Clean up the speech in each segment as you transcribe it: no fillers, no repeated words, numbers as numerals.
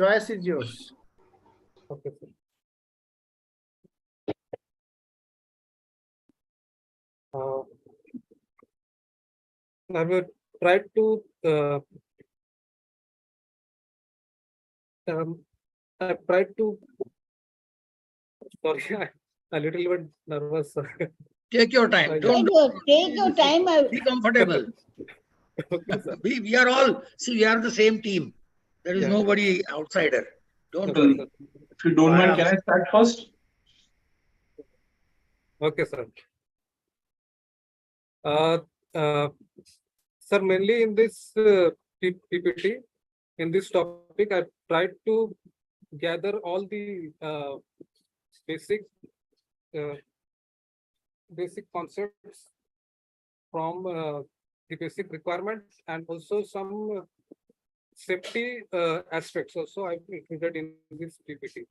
Choice is yours. Okay, sir. I will try to I tried to sorry, I'm a little bit nervous, sir. Take your time. Yeah. Take your time. Be comfortable. Okay, sir. We are all, see, we are the same team. There is Yeah. nobody outsider. Don't Okay, worry. sir. If you don't mind, can I start first? Okay, sir. Sir, mainly in this PPT, in this topic, I tried to gather all the basic uh, basic concepts from the basic requirements and also some safety aspects also I've included in this PPT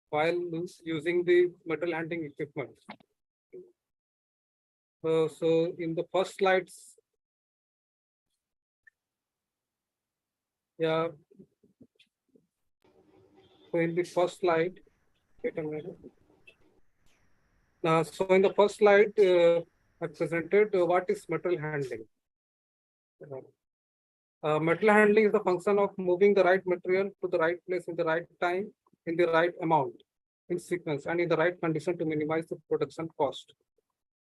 while using the metal handling equipment. So in the first slides, yeah. So in the first slide, wait a minute. So in the first slide, I presented what is metal handling. Metal handling is the function of moving the right material to the right place in the right time, in the right amount, in sequence, and in the right condition to minimize the production cost.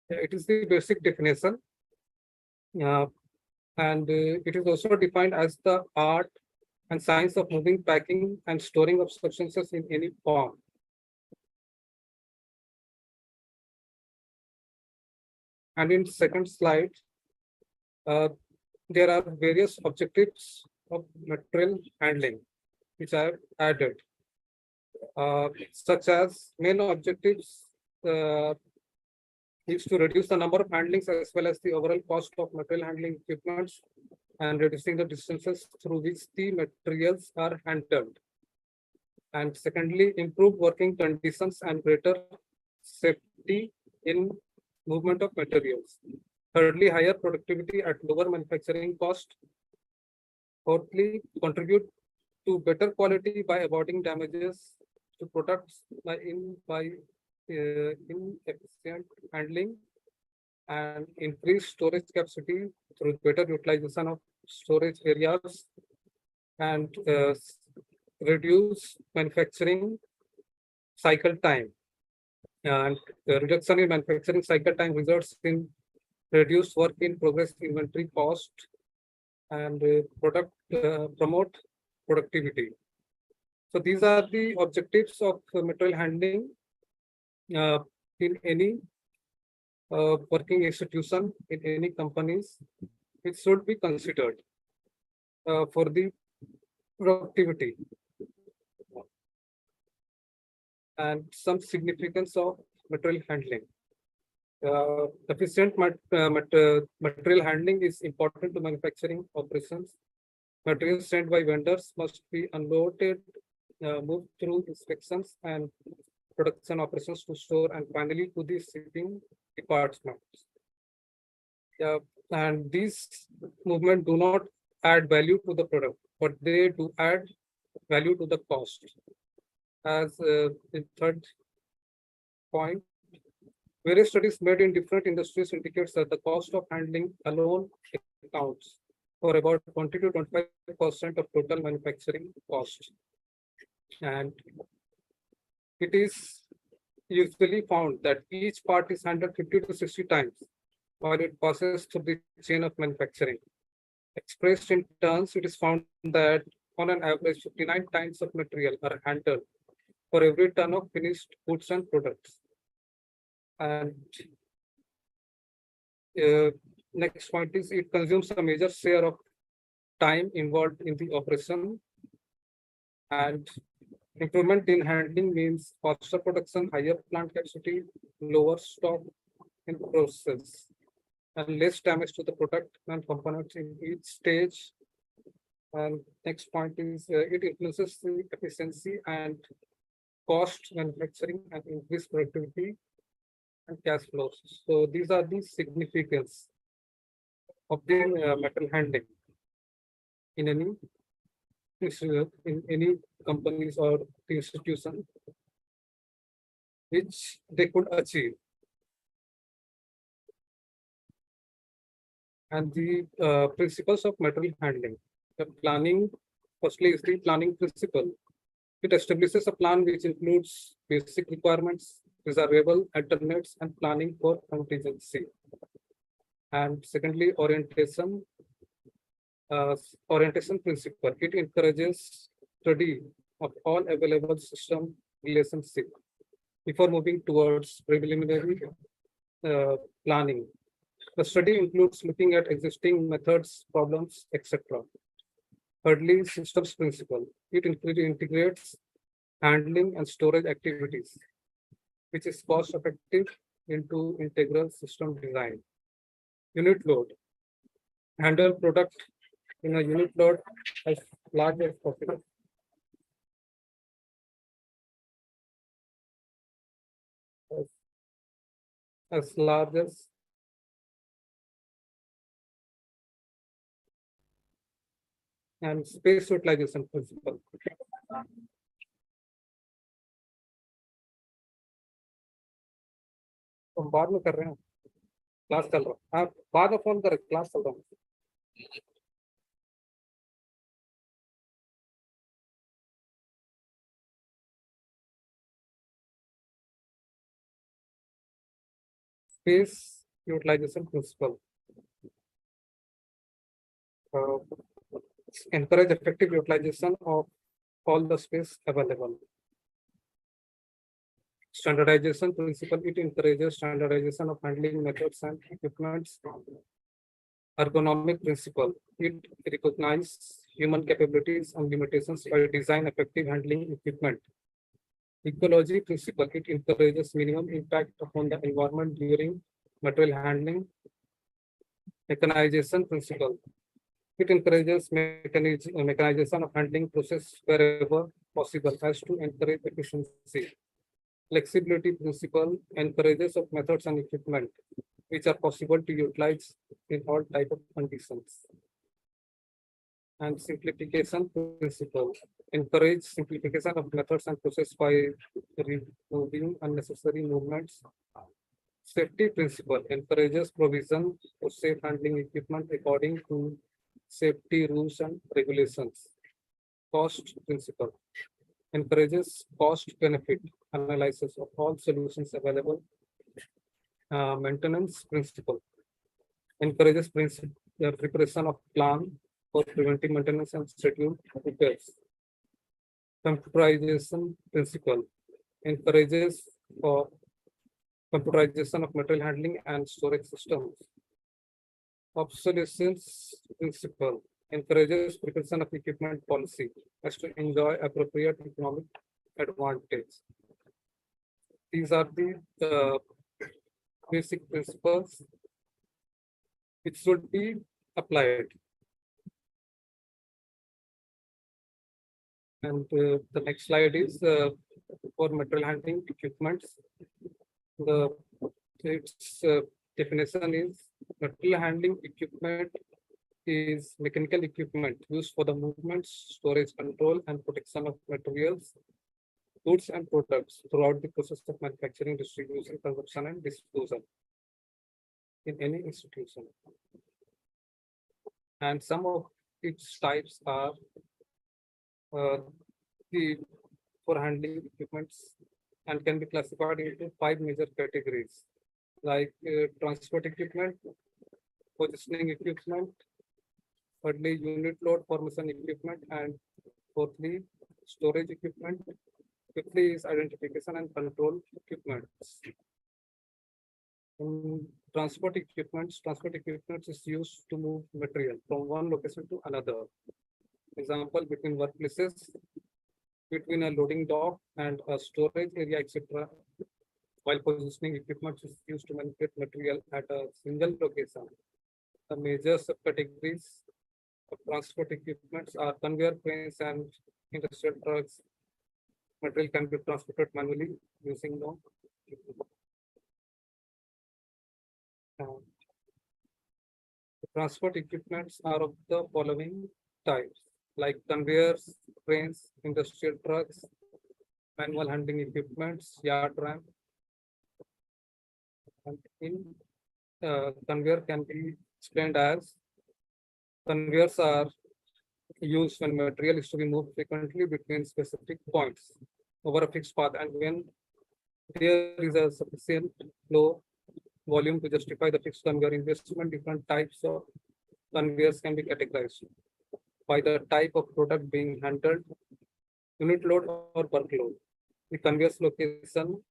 It is the basic definition. And it is also defined as the art and science of moving, packing, and storing of substances in any form. And in second slide, there are various objectives of material handling, which I have added, such as main objectives is to reduce the number of handlings as well as the overall cost of material handling equipments and reducing the distances through which the materials are handled. And secondly, improve working conditions and greater safety in movement of materials. Thirdly, higher productivity at lower manufacturing cost. Fourthly, contribute to better quality by avoiding damages to products by inefficient handling, and increase storage capacity through better utilization of storage areas, and reduce manufacturing cycle time. And reduction in manufacturing cycle time results in reduced work in progress inventory cost and promote productivity. So these are the objectives of material handling in any working institution, in any companies. It should be considered for the productivity and some significance of material handling. Efficient material handling is important to manufacturing operations. Materials sent by vendors must be unloaded, moved through inspections and production operations to store, and finally to the shipping departments. And these movements do not add value to the product, but they do add value to the cost. As the third point, various studies made in different industries indicates that the cost of handling alone accounts for about 20 to 25% of total manufacturing cost. And it is usually found that each part is handled 50 to 60 times while it passes through the chain of manufacturing. Expressed in tons, it is found that on an average 59 tons of material are handled for every ton of finished goods and products. And next point is it consumes a major share of time involved in the operation. And improvement in handling means faster production, higher plant capacity, lower stock in process, and less damage to the product and components in each stage. And next point is it influences the efficiency and cost manufacturing and increased productivity and cash flows. So these are the significance of the metal handling in any in any companies or the institution which they could achieve. And the principles of material handling. The planning, firstly, is the planning principle. It establishes a plan which includes basic requirements, reservable alternates, and planning for contingency. And secondly, orientation principle. It encourages study of all available system relationship before moving towards preliminary planning. The study includes looking at existing methods, problems, etc. Thirdly, systems principle. It integrates handling and storage activities, which is cost effective into integral system design. Unit load. Handle product in a unit load as large as possible. As large as and space utilization principle. हम बाद में कर रहे हैं class चल रहा है आप बाद में फोन करें क्लास चल रहा है space utilization principle encourage effective utilization of all the space available. Standardization principle, it encourages standardization of handling methods and equipments. Ergonomic principle, it recognizes human capabilities and limitations by design effective handling equipment. Ecology principle, it encourages minimum impact upon the environment during material handling. Mechanization principle, it encourages mechanization of handling process wherever possible as to encourage efficiency. Flexibility principle encourages of methods and equipment which are possible to utilize in all type of conditions. And simplification principle encourage simplification of methods and process by removing unnecessary movements. Safety principle encourages provision for safe handling equipment according to safety rules and regulations. Cost principle encourages cost benefit analysis of all solutions available. Maintenance principle encourages preparation of plan for preventive maintenance and scheduled repairs. Computerization principle encourages for computerization of material handling and storage systems. Obsolescence principle encourages preparation of equipment policy as to enjoy appropriate economic advantage. These are the basic principles which should be applied. And the next slide is for material handling equipments. Its definition is material handling equipment is mechanical equipment used for the movement, storage, control, and protection of materials, goods, and products throughout the process of manufacturing, distribution, consumption, and disposal in any institution. And some of its types are for handling equipments and can be classified into 5 major categories like transport equipment, positioning equipment, thirdly unit load formation equipment, and fourthly storage equipment. Fifthly is identification and control equipment. In transport equipment is used to move material from one location to another. Example, between workplaces, between a loading dock and a storage area, etc. While positioning equipment is used to manipulate material at a single location. The major subcategories of transport equipments are conveyor cranes and industrial trucks. Material can be transported manually using the transport equipments are of the following types. like conveyors, cranes, industrial trucks, manual handling equipments, yard ramp. And in conveyor can be explained as conveyors are used when material is to be moved frequently between specific points over a fixed path, and when there is a sufficient flow volume to justify the fixed conveyor investment, different types of conveyors can be categorized by the type of product being handled, unit load or bulk load. The conveyor's location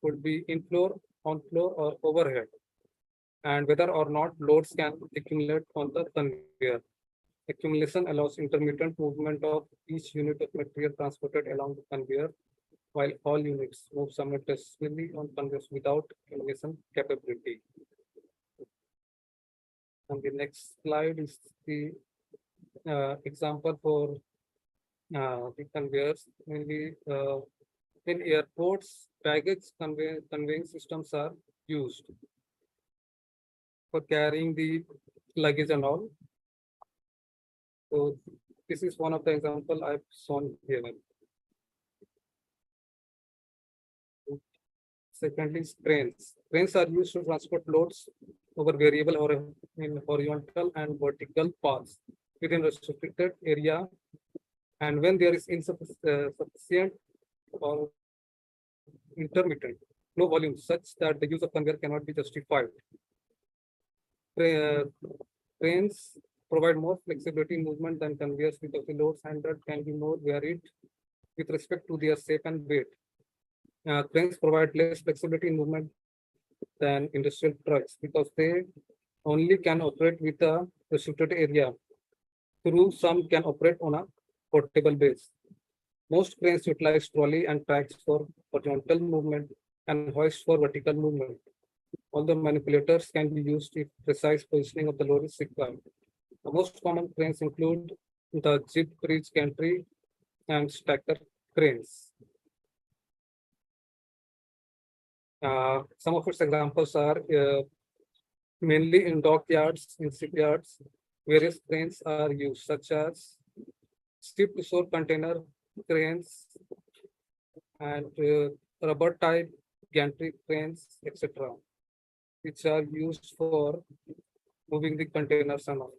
could be in floor, on floor, or overhead, and whether or not loads can accumulate on the conveyor. Accumulation allows intermittent movement of each unit of material transported along the conveyor, while all units move simultaneously on conveyors without accumulation capability. And the next slide is the example for the conveyors. Mainly in airports, baggage conveying systems are used for carrying the luggage and all. So this is one of the example I've shown here. Secondly, is cranes. Cranes are used to transport loads over variable or in horizontal and vertical paths within a restricted area. And when there is insufficient or intermittent flow volume such that the use of conveyor cannot be justified. Cranes provide more flexibility in movement than conveyors because the loads handled can be more varied with respect to their shape and weight. Cranes provide less flexibility in movement than industrial trucks because they only can operate with a restricted area. Through some can operate on a portable base. Most cranes utilize trolley and tracks for horizontal movement and hoist for vertical movement. Although manipulators can be used if precise positioning of the load is required. The most common cranes include the jib bridge gantry and stacker cranes. Some of its examples are mainly in dockyards, in shipyards, various cranes are used, such as ship to shore container cranes and rubber type gantry cranes, etc., which are used for moving the containers and all.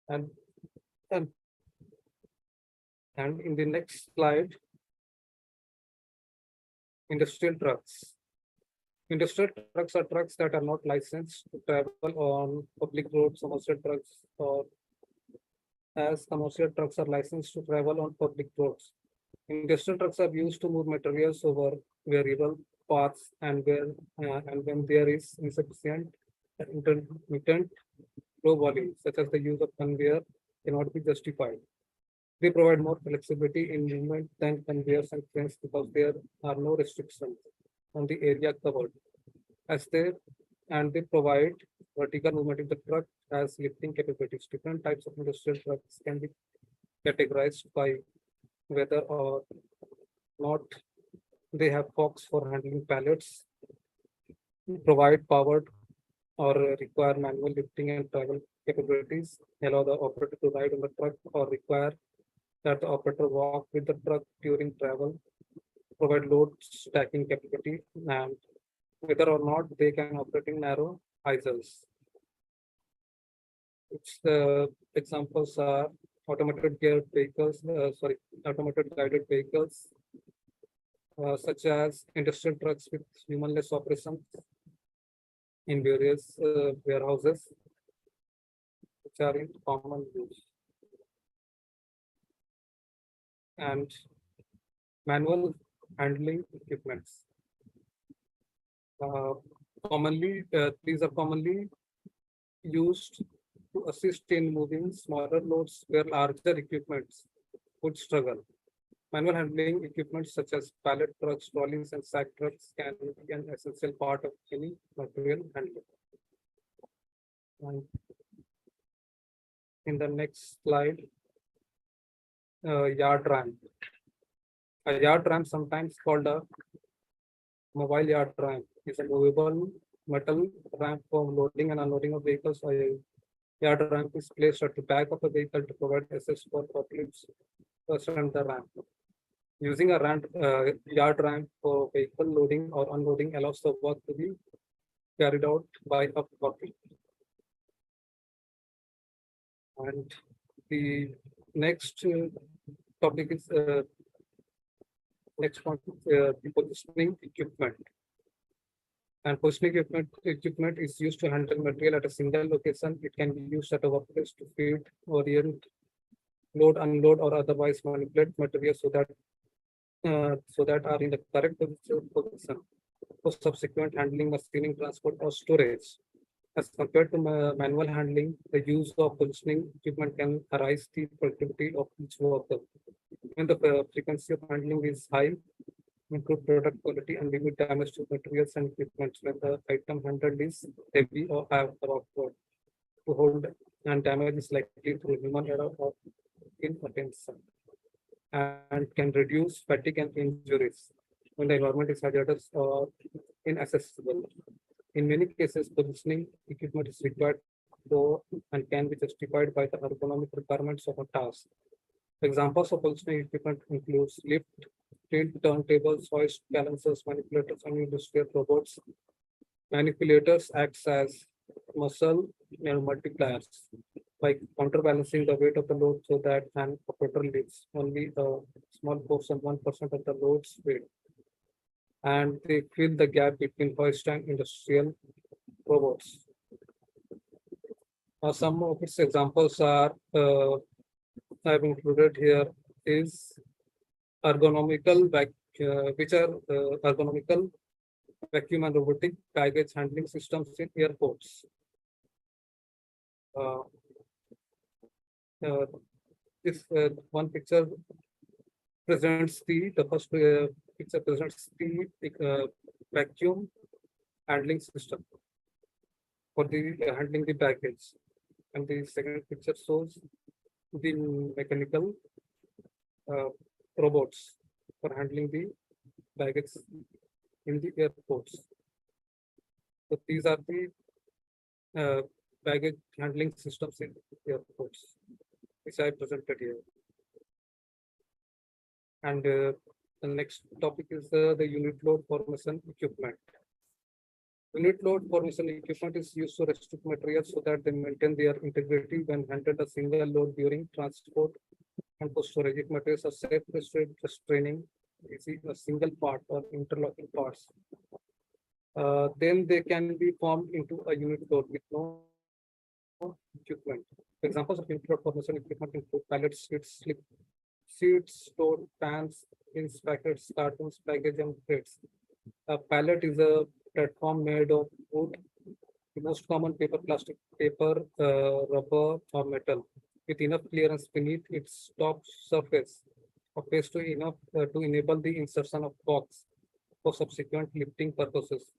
And in the next slide, industrial trucks. Industrial trucks are trucks that are not licensed to travel on public roads, commercial trucks, or as commercial trucks are licensed to travel on public roads. Industrial trucks are used to move materials over variable paths and when there is insufficient intermittent flow volume, such as the use of conveyor, cannot be justified. They provide more flexibility in movement than conveyors and cranes because there are no restrictions on the area covered. They provide vertical movement if the truck has lifting capabilities. Different types of industrial trucks can be categorized by whether or not they have forks for handling pallets, provide powered or require manual lifting and travel capabilities, allow the operator to ride on the truck, or require that the operator walk with the truck during travel, provide load stacking capability, and whether or not they can operate in narrow aisles. Its examples are automated guided vehicles, such as industrial trucks with humanless operations in various warehouses, which are in common use. And manual handling equipments. These are commonly used to assist in moving smaller loads where larger equipments would struggle. Manual handling equipment such as pallet trucks, trolleys, and sack trucks can be an essential part of any material handling. And in the next slide, yard ramp. A yard ramp, sometimes called a mobile yard ramp, is a movable metal ramp for loading and unloading of vehicles or Yard ramp is placed at the back of the vehicle to provide access for forklifts to ascend the ramp. Using a yard ramp for vehicle loading or unloading allows the work to be carried out by a forklift. And the next topic is next one, the positioning equipment. And positioning equipment is used to handle material at a single location. It can be used at a workplace to feed, orient, load, unload, or otherwise manipulate materials so that are in the correct position for subsequent handling, machining, transport, or storage. As compared to manual handling, the use of positioning equipment can arise the productivity of each worker. When the frequency of handling is high, improve product quality and limit damage to materials and equipment when the item handled is heavy or have awkward to hold, and damage is likely through human error or inattention, and can reduce fatigue and injuries when the environment is hazardous or inaccessible. In many cases, positioning equipment is required though and can be justified by the ergonomic requirements of a task. Examples of positioning equipment includes lift, tilt turntables, hoist balancers, manipulators, and industrial robots. Manipulators acts as muscle multipliers by counterbalancing the weight of the load so that an operator lifts only a small portion, 1% of the load's weight, and they fill the gap between hoist and industrial robots. Some of its examples are I've included here is ergonomical which are ergonomical vacuum and robotic baggage handling systems in airports. This one picture presents the first picture presents the vacuum handling system for the handling the baggage, and the second picture shows the mechanical robots for handling the baggage in the airports. So these are the baggage handling systems in airports, which I presented here. And the next topic is the unit load formation equipment. Unit load formation equipment is used to restrict materials so that they maintain their integrity when handled a single load during transport and post storage. If materials are safe restraining a single part or interlocking parts, then they can be formed into a unit load with no equipment. Examples of unit load formation equipment include pallets, seats, store, pans, pins, packets, cartons, package, and crates. A pallet is a platform made of wood, the most common paper, plastic, paper, rubber, or metal, with enough clearance beneath its top surface of space to enable the insertion of box for subsequent lifting purposes.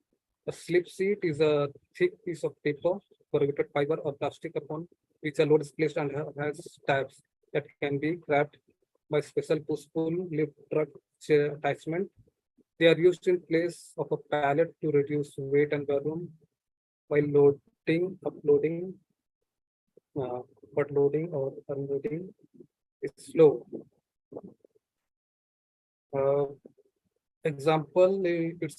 A slip seat is a thick piece of paper, corrugated fiber, or plastic upon which a load is placed and has tabs that can be grabbed by special push-pull lift truck attachment. They are used in place of a pallet to reduce weight and volume while loading, uploading, but loading or unloading is slow. Its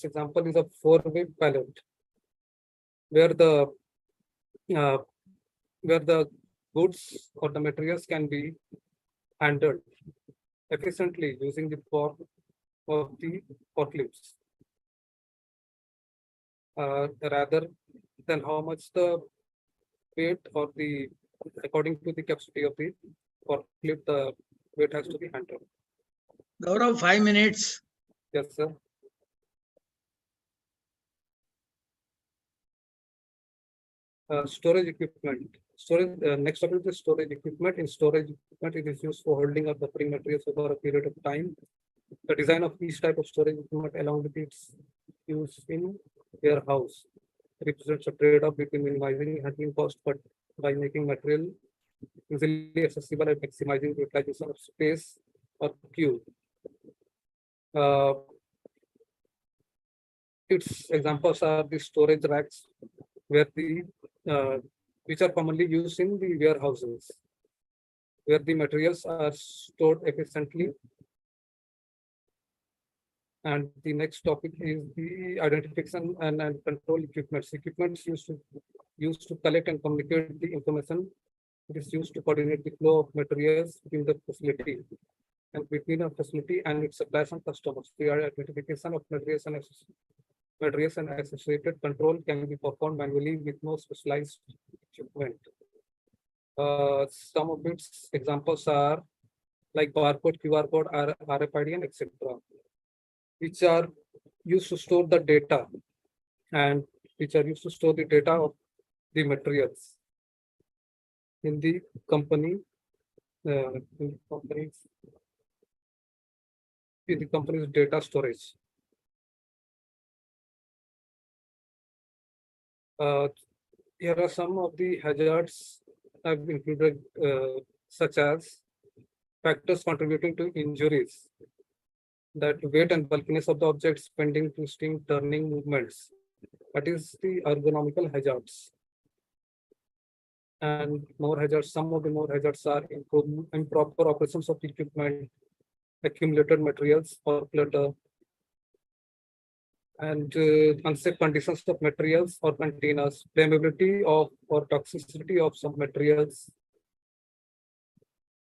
example is a four-way pallet where the goods or the materials can be handled efficiently using the fork of the forklifts, rather than how much the weight or the according to the capacity of the forklift, the weight has to be handled. Gaurav, 5 minutes. Yes, sir. Storage equipment. Next up is the storage equipment. In storage equipment, it is used for holding or buffering materials over a period of time. The design of each type of storage equipment, along with its use in warehouse, represents a trade-off between minimizing handling cost, but by making material easily accessible and maximizing the utilization of space or queue. Its examples are the storage racks, where the which are commonly used in the warehouses, where the materials are stored efficiently. And the next topic is the identification and control equipments. Equipments used to collect and communicate the information. It is used to coordinate the flow of materials between the facility and between a facility and its suppliers and customers. The identification of materials and associated control can be performed manually with no specialized equipment. Some of its examples are like barcode, QR code, RFID, and etc., which are used to store the data and which are used to store the data of the materials in the company, in the company's data storage. Here are some of the hazards I've included, such as factors contributing to injuries, that weight and bulkiness of the objects, bending, twisting, turning movements. That is the ergonomical hazards. And more hazards, some of the more hazards are improper operations of equipment, accumulated materials or clutter, and unsafe conditions of materials or containers, flammability of or toxicity of some materials.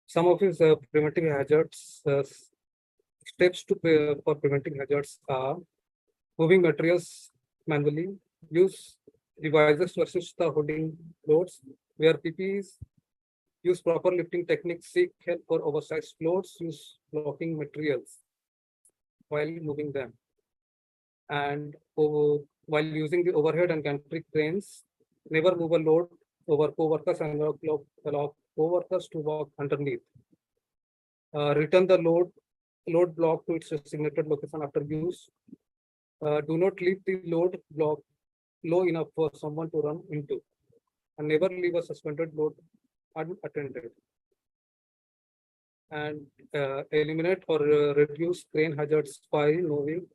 Some of his preventing hazards, steps for preventing hazards are moving materials manually, use devices to assist the holding loads, wear PPEs, use proper lifting techniques, seek help for oversized loads, use blocking materials while moving them. And while using the overhead and gantry cranes, never move a load over co-workers and allow co-workers to walk underneath. Return the load block to its designated location after use. Do not leave the load block low enough for someone to run into, and never leave a suspended load unattended. And eliminate or reduce crane hazards by knowing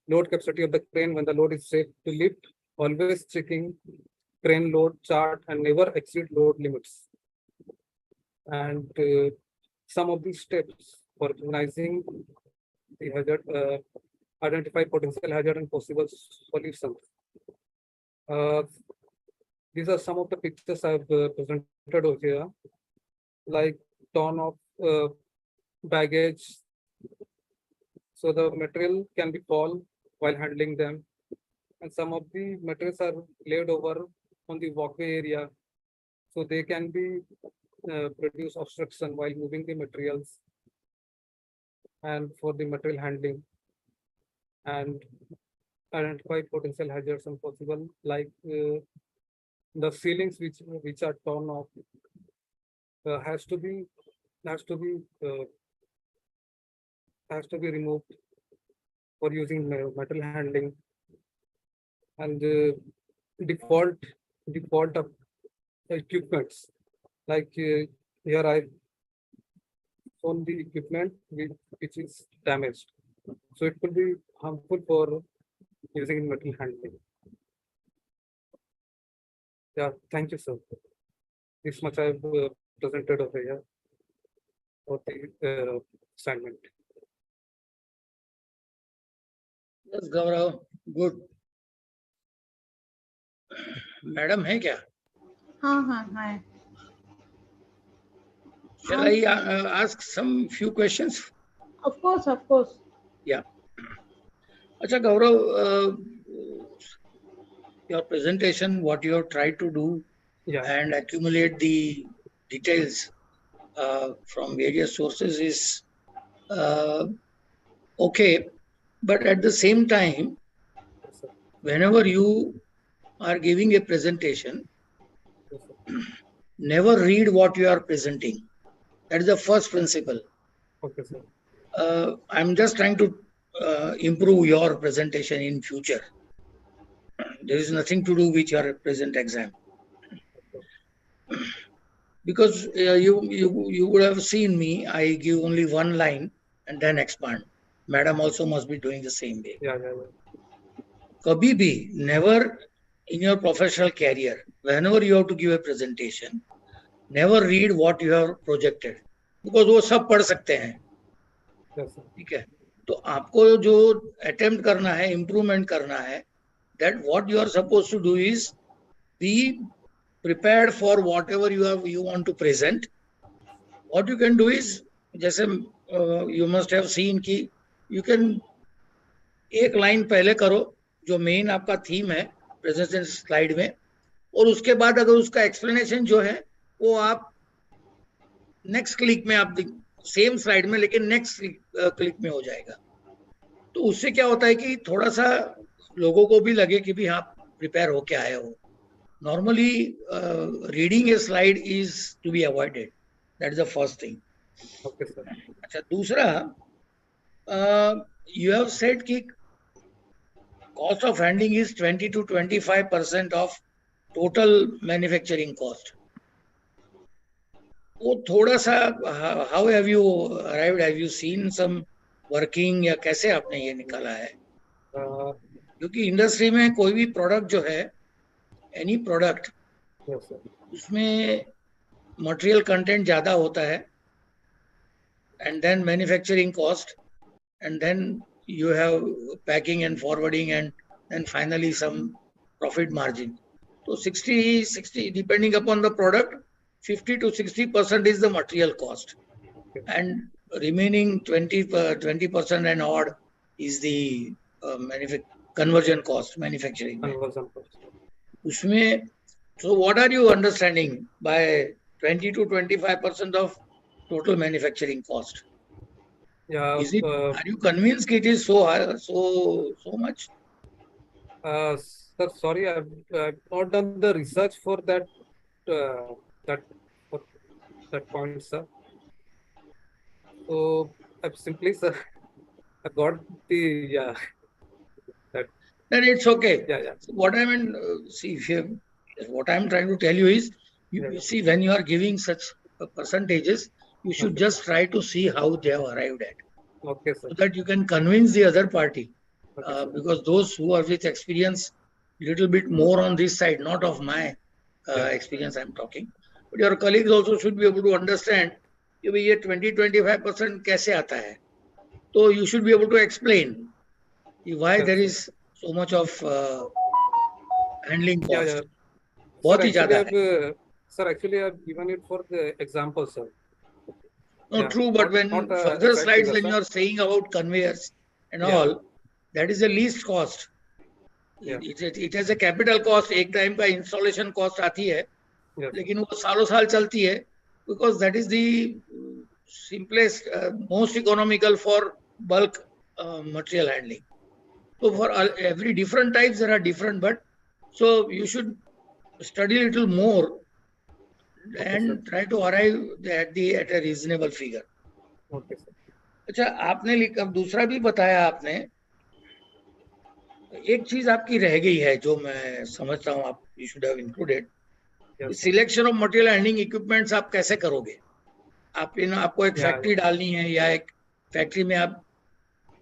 load capacity of the crane when the load is safe to lift, always checking crane load chart and never exceed load limits. And some of these steps for recognizing the hazard, identify potential hazard and possible solutions. These are some of the pictures I've presented over here, like ton of baggage. So the material can be fall while handling them. And some of the materials are laid over on the walkway area. So they can be produce obstruction while moving the materials and for the material handling. And identify potential hazards and possible, like the ceilings which are torn off has to be removed for using metal handling. And default of equipments, like here I shown the equipment which is damaged, so it could be harmful for using in metal handling. Yeah, thank you, sir. This much I've presented over here for the assignment. Yes, Gaurav, good. Madam है क्या? हाँ हाँ. Shall I ask some few questions? Of course. Yeah. Acha, Gaurav, your presentation, what you have tried to do, Yeah. and accumulate the details from various sources is okay, but at the same time, Yes, sir. whenever you are giving a presentation, Yes, sir. never read what you are presenting. That is the first principle. Okay, sir. I'm just trying to improve your presentation in future. There is nothing to do with your present exam. Because you would have seen me, I give only one line and then expand. Madam also must be doing the same way. Yeah. Kabhi bhi, never in your professional career, whenever you have to give a presentation, never read what you have projected, because वो सब पढ़ सकते हैं. Yes, sir. ठीक है, तो आपको जो अटेम्प्ट करना है, इम्प्रूवमेंट करना है, that what you are supposed to do is be prepared for whatever you want to present. What you can do is, जैसे you must have seen कि you can एक लाइन पहले करो जो मेन आपका थीम है प्रेजेंटेशन स्लाइड में, और उसके बाद अगर उसका एक्सप्लेनेशन जो है वो आप नेक्स्ट क्लिक में, आप सेम स्लाइड में लेकिन नेक्स्ट क्लिक में हो जाएगा. तो उससे क्या होता है कि थोड़ा सा लोगों को भी लगे कि भी हाँ प्रिपेयर होके आए हो. Normally reading a slide is to be avoided. That is the first thing. Okay, sir. अच्छा, दूसरा, यू हैव सेड कि cost of handling is 20 to 25% of total manufacturing cost. वो थोड़ा सा, how have you arrived? Have you seen some working, या कैसे आपने ये निकाला है? क्योंकि इंडस्ट्री में कोई भी प्रोडक्ट जो है, एनी प्रोडक्ट, Yes, sir. उसमें मटेरियल कंटेंट ज्यादा होता है, and then manufacturing cost, and then you have packing and forwarding, and then finally some profit margin. So 60 depending upon the product, 50 to 60% is the material cost, and remaining 20% and odd is the conversion cost, manufacturing. Conversion cost. उसमें, so what are you understanding by 20 to 25% of total manufacturing cost? Yeah. Is it, are you convinced it is so high, so much? Sir, sorry, I've not done the research for that for that point, sir. So I've simply, sir, I got the that. Then it's okay. Yeah. So what I mean, see, what I'm trying to tell you is, you see, when you are giving such percentages, you should just try to see how they have arrived at, Okay, sir. so that you can convince the other party. Okay, sir. Because those who are with experience, little bit more on this side, not of my experience I'm talking, but your colleagues also should be able to understand कि भाई ये 20-25% कैसे आता है. So you should be able to explain why Yes, there sir. is so much of handling cost. Yeah. बहुत ही Sir, ज्यादा actually, है. sir, actually, I've given it for the example, sir. No, Yeah, true, but when not further exact slides, figure, when sir. you are saying about conveyors and Yeah. all, that is the least cost. Yeah. It has a capital cost. एक time का installation cost आती है, Yes. लेकिन वो सालों साल चलती है, because that is the simplest, most economical for bulk material handling. So for every different types, there are different, but so you should study a little more and try to arrive at a reasonable figure. Okay, sir. अच्छा, आपने लिखा, दूसरा भी बताया आपने, एक चीज आपकी रह गई है जो मैं समझता हूँ आप you should have included. Selection of material handling equipments आप कैसे करोगे? आपको एक फैक्ट्री डालनी है, या एक फैक्ट्री में आप,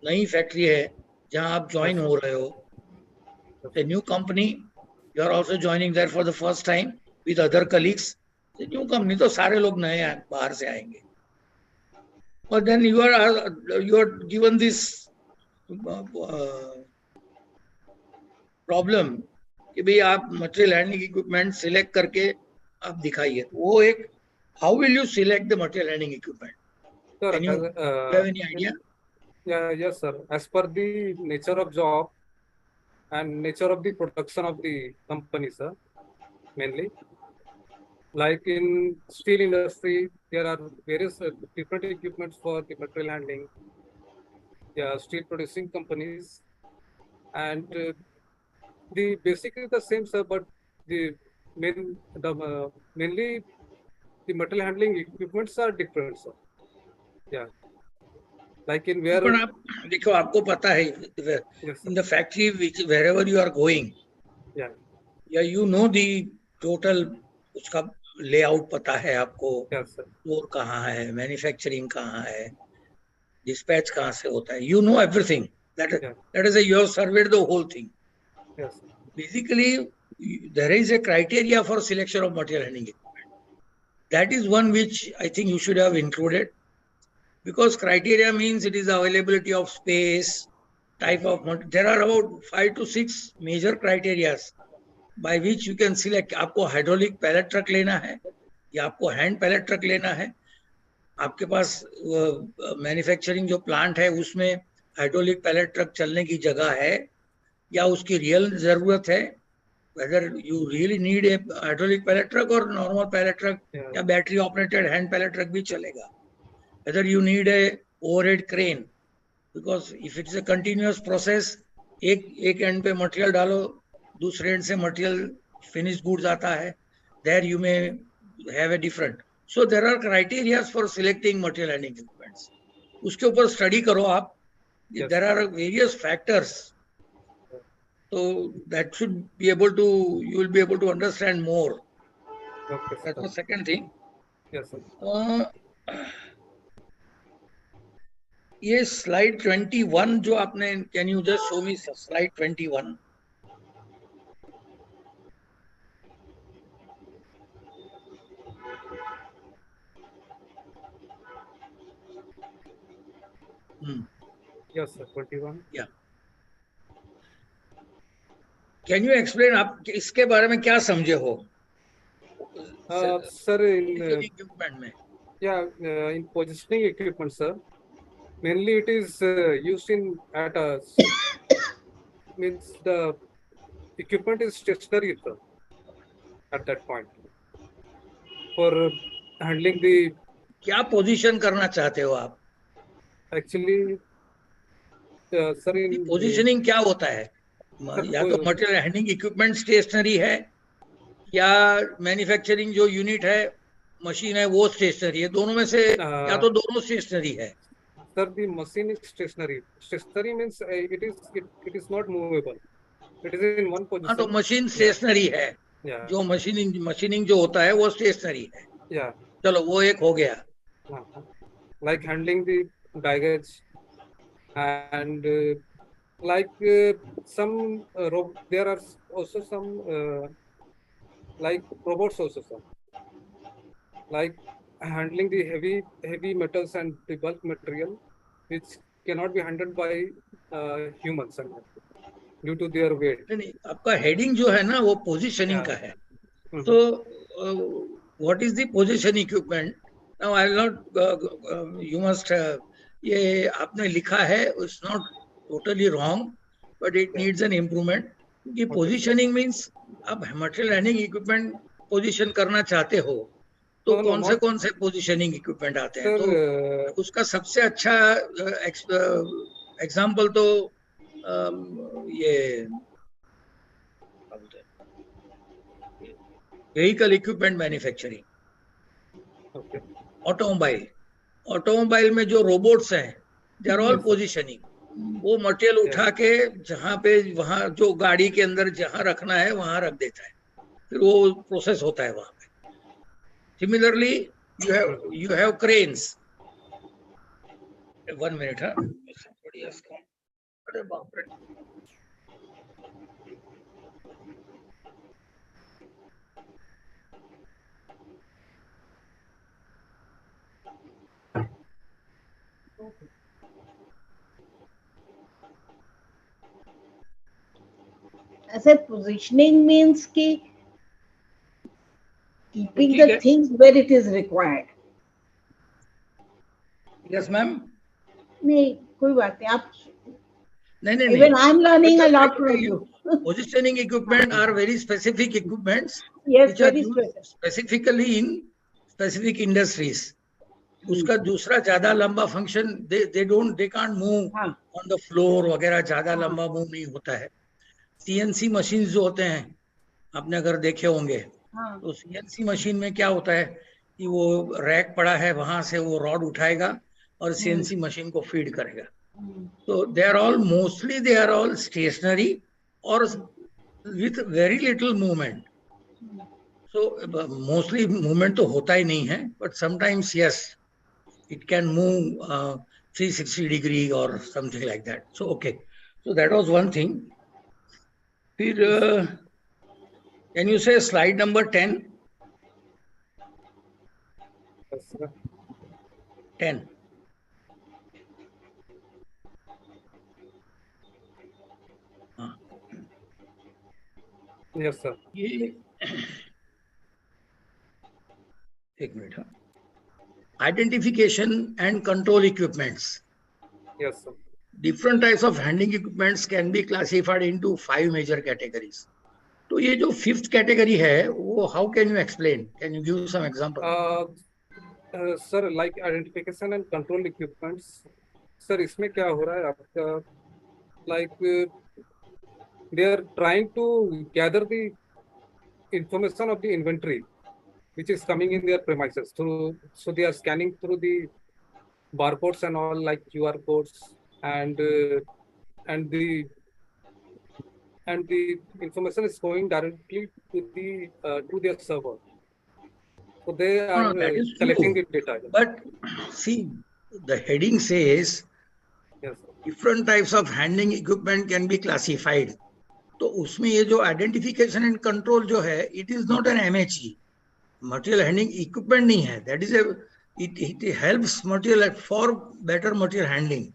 नई फैक्ट्री है जहां आप ज्वाइन हो रहे हो, new company, you are also joining there for the first time with other colleagues. New company तो सारे लोग नए बाहर से आएंगे, और then you are given this problem कि भाई आप मटेरियल हैंडलिंग इक्विपमेंट सिलेक्ट करके आप दिखाइए. वो एक, how will you select the material handling equipment? Sir, Can you have any idea? Yeah, yes, sir. As per the nature of job and nature of the production of the company, sir, mainly. Like in steel industry, there are various different equipments for the material handling. Yeah, steel producing companies, and the basically the same, sir, but the mainly the material handling equipments are different, sir. Yeah. Like in where, पण आप देखो, आपको पता है, yes, in the factory which wherever you are going, yeah, you know the total, उसका layout पता है आपको, yes, sir. फ्लोर कहाँ है, मैन्युफैक्चरिंग कहाँ है, डिस्पैच कहाँ से होता है, you know everything. That is, you have surveyed the whole thing. Yes. Basically, there is a criteria for selection of material handling equipment. That is one which I think you should have included, because criteria means it is availability of space, type of there are about 5 to 6 major criteria by which you can select. आपको hydraulic pallet truck लेना है या आपको hand pallet truck लेना है, आपके पास manufacturing जो plant है उसमें हाइड्रोलिक पैलेट ट्रक चलने की जगह है या उसकी रियल जरूरत है, whether you really need a hydraulic pallet truck or normal pallet truck या battery operated hand pallet truck भी चलेगा, whether you need a overhead crane, because if it is a continuous process, एक and पे material डालो, दूसरे and से material finish goods आता है, there you may have a different. So there are criteria for selecting material handling equipments. उसके ऊपर study करो आप. Yes. There are various factors. So that should be able to, you will be able to understand more. Okay, that's the second thing. Yes, sir. ये slide 21 जो आपने, can you just show me slide 21? Yes, sir. 21. Yeah. Can you explain आप इसके बारे में क्या समझे हो? Sir, in equipment में. Yeah, in positioning equipment, sir. Mainly it is used in at a means the equipment is stationary, sir, at that point for handling the. क्या position करना चाहते हो आप? Actually, sir, in पोजीशनिंग क्या होता है? या तो मटेरियल हैंडलिंग इक्विपमेंट स्टेशनरी है या मैन्युफैक्चरिंग जो यूनिट है, मशीन है, वो स्टेशनरी है. दोनों में से या तो दोनों स्टेशनरी है. Sir, the machine is stationary. Stationary means it is not movable. It is in one position. तो मशीन स्टेशनरी है. जो मशीनिंग जो होता है वो स्टेशनरी है. Yeah. चलो वो एक हो गया. Like handling the baggage and like some there are also some like robots also, sir. Like handling the heavy metals and the bulk material which cannot be handled by humans due to their weight. नहीं, आपका heading जो है ना वो positioning का है. तो what is the position equipment? Now I will not, you must, ये आपने लिखा है, it's not totally wrong but it needs an improvement. क्योंकि पोजीशनिंग मींस आप मटेरियल हैंडलिंग इक्विपमेंट पोजीशन करना चाहते हो तो कौन से पोजीशनिंग इक्विपमेंट आते हैं? तो उसका सबसे अच्छा एग्जांपल तो ये व्हीकल इक्विपमेंट मैन्युफैक्चरिंग, ऑटोमोबाइल में जो रोबोट्स हैं, दे आर ऑल पोजीशनिंग. वो मटेरियल उठा के जहाँ पे, वहां जो गाड़ी के अंदर जहाँ रखना है वहां रख देता है, फिर वो प्रोसेस होता है वहां पे. Similarly you have cranes. 1 minute, हाँ. अरे बाप रे. ऐसे positioning means कि keeping the things where it is required. Yes, ma'am. नहीं, कोई बात नहीं. आप नहीं. Even I'm learning a lot from you. Positioning equipment are very specific equipments. Yes, which are very used specifically in specific industries. उसका दूसरा ज्यादा लंबा function, they can't move on the floor वगैरह, ज्यादा लंबा मूव नहीं होता है. CNC मशीन जो होते हैं, आपने अगर देखे होंगे, तो CNC मशीन में क्या होता है कि वो रैक पड़ा है, वहां से वो रॉड उठाएगा और CNC मशीन को फीड करेगा. तो they are all stationary or with very little movement. So mostly movement तो होता ही नहीं है, but sometimes yes, it can move 360 degree or something like that. So okay, so that was one thing. फिर Can you say slide number 10? Yes, sir. 10. हाँ, Yes, sir. ये एक minute हाँ. Identification and control equipments. Yes, sir. Different types of handling equipments can be classified into 5 major categories. तो ये जो 5th category है वो how can you explain? Can you give some example? Sir, like identification and control equipments. Sir, इसमें क्या हो रहा है आपका? Like they are trying to gather the information of the inventory which is coming in their premises through. So they are scanning through the barcodes and all, like QR codes, and the information is going directly to their server. So they are No, that is collecting true. the data. But see, the heading says Yes, sir. different types of handling equipment can be classified. तो उसमें ये जो identification and control जो है, it is not an MHE. Material handling equipment नहीं है. That is it helps material for better material handling.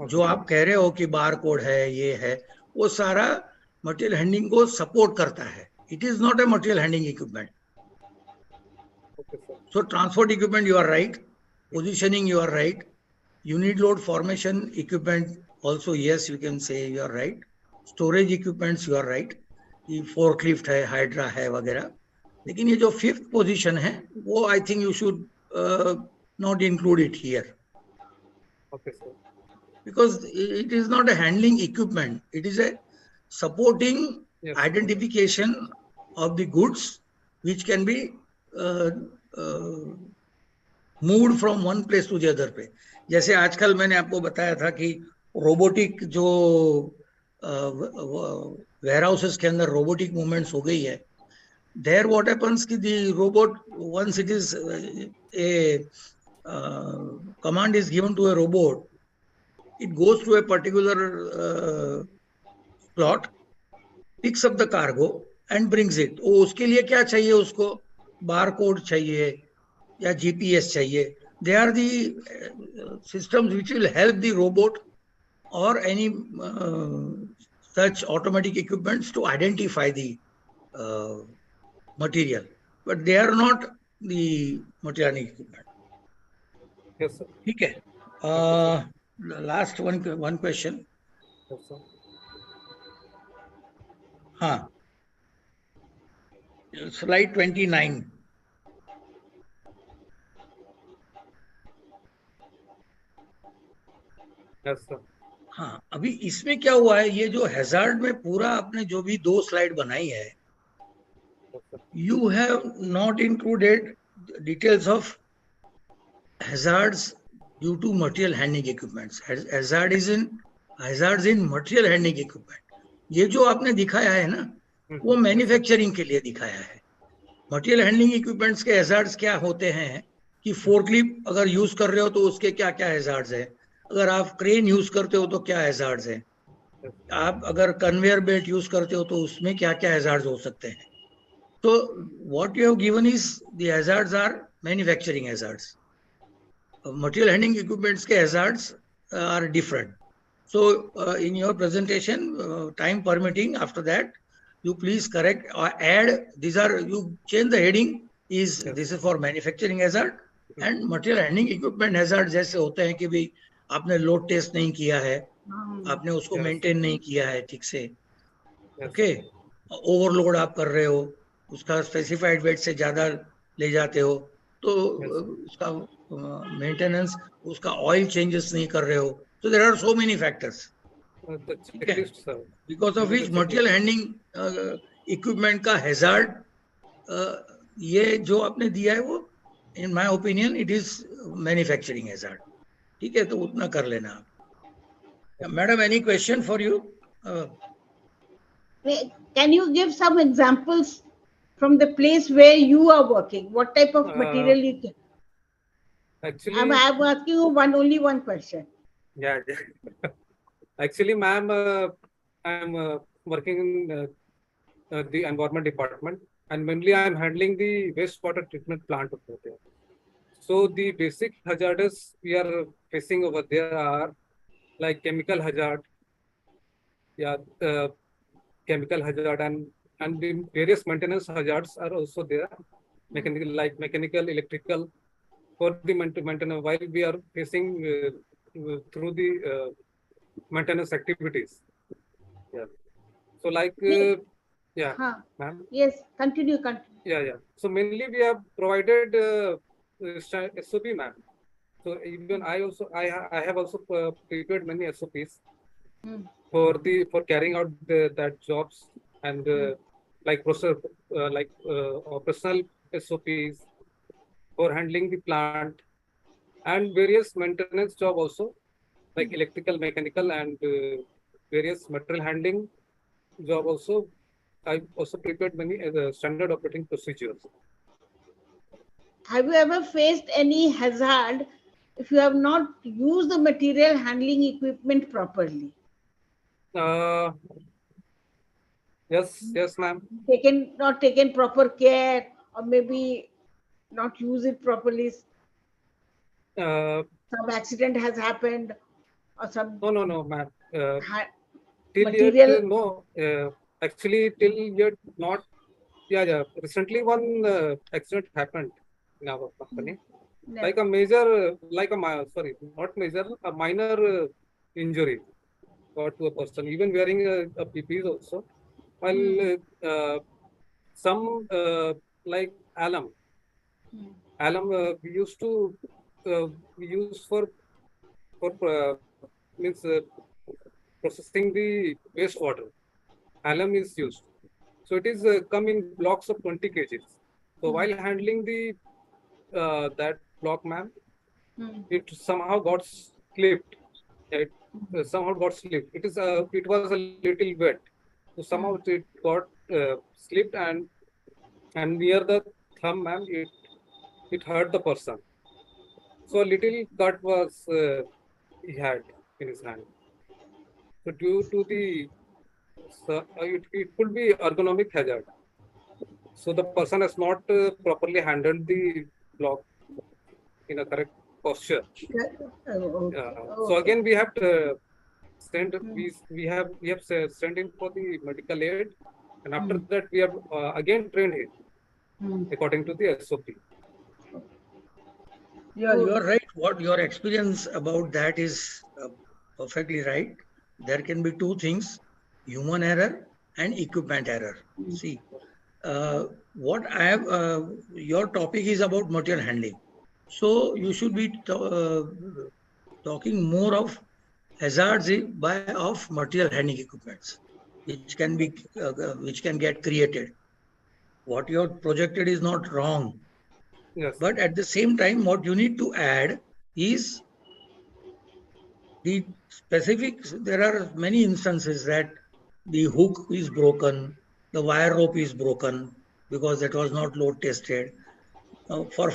जो आप कह रहे हो कि बार कोड है, ये है, वो सारा material handling को support करता है. It is not a material handling equipment. Okay, sir. So transport equipment, you are right. Positioning, you are right. Unit load formation equipment, also yes, you can say you are right. Storage equipments, you are right. ये forklift है, hydra है वगैरह. लेकिन ये जो 5th position है, वो I think you should not include it here. Okay, sir. Because it is not a handling equipment. It is a supporting Yes. identification of the goods which can be moved from one place to the other पे. जैसे आजकल मैंने आपको बताया था कि robotic जो warehouses के अंदर रोबोटिक मूवमेंट्स हो गई है. There what happens कि the robot, once it is a command is given to a robot, it goes to a particular plot, picks up the cargo and brings it. वो उसके लिए क्या चाहिए उसको? बारकोड चाहिए या GPS चाहिए. They are the systems which will help the robot or any such automatic equipments to identify the material, but they are not the material equipment. Yes, sir. ठीक है. Last one question. Yes, sir. हाँ. Slide 29. Yes, sir. हाँ, अभी इसमें क्या हुआ है, ये जो हैजार्ड में पूरा आपने जो भी 2 स्लाइड बनाई है, Yes, sir. you have not included details of hazards due to material handling equipments. Hazards in material handling equipment. ये जो आपने दिखाया है ना, वो मैन्युफैक्चरिंग के लिए दिखाया है. मटेरियल हैंडलिंग इक्विपमेंट्स के हैजार्ड्स क्या होते हैं कि फोर्कलिफ्ट अगर यूज कर रहे हो तो उसके क्या क्या हैजार्ड्स है, अगर आप क्रेन यूज करते हो तो क्या हैजार्ड्स है, आप अगर कन्वेयर बेल्ट यूज करते हो तो उसमें क्या क्या हैजार्ड्स हो सकते हैं. तो what you have given is the hazards are manufacturing hazards. Material handling equipments के hazards are different. So in your presentation, time permitting, after that, you please correct or add. These are, you change the heading. Is Yes. This is for manufacturing hazard and material handling equipment hazard. जैसे होते हैं कि भाई आपने load test नहीं किया है, आपने उसको Yes. मेंटेन नहीं किया है ठीक से, Yes. ओके, ओवरलोड आप कर रहे हो, उसका स्पेसिफाइड वेट से ज्यादा ले जाते हो, तो उसका मेंटेनेंस, उसका ऑयल चेंजेस नहीं कर रहे हो. So there are so many factors. The checklist, sir. Because of which material handling equipment का hazard, ये जो आपने दिया है वो, in my opinion, it is manufacturing hazard. ठीक है, तो उतना कर लेना आप. Madam, any question for you? Can you give some examples from the place where you are working? What type of material you can? Actually, I'm asking you only one question. yeah. Actually, ma'am, I'm working in the environment department, and mainly I am handling the wastewater treatment plant over there. So the basic hazards we are facing over there are like chemical hazard, yeah, chemical hazard, and the various maintenance hazards are also there. Mechanical, like mechanical, electrical, for the maintenance while we are facing through the maintenance activities. Yeah. So like yeah, Huh. ma'am. Yes, continue, continue. Yeah. So mainly we have provided SOP, ma'am. So even I have also prepared many SOPs Hmm. for carrying out that jobs, and like process operational SOPs for handling the plant, and various maintenance job also, like electrical, mechanical, and various material handling job also. I also prepared many standard operating procedures. Have you ever faced any hazard if you have not used the material handling equipment properly? Uh, yes, ma'am. Not taken proper care, or maybe not use it properly. Uh, Some accident has happened, or some no, ma'am. ha- Till yet, material. no. Actually, till yet, not. Yeah. Recently, one accident happened in our company. No. Like a major, sorry, not major, a minor injury got to a person, even wearing a PPE also. While some like alum we use for means processing the wastewater. Alum is used, so it is come in blocks of 20 kgs. So while handling the that block, ma'am, it somehow got slipped. It somehow got slipped. It was a little wet, so somehow it got slipped, and near the thumb, ma'am, it hurt the person. So a little cut was he had in his hand. So due to it could be ergonomic hazard. So the person has not properly handled the block in a correct posture. Okay. So Okay. again, we have to we have sent in for the medical aid, and after that we have again trained him according to the SOP. Yeah, you are right. What your experience about that is perfectly right. There can be two things: human error and equipment error. See, what I have, your topic is about material handling. So you should be talking more of hazards of material handling equipments, which can get created. What you have projected is not wrong, Yes. but at the same time, what you need to add is the specifics. There are many instances that the hook is broken, the wire rope is broken because that was not load tested. For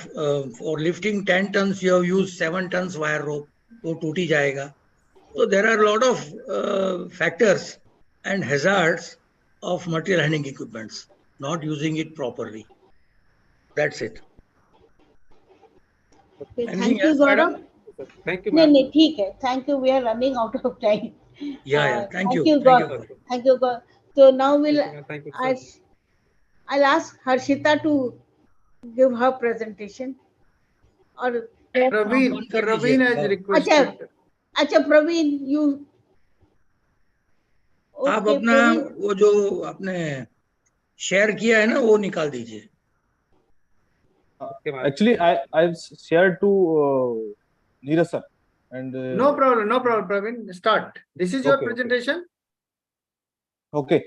lifting 10 tons, you have used 7 tons wire rope, so टूटी जाएगा. So there are a lot of factors and hazards of material handling equipments, not using it properly. That's it. Okay, Anything thank you, else, Gaurav. madam? Thank you, नहीं ma'am. नहीं ठीक है. Thank you. We are running out of time. Yeah. Thank you. Thank you, Thank you. Gaurav. Thank you, Gaurav. So now Thank you, sir. I'll ask Harshita to give her presentation. Or Praveen has requested. अच्छा Praveen, you. आप Okay, अपना Praveen. वो जो आपने share किया है ना वो निकाल दीजिए. Okay, ma'am. Actually, I've shared to Neeraj sir, and No problem, Praveen. Start. This is your Okay, okay. presentation. okay.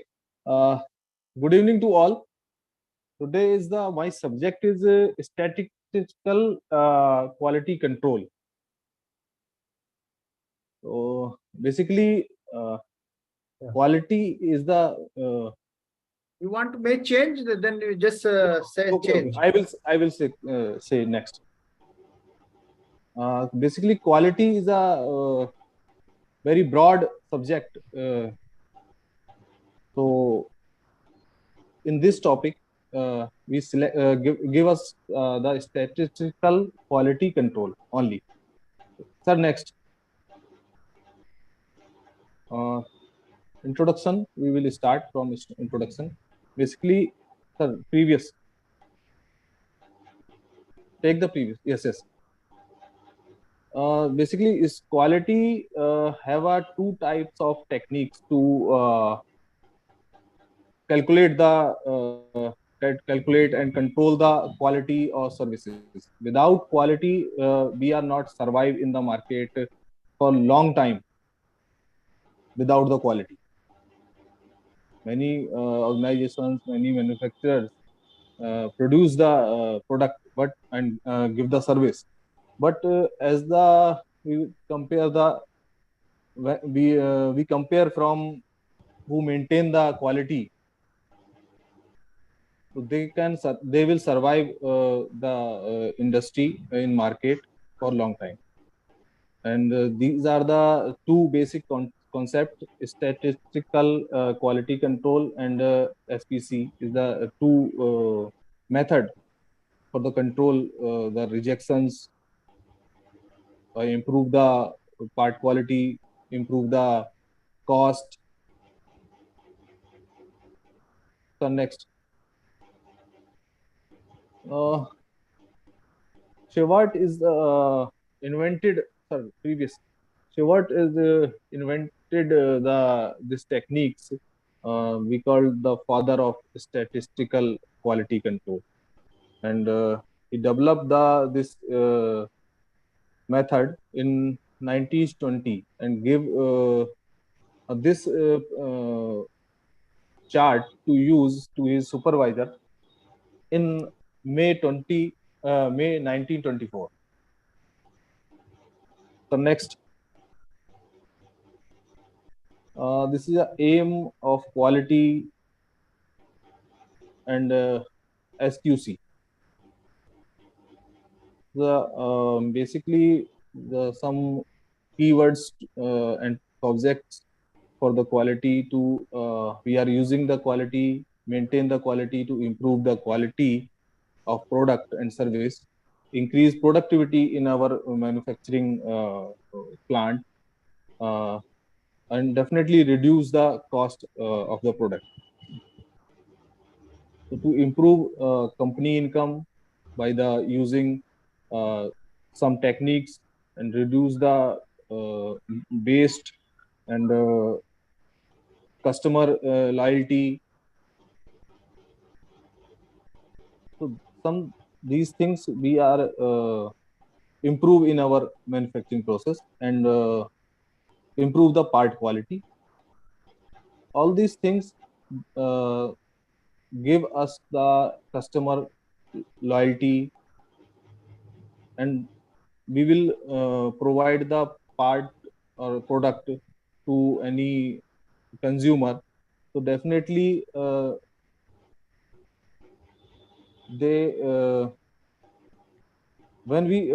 Good evening to all. Today is my subject is statistical quality control. So basically, quality is the You want to make change, then you just say okay, change. I will say next. Basically, quality is a very broad subject. So in this topic, we select give us the statistical quality control only. Sir, next. Introduction. We will start from introduction. Basically, sir, previous. Take the previous. Yes, yes. Basically, is quality have two types of techniques to calculate calculate and control the quality of services. Without quality, we are not survive in the market for a long time without the quality. Many organizations, many manufacturers produce the product and give the service, but as the we compare the we compare from who maintain the quality, so they will survive the industry in market for a long time. And these are the two basic concept: statistical quality control and SPC is the two method for the control the rejections, improve the part quality, improve the cost. So next, Shewhart is invented. Sorry, previous. Shewhart is invented this techniques. We call the father of statistical quality control, and he developed this method in 1920 and gave this chart to use to his supervisor in May 1924. So next, this is the aim of quality and SQC. Basically some keywords and objects for the quality to we are using the quality, maintain the quality, to improve the quality of product and service, increase productivity in our manufacturing plant, and definitely reduce the cost of the product. So to improve company income by the using some techniques and reduce the waste and customer loyalty. So these things we are improve in our manufacturing process and improve the part quality. All these things give us the customer loyalty, and we will provide the part or product to any consumer. So definitely they when we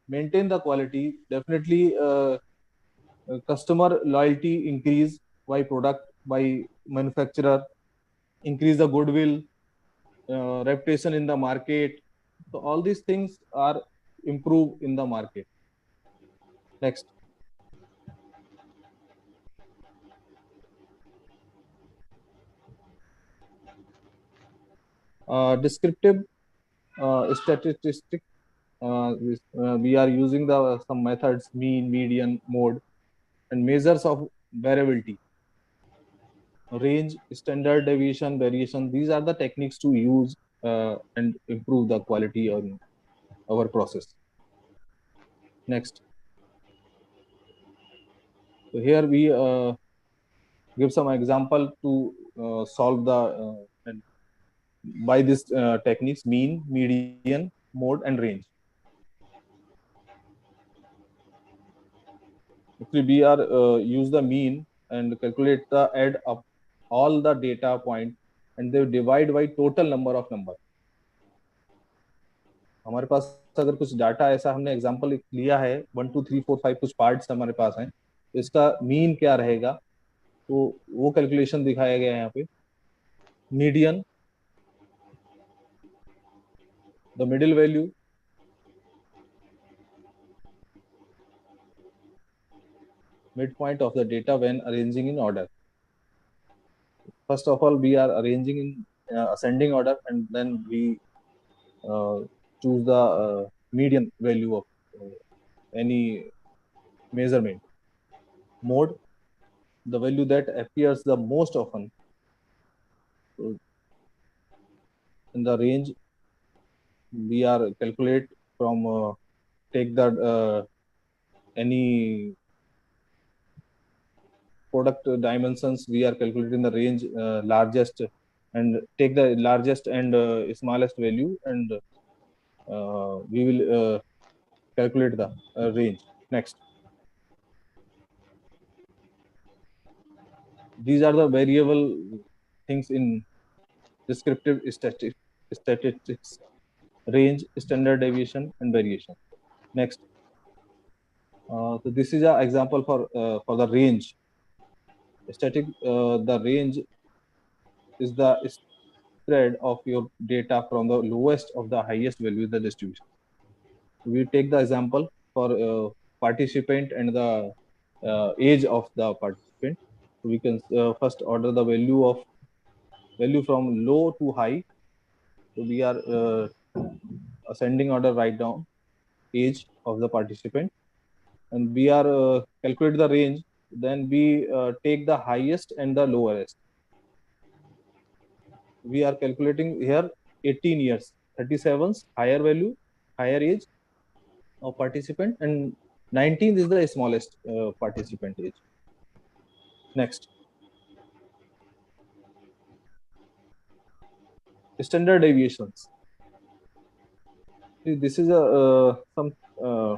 maintain the quality, definitely customer loyalty increase by product, by manufacturer, increase the goodwill, reputation in the market. So all these things are improve in the market. Next. Descriptive statistic. We are using some methods: mean, median, mode, and measures of variability, range, standard deviation, variation. These are the techniques to use and improve the quality of our process. Next. So here we give some example to solve the by this techniques: mean, median, mode, and range. Actually, we are use the mean and calculate the add up all the data point and they divide by total number of number. हमारे पास अगर कुछ data ऐसा हमने example लिया है 1 2 3 4 5 कुछ parts हमारे पास हैं, तो इसका मीन क्या रहेगा, तो वो कैलकुलेशन दिखाया गया है यहाँ पे. median, the middle value, midpoint of the data when arranging in order. First of all, we are arranging in ascending order, and then we choose the median value of any measurement. Mode, the value that appears the most often in the range. We are calculate from take the any product dimensions. We are calculating the range largest and take the largest and smallest value, and we will calculate the range. Next, these are the variable things in descriptive statistics: range, standard deviation, and variation. Next, so this is an example for the range. The range is the spread of your data from the lowest of the highest value in the distribution. We take the example for participant and the age of the participant. We can first order the value from low to high. So we are ascending order, write down age of the participant, and we are calculate the range. Then we take the highest and the lowest. We are calculating here 18 years, 37's higher value, higher age of participant, and 19th is the smallest participant age. Next, standard deviations. This is a some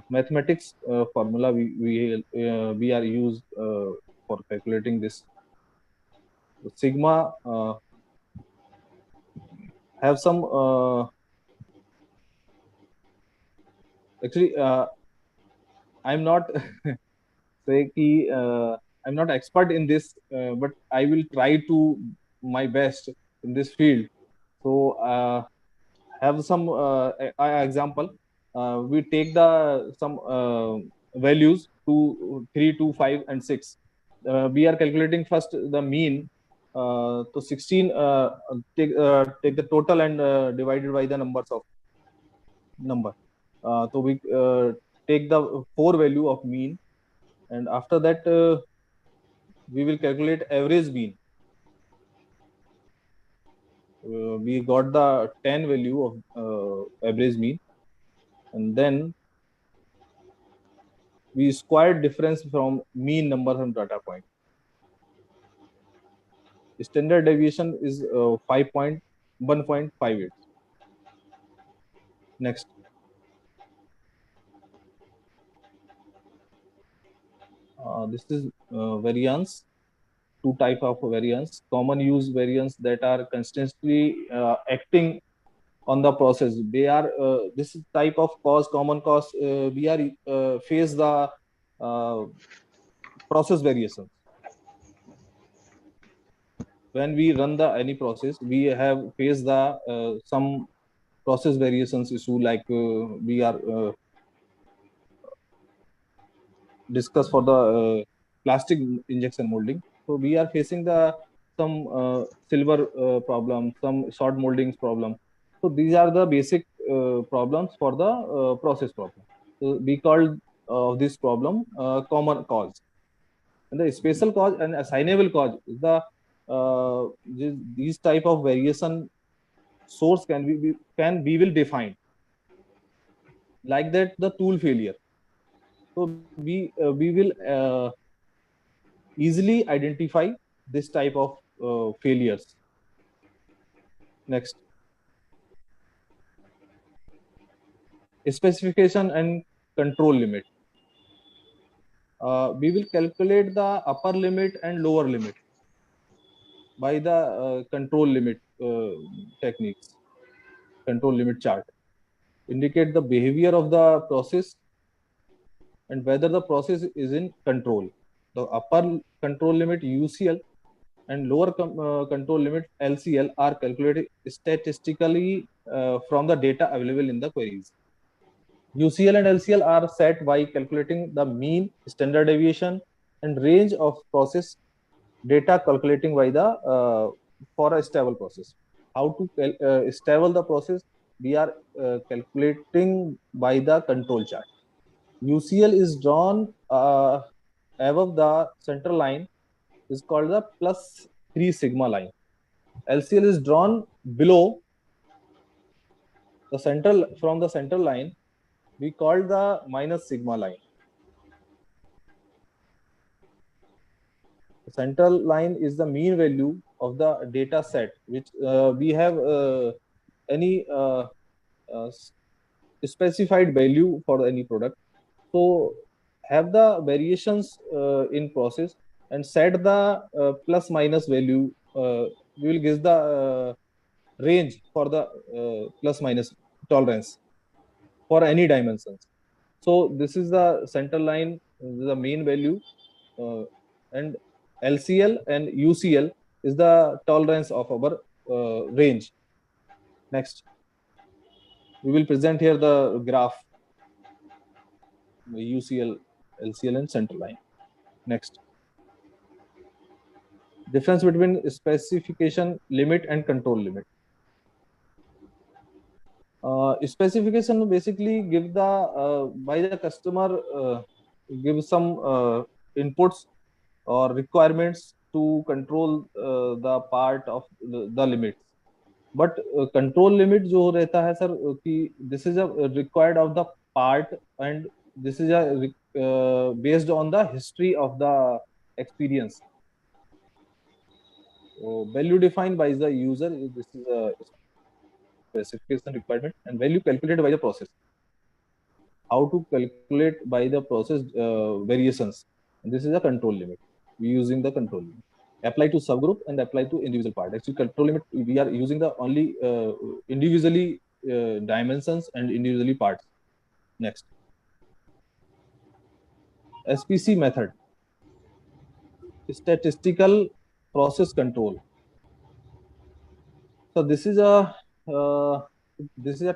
mathematics formula we are used for calculating this. Sigma have some actually I'm not say ki, I'm not expert in this, but I will try to my best in this field. So have some example. We take the some values 2, 3, 2, 5, and 6. We are calculating first the mean. So 16 take the total and divided by the numbers of number. So we take the 4 value of mean, and after that we will calculate average mean. We got the 10 value of average mean, and then we squared difference from mean number from data point. Standard deviation is 1.58. Next, this is variance. Two type of variance: common use variance that are constantly acting on the process. They are this type of cause, common cause. We are face the process variations. When we run the any process, we have faced the some process variations issue, like we are discuss for the plastic injection molding. So we are facing the some silver problem, some short moldings problem. So these are the basic problems for the process problem. So we called this problem common cause. And the special cause and assignable cause is the these type of variation source we will define, like that the tool failure. So we will easily identify this type of failures. Next, specification and control limit. We will calculate the upper limit and lower limit by the control limit techniques. Control limit chart indicate the behavior of the process and whether the process is in control. The upper control limit UCL and lower control limit LCL are calculated statistically from the data available in the queries. UCL and LCL are set by calculating the mean, standard deviation, and range of process data calculating by the for a stable process. How to stable the process? We are calculating by the control chart. UCL is drawn above the center line, is called the plus 3 sigma line. LCL is drawn below the central, from the center line, we call the minus sigma line. The central line is the mean value of the data set, which we have any specified value for any product. So have the variations in process and set the plus minus value. We will give the range for the plus minus tolerance for any dimensions. So this is the center line, the main value, and LCL and UCL is the tolerance of our range. Next, we will present here the graph, UCL, LCL, and center line. Next, difference between specification limit and control limit. Specification basically give the by the customer give some inputs or requirements to control the part of the limits. But control limit जो रहता है sir कि this is a required of the part and this is a based on the history of the experience. Value defined by the user, this is a specification requirement, and value calculated by the process. How to calculate by the process variations. And this is a control limit. We using the control limit. Apply to subgroup and apply to individual part. Actually, control limit, we are using the only individually dimensions and individually parts. Next. SPC method. Statistical process control. So this is a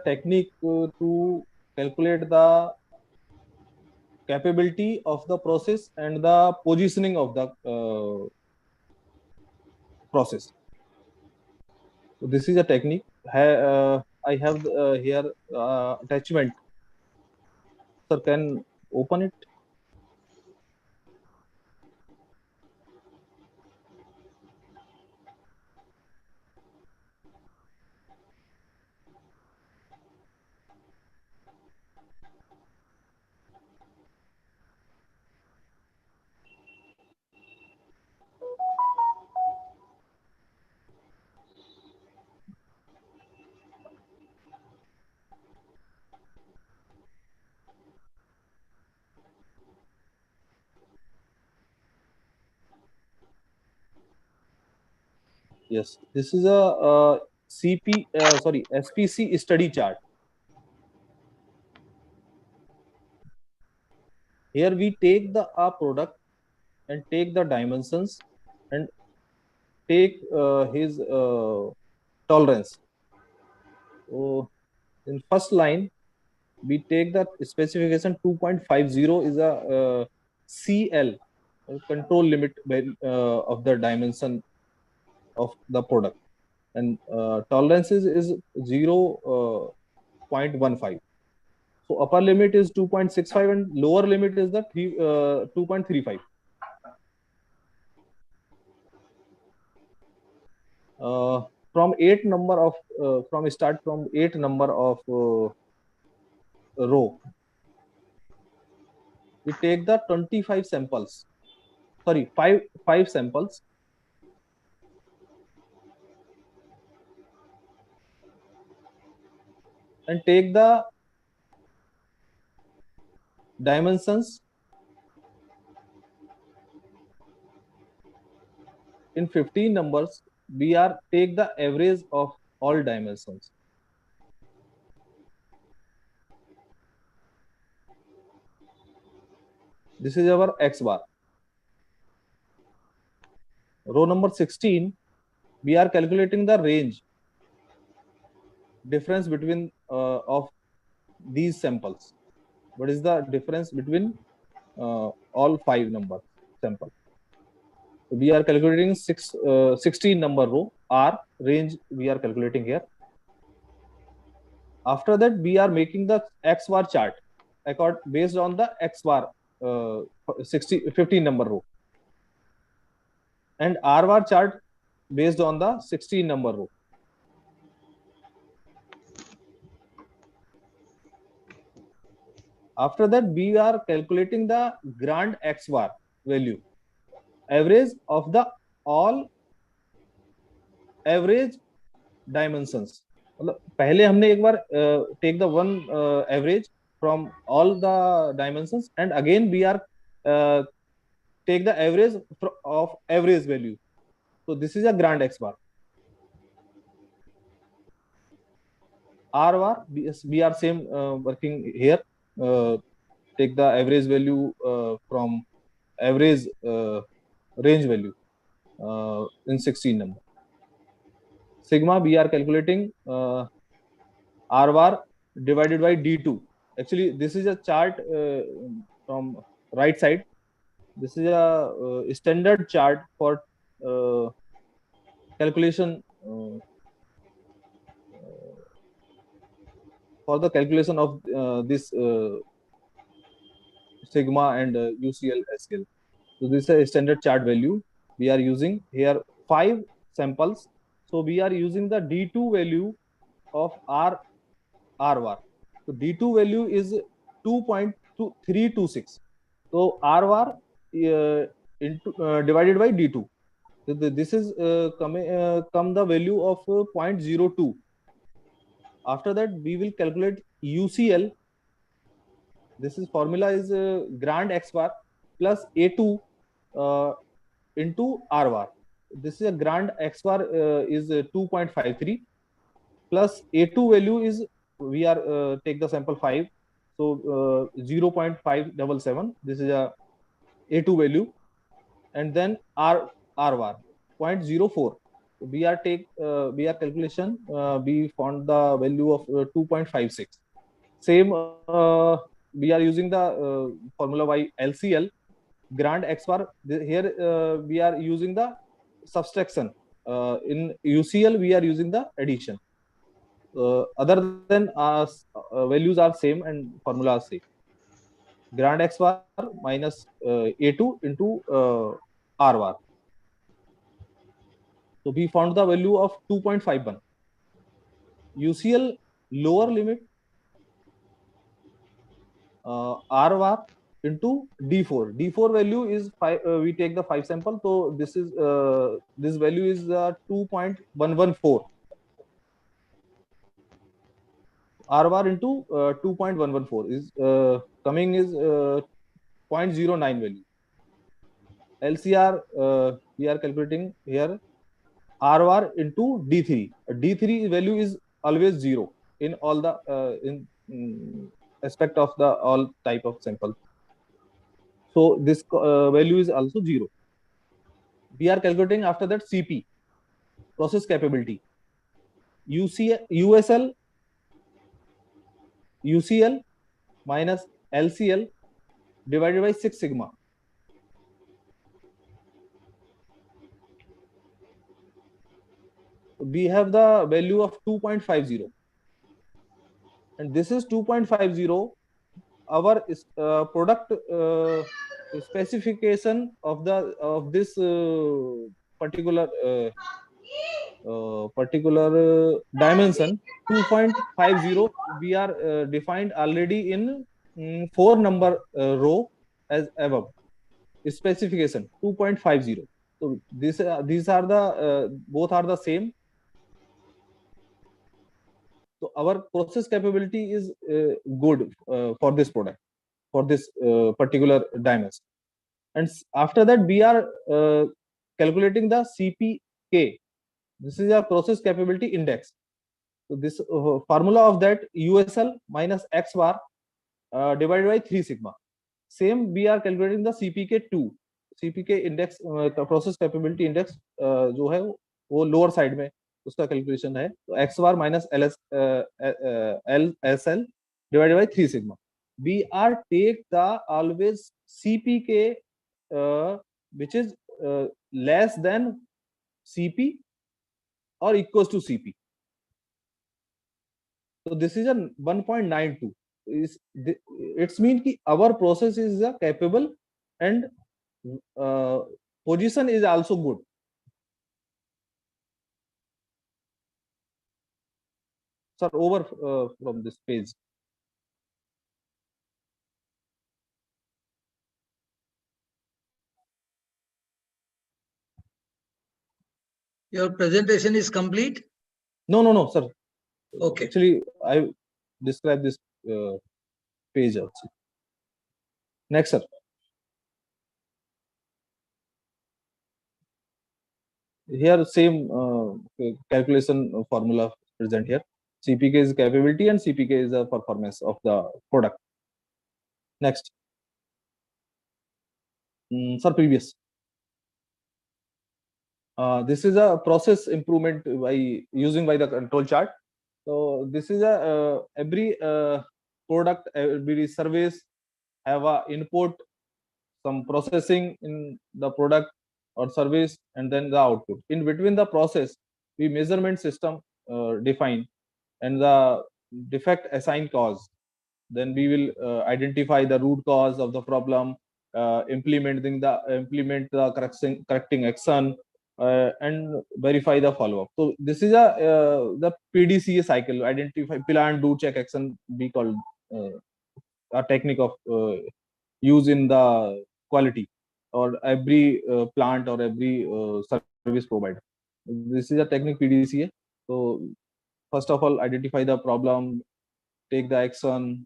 technique to calculate the capability of the process and the positioning of the process. So this is a technique. I have here attachment. Sir, can open it? Yes, this is a SPC study chart. Here we take the product and take the dimensions and take his tolerance. So in first line, we take the specification 2.50 is a CL, control limit of the dimension of the product, and tolerance is 0.15. So upper limit is 2.65 and lower limit is the 2.35. From 8 number of from 8 number of row, we take the 25 samples. Sorry, five samples. And take the dimensions in 15 numbers. We are take the average of all dimensions. This is our X bar. row number 16, we are calculating the range difference between of these samples. What is the difference between all 5 numbers sample? We are calculating 16 number row R range we are calculating here. After that, we are making the X bar chart based on the X bar 15 number row, and R bar chart based on the 16 number row. After that, we are calculating the grand X bar value, average of the all average dimensions. पहले हमने एक बार take the one average from all the dimensions, and again we are take the average of average value. So this is a grand X bar. R bar, we are same working here. Take the average value from average range value in 16 number. Sigma, we are calculating R bar divided by D2. Actually, this is a chart from right side. This is a standard chart for calculation for the calculation of this sigma and UCL SL. So this is a standard chart value. We are using here 5 samples. So we are using the D2 value of R bar. So D2 value is 2.326. So R bar divided by D2. So this is come the value of 0.02. After that, we will calculate UCL. This is formula is grand X bar plus A2 into R bar. This is a grand X bar is 2.53 plus A2 value is, we are take the sample 5, so 0.577. This is a A2 value, and then R bar 0.04. We are calculation. We found the value of 2.56. Same we are using the formula by LCL grand X bar. Here we are using the subtraction. In UCL we are using the addition. Other than values are same and formula are same. Grand X bar minus A2 into R bar. So we found the value of 2.51. UCL lower limit R bar into D4. D4 value is 5. We take the 5 sample. So this is this value is 2.114. R bar into 2.114 is coming is 0.09 value. LCR we are calculating here R bar into D3. D3 value is always 0 in all the aspect of the all type of sample. So this value is also 0. We are calculating after that CP, process capability. UCL minus LCL divided by 6 sigma. We have the value of 2.50, and this is 2.50. Our product specification of this particular dimension 2.50 we are defined already in 4 number row as above. Specification 2.50. So these are the both are the same. So our process capability is good for this product, for this particular dimension. And after that, we are calculating the CPK. This is a process capability index. So this formula of that USL minus X bar divided by 3 sigma. Same we are calculating the CPK2. CPK index, process capability index जो है वो lower side में उसका calculation है, तो x bar minus L S L divided by 3 sigma. We are take the always CPK which is less than CP or equals to CP. So this is a 1.92. It's mean कि our process is capable and position is also good. Sir, over from this page. Your presentation is complete? No, sir. Okay. Actually, I describe this page also. Next, sir. Here, same calculation formula present here. CPK is capability and CPK is the performance of the product. Next. Sir, previous. This is a process improvement by using by the control chart. So this is a every product, every service have a input, some processing in the product or service, and then the output. In between the process, we measurement system define and the defect assign cause. Then we will identify the root cause of the problem, implement the correcting action, and verify the follow-up. So this is the PDCA cycle. Identify, plan, do, check, action. We call a technique of use in the quality or every plant or every service provider. This is a technique PDCA. So first of all, identify the problem, take the action.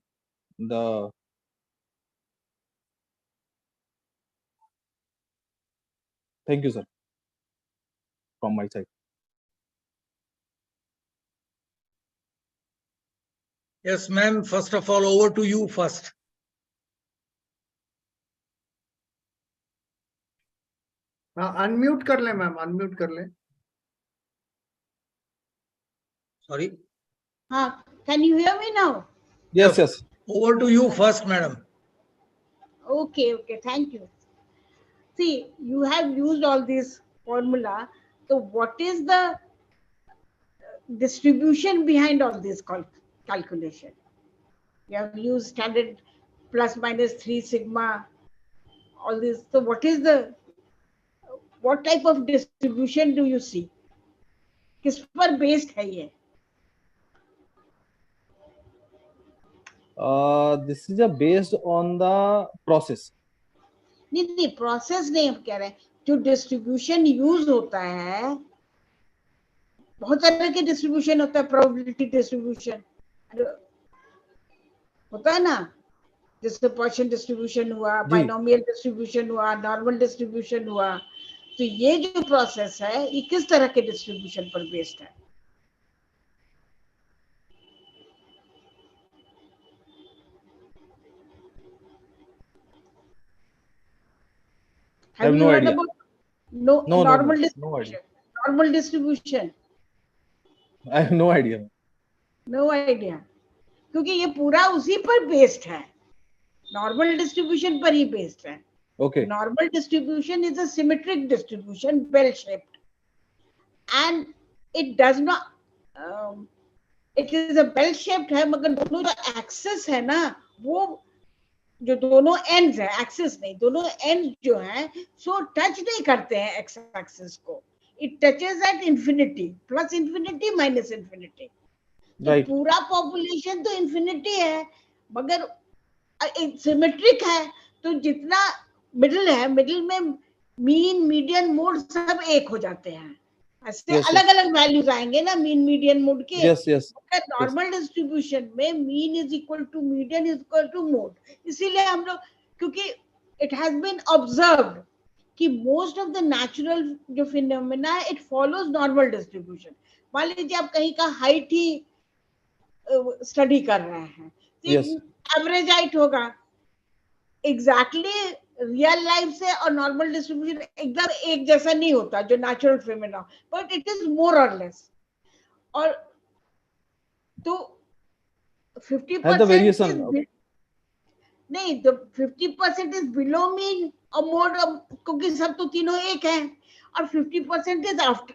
Thank you, sir, from my side. Yes, ma'am. First of all, over to you first. Unmute कर ले ma'am, unmute कर ले. Sorry. Can you hear me now? Yes, yes. Over to you first, madam. Okay, thank you. See, you have used all this formula. So what is the distribution behind all this calculation? You have used standard plus minus 3 sigma, all this. So what type of distribution do you see? किस पर based है ये? This is based on the process. नहीं, process नहीं हम कह रहे हैं. जो डिस्ट्रीब्यूशन यूज होता है, बहुत तरह के डिस्ट्रीब्यूशन होता है. प्रोबेबिलिटी डिस्ट्रीब्यूशन होता है ना, जैसे पोर्शन डिस्ट्रीब्यूशन हुआ, बाइनोमियल डिस्ट्रीब्यूशन हुआ, नॉर्मल डिस्ट्रीब्यूशन हुआ. तो ये जो प्रोसेस है, ये किस तरह के डिस्ट्रीब्यूशन पर बेस्ड है? I have no idea. Normal distribution. Normal distribution. I have no idea. No idea. क्योंकि ये पूरा उसी पर बेस्ड है, नॉर्मल डिस्ट्रीब्यूशन पर ही बेस्ड है. Okay. Normal distribution is a symmetric distribution, bell shaped, and it does not. It is a bell shaped है, मगर दोनों जो एक्सेस है ना, वो जो दोनों एंड्स है, एक्सेस नहीं, दोनों एंड जो है सो टच नहीं करते हैं एक्स एक्सेस को. It touches at infinity, plus infinity minus infinity. पूरा पॉपुलेशन तो इंफिनिटी है, मगर सिमेट्रिक है. तो जितना मिडिल है, मिडिल में मीन, मीडियन, मोड सब एक हो जाते हैं. ऐसे अलग अलग वैल्यूज आएंगे ना मीन, मीडियन, मोड के. नॉर्मल डिस्ट्रीब्यूशन में mean is equal to median is equal to mode. इसीलिए हम लोग, क्योंकि इट हैज बीन ऑब्जर्व्ड कि मोस्ट ऑफ द नेचुरल जो फिनोमेना है, इट फॉलोज नॉर्मल डिस्ट्रीब्यूशन. मान लीजिए आप कहीं का हाइट ही स्टडी कर रहे हैं, एवरेज हाइट होगा. एग्जैक्टली रियल लाइफ से और नॉर्मल डिस्ट्रीब्यूशन एकदम एक जैसा नहीं होता जो natural phenomena, but it is more और लेस. और तो 50% Has the variation is नहीं, तो 50% इज बिलो मीन और मोर, क्योंकि सब तो तीनों एक हैं, और 50% इज आफ्टर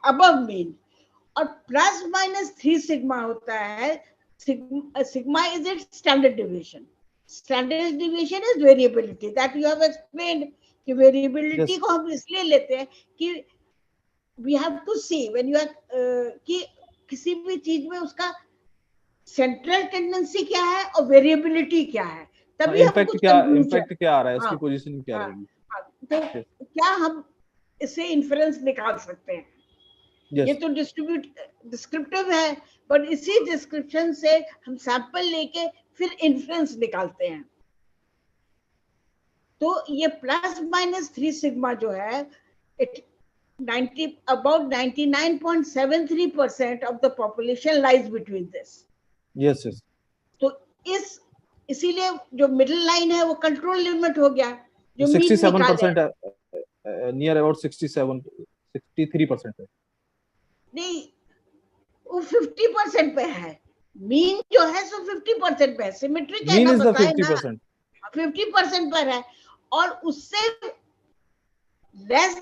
अबव मीन, और प्लस माइनस 3 सिग्मा होता है. Sigma is its standard deviation. Standard deviation is variability that you have explained कि वेरिएबिलिटी Yes. को हम इसलिए लेते हैं कि we have to see when you are कि किसी भी चीज में उसका सेंट्रल टेंडेंसी क्या है और वेरिएबिलिटी क्या है, तभी हम कुछ कंक्लूजन. इम्पैक्ट क्या आ रहा है, उसकी हाँ, पोजीशन क्या हाँ, रहेगी. हाँ, तो क्या हम इससे इन्फ्रेंस निकाल सकते हैं. ये Yes. तो डिस्क्रिप्टिव है, बट इसी डिस्क्रिप्शन से हम सैंपल लेके फिर इन्फ्रेंस निकालते हैं. तो ये प्लस माइनस 3 सिग्मा जो है, it 90 about 99.73% of the population lies between this. Yes, yes. तो इसीलिए जो मिडिल लाइन है वो कंट्रोल लिमिट हो गया, जो मीन 67% नियर अबाउट 67 63% है. नहीं, वो 50% पे है. मीन जो है सो 50% पे है. सिमेट्रिक है मीन ना, इज द बताए ना, 50%. 50% पर है. और उससे लेस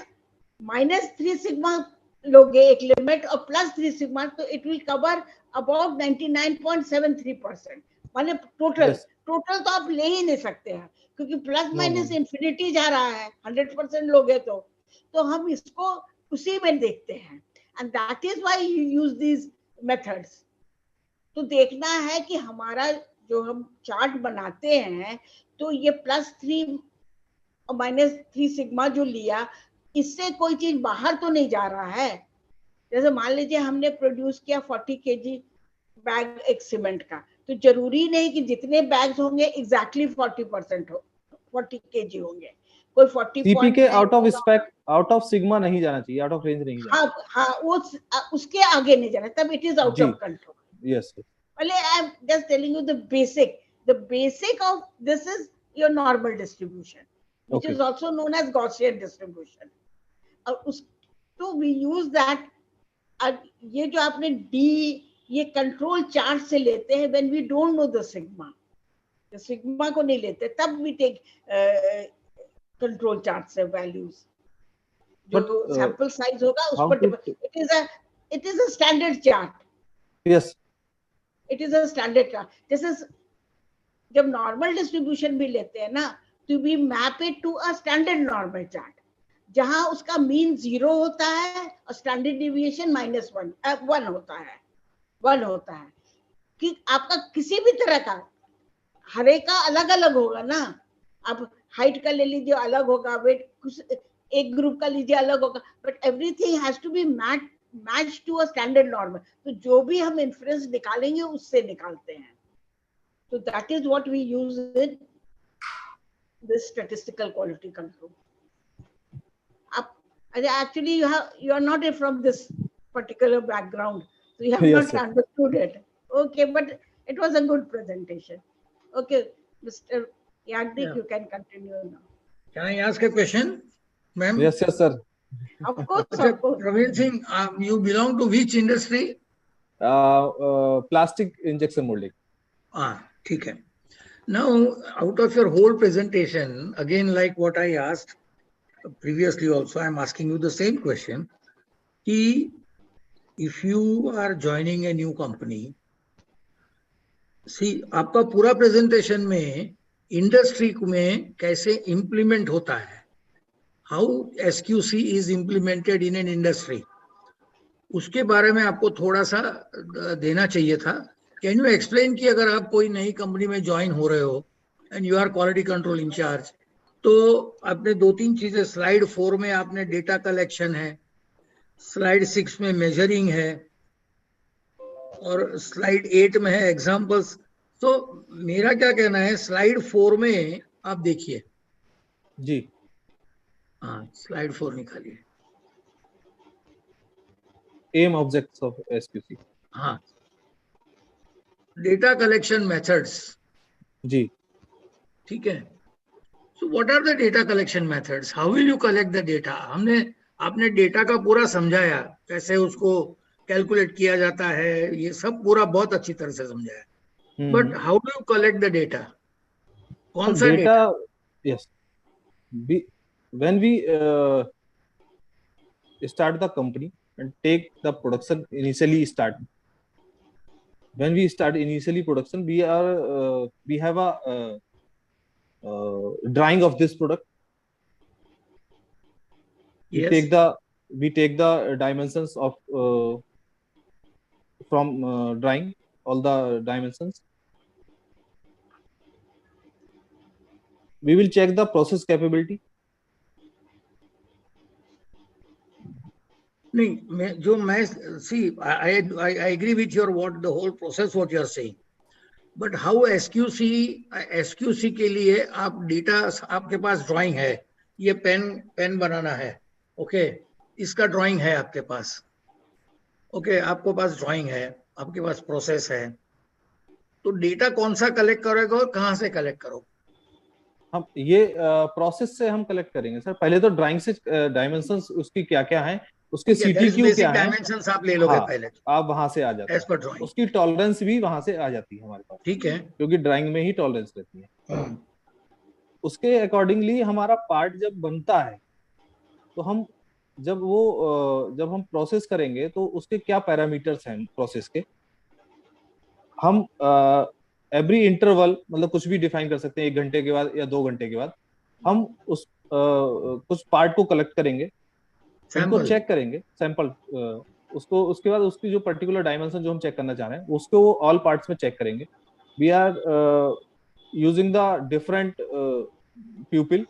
-3 सिग्मा लोगे एक लिमिट और +3 सिग्मा, तो इट विल कवर अबाउट 99.73%. माने टोटल Yes. टोटल तो आप ले ही नहीं सकते हैं, क्योंकि plus No, minus no. Infinity जा रहा है. 100% लोगे तो हम इसको उसी में देखते हैं. And that is why you use these methods. तो देखना है कि हमारा जो हम चार्ट बनाते हैं, तो ये +3 और -3 सिग्मा जो लिया, इससे कोई चीज बाहर तो नहीं जा रहा है. जैसे मान लीजिए हमने प्रोड्यूस किया 40 kg बैग एक सीमेंट का, तो जरूरी नहीं कि जितने बैग्स होंगे एग्जैक्टली 40% हो, 40 kg होंगे. कोई 40 CPK out of spec, out of sigma नहीं जाना चाहिए, आउट ऑफ रेंज नहीं जाना. हाँ हाँ, वो उसके आगे नहीं जाना, तब इट इज आउट जी. Of control. Yes. Well, I'm just telling you the basic. The basic of this is your normal distribution, which Okay. is also known as Gaussian distribution. और उस तो we use that. ये जो आपने D ये control chart से लेते हैं when we don't know the sigma. The sigma को नहीं लेते, तब we take कंट्रोल चार्ट से values. जो But, सैंपल साइज होगा उस how पर to- it is a standard chart. Yes. It is a standard chart. जैसे जब नॉर्मल डिस्ट्रीब्यूशन भी लेते हैं ना, तो we map it to a standard normal chart, जहां उसका मीन 0 होता है और स्टैंडर्ड डिविएशन -1 होता है. 1 होता है कि आपका किसी भी तरह का हर एक का अलग अलग होगा ना. आप हाइट का ले लीजिए अलग होगा, वेट कुछ एक ग्रुप का लीजिए अलग होगा, but everything has to be match to a standard normal. तो जो भी हम इन्फ्रेंस निकालेंगे उससे निकालते हैं. तो that is what we use in this statistical quality control. आप actually you are not from this particular background, so you have Yes, not sir. understood it. Okay, but it was a good presentation. Okay, Mr. Yagdik, Yeah. you can continue now. Can I ask a question, ma'am? Yes, yes, sir. Of course, Okay, of course. Praveen Singh, you belong to which industry? Plastic injection molding. ठीक है. Now, out of your whole presentation, again, like what I asked previously also, I'm asking you the same question. If you are joining a new company, see, आपका पूरा presentation में industry में कैसे implement होता है, how SQC is implemented in an industry, उसके बारे में आपको थोड़ा सा देना चाहिए था. कैन यू एक्सप्लेन कि अगर आप कोई नई कंपनी में ज्वाइन हो रहे हो and you are quality control in-charge, तो आपने 2-3 चीजें, स्लाइड 4 में आपने डेटा कलेक्शन है, स्लाइड 6 में मेजरिंग है और स्लाइड 8 में है एग्जांपल्स. तो मेरा क्या कहना है, स्लाइड 4 में आप देखिए. जी. हाँ, स्लाइड 4 निकालिए. Aim objects of SQC. हाँ, डेटा कलेक्शन मेथड्स. जी. ठीक है. So what are the data collection methods? How will you collect the data? आपने डेटा का पूरा समझाया, कैसे उसको कैलकुलेट किया जाता है, ये सब पूरा बहुत अच्छी तरह से समझाया. But how do you collect the data? कौन सा data? Yes. When we start the company and take the production initially start. When we start initially production, we have a drawing of this product. Yes. We take the dimensions of from drawing, all the dimensions. We will check the process capability. नहीं, see, I agree with your the whole process what you are saying. But how SQC के लिए आप data, आपके पास drawing है, ये pen बनाना है, okay, इसका drawing है आपके पास, ओके, आपके पास ड्राइंग है, आपके पास प्रोसेस है, तो डेटा कौन सा कलेक्ट करोगे और कहाँ से कलेक्ट करोगे? हम ये प्रोसेस से हम कलेक्ट करेंगे सर. पहले तो ड्राइंग से डायमेंशंस उसकी क्या क्या है, उसके CTQ क्या है, डायमेंशंस आप ले लोगे. पहले आप वहां से आ जाते हैं, उसकी टॉलरेंस भी वहां से आ जाती है हमारे पास. ठीक है, क्योंकि ड्राइंग में ही टॉलरेंस रहती है. उसके अकॉर्डिंगली हमारा पार्ट जब बनता है तो हम जब हम प्रोसेस करेंगे तो उसके क्या पैरामीटर्स हैं प्रोसेस के, हम एवरी इंटरवल मतलब कुछ भी डिफाइन कर सकते हैं, 1 घंटे के बाद या 2 घंटे के बाद हम उस कुछ पार्ट को कलेक्ट करेंगे, उनको चेक करेंगे, सैंपल, उसको, उसके बाद उसकी जो पर्टिकुलर डायमेंशन जो हम चेक करना चाह रहे हैं उसको ऑल पार्ट्स में चेक करेंगे. We are using the different pupil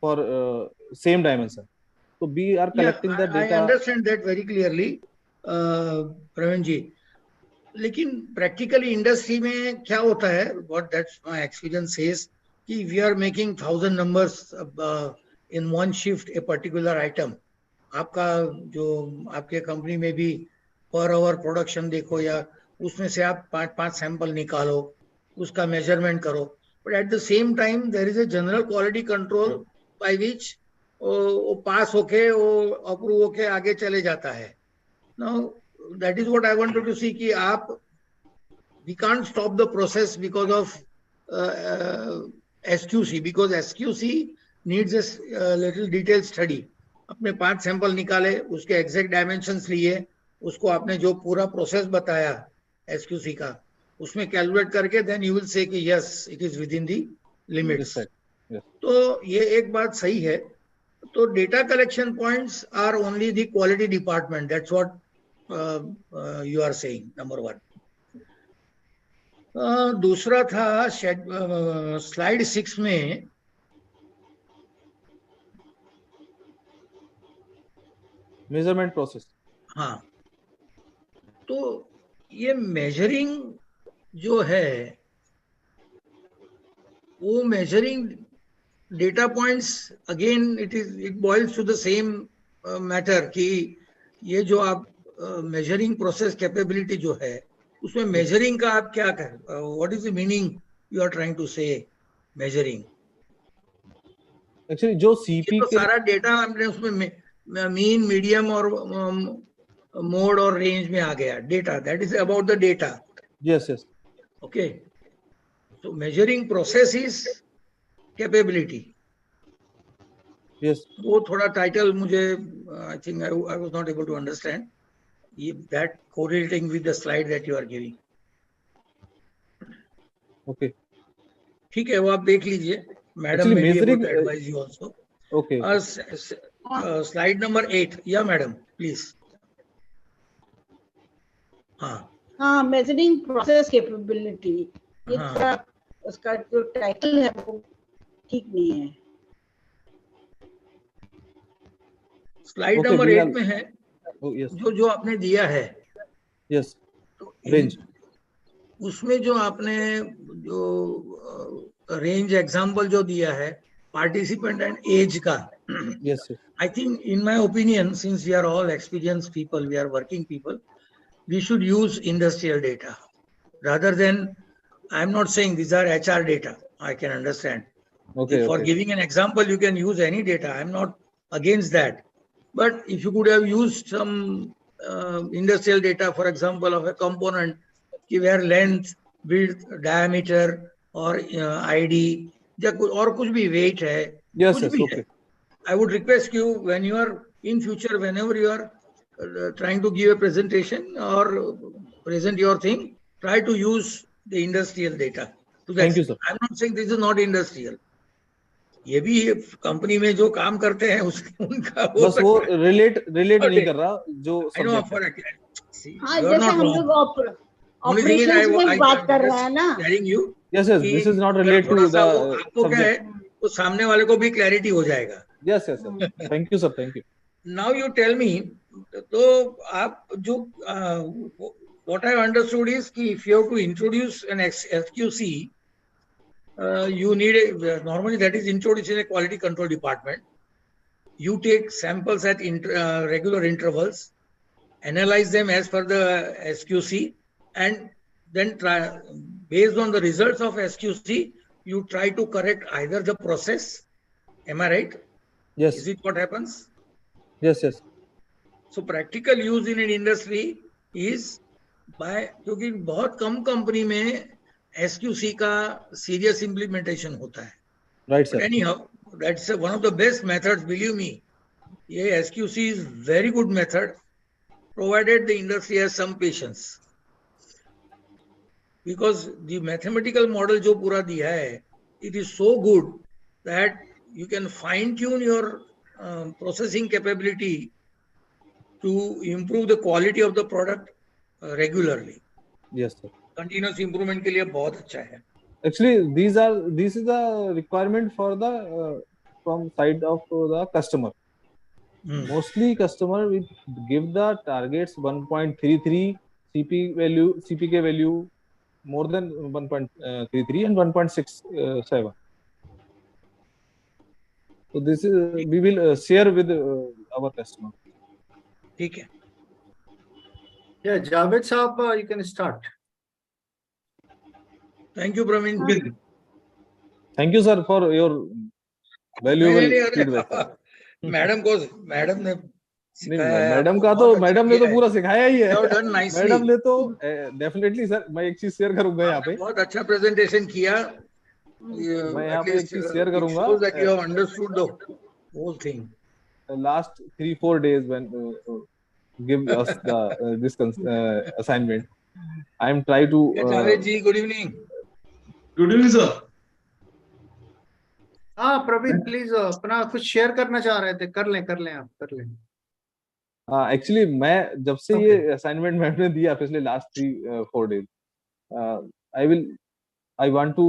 for same dimension. So we are collecting the data. I understand that very clearly, Praveen ji. लेकिन प्रैक्टिकली इंडस्ट्री में क्या होता है, what that's my experience says, कि we are making 1000 numbers in one shift a particular item. आपका जो आपके company में भी पर आवर प्रोडक्शन देखो या उसमें से आप 5 सैंपल निकालो, उसका मेजरमेंट करो, but at the same time there is a general quality control by which वो पास होके, वो अप्रूव होके आगे चले जाता है. Now that is what I wanted to see, कि आप, we can't stop the process because of SQC, because SQC needs a little detailed study. अपने 5 सैंपल निकाले, उसके एग्जैक्ट डायमेंशंस लिए, उसको आपने जो पूरा प्रोसेस बताया SQC का, उसमें कैलकुलेट करके देन यू विल से कि yes it is within the limits. तो ये एक बात सही है. तो data collection points are only the quality department, that's what you are saying, number 1. दूसरा था स्लाइड 6 में मेजरमेंट प्रोसेस. हाँ, तो ये मेजरिंग जो है, वो measuring data points, again it boils to the same matter कि ये जो आप मेजरिंग प्रोसेस कैपेबिलिटी जो है, उसमें मेजरिंग का आप क्या कर, what is the meaning you are trying to say measuring? Actually जो सीपी तो सारा डेटा हमने उसमें मीन, मीडियम और मोड और रेंज में आ गया data, that is about the data. Yes yes, okay. तो measuring process is capability. Yes, वो थोड़ा टाइटल मुझे I think I was not able to understand that correlating with the slide that you are giving. Okay, ठीक है, वो आप देख लीजिए. Madam may be able to advise you also. Okay. Slide number 8. या मैडम प्लीज. हाँ, measuring process capability, उसका जो टाइटल है वो ठीक नहीं है. स्लाइड नंबर 8 में है. Oh, yes. जो आपने दिया है, yes, तो रेंज, उसमें जो आपने जो रेंज एग्जांपल जो दिया है पार्टिसिपेंट एंड एज का, yes, I think in my opinion, since we are all experienced people, we are working people, we should use industrial data rather than I'm not saying these are HR data. I can understand. Okay, For okay. giving an example, you can use any data. I'm not against that. But if you could have used some industrial data, for example, of a component, where length, width, diameter, or ID, or कुछ भी weight है, Yes, कुछ yes, भी okay. है. I would request you, when you are in future, whenever you are trying to give a presentation or present your thing, try to use the industrial data. Thank you, sir. I'm not saying this is not industrial. ये भी company में जो काम करते हैं उनका हो बस वो सकता है. रिलेट नहीं कर रहा जो I know सब्जेक्ट है. हाँ, जैसे हम लोग ऑपरेशंस में बात कर रहे हैं ना. telling you Yes, yes, this is not related to the आपको क्या है subject. तो सामने वाले को भी क्लैरिटी हो जाएगा. Yes, yes, yes. Thank you, sir. Thank you. Now you tell me, तो आप जो what I understood is कि if you have to introduce an SQC, you need normally that is introduced in a quality control department. You take samples at regular intervals, analyze them as per the SQC, and then try, based on the results of SQC, you try to correct either the process. Am I right? Yes. Is it what happens? Yes, yes. So practical use in an industry is by, क्योंकि बहुत कम company में SQC का serious implementation होता है. Right, sir. But anyhow, that's one of the best methods. Believe me, ये SQC is very good method, provided the industry has some patience. Because the mathematical model जो पूरा दिया है, it is so good that you can fine tune your processing capability to improve the quality of the product regularly. Yes, sir. Continuous improvement के लिए बहुत अच्छा है. Actually, this is the requirement for the from side of the customer. Mostly customer will give the targets 1.33 CPK value more than 1.33 and 1.67. So this is we will share with our customer. ठीक है. Yeah, Javed Saab, you can start. Thank you, Praveen. Thank you, sir, for your valuable feedback. Madam ने madam का तो madam ने तो पूरा सिखाया ही है. मैडम ने तो डेफिनेटली सर मैं एक चीज शेयर करूंगा यहाँ पे. बहुत अच्छा प्रेजेंटेशन किया. मैं यहाँ पे एक चीज शेयर करूंगा. that you have understood the whole thing. Last 3-4 days when give us the this assignment, I am trying to. Javed ji, good evening. Good evening, sir. हाँ प्रवीण प्लीज अपना कुछ शेयर करना चाह रहे थे. कर लें आप कर लें. एक्चुअली मैं जब से ये असाइनमेंट मैंने दिया पिछले last 3-4 days I want to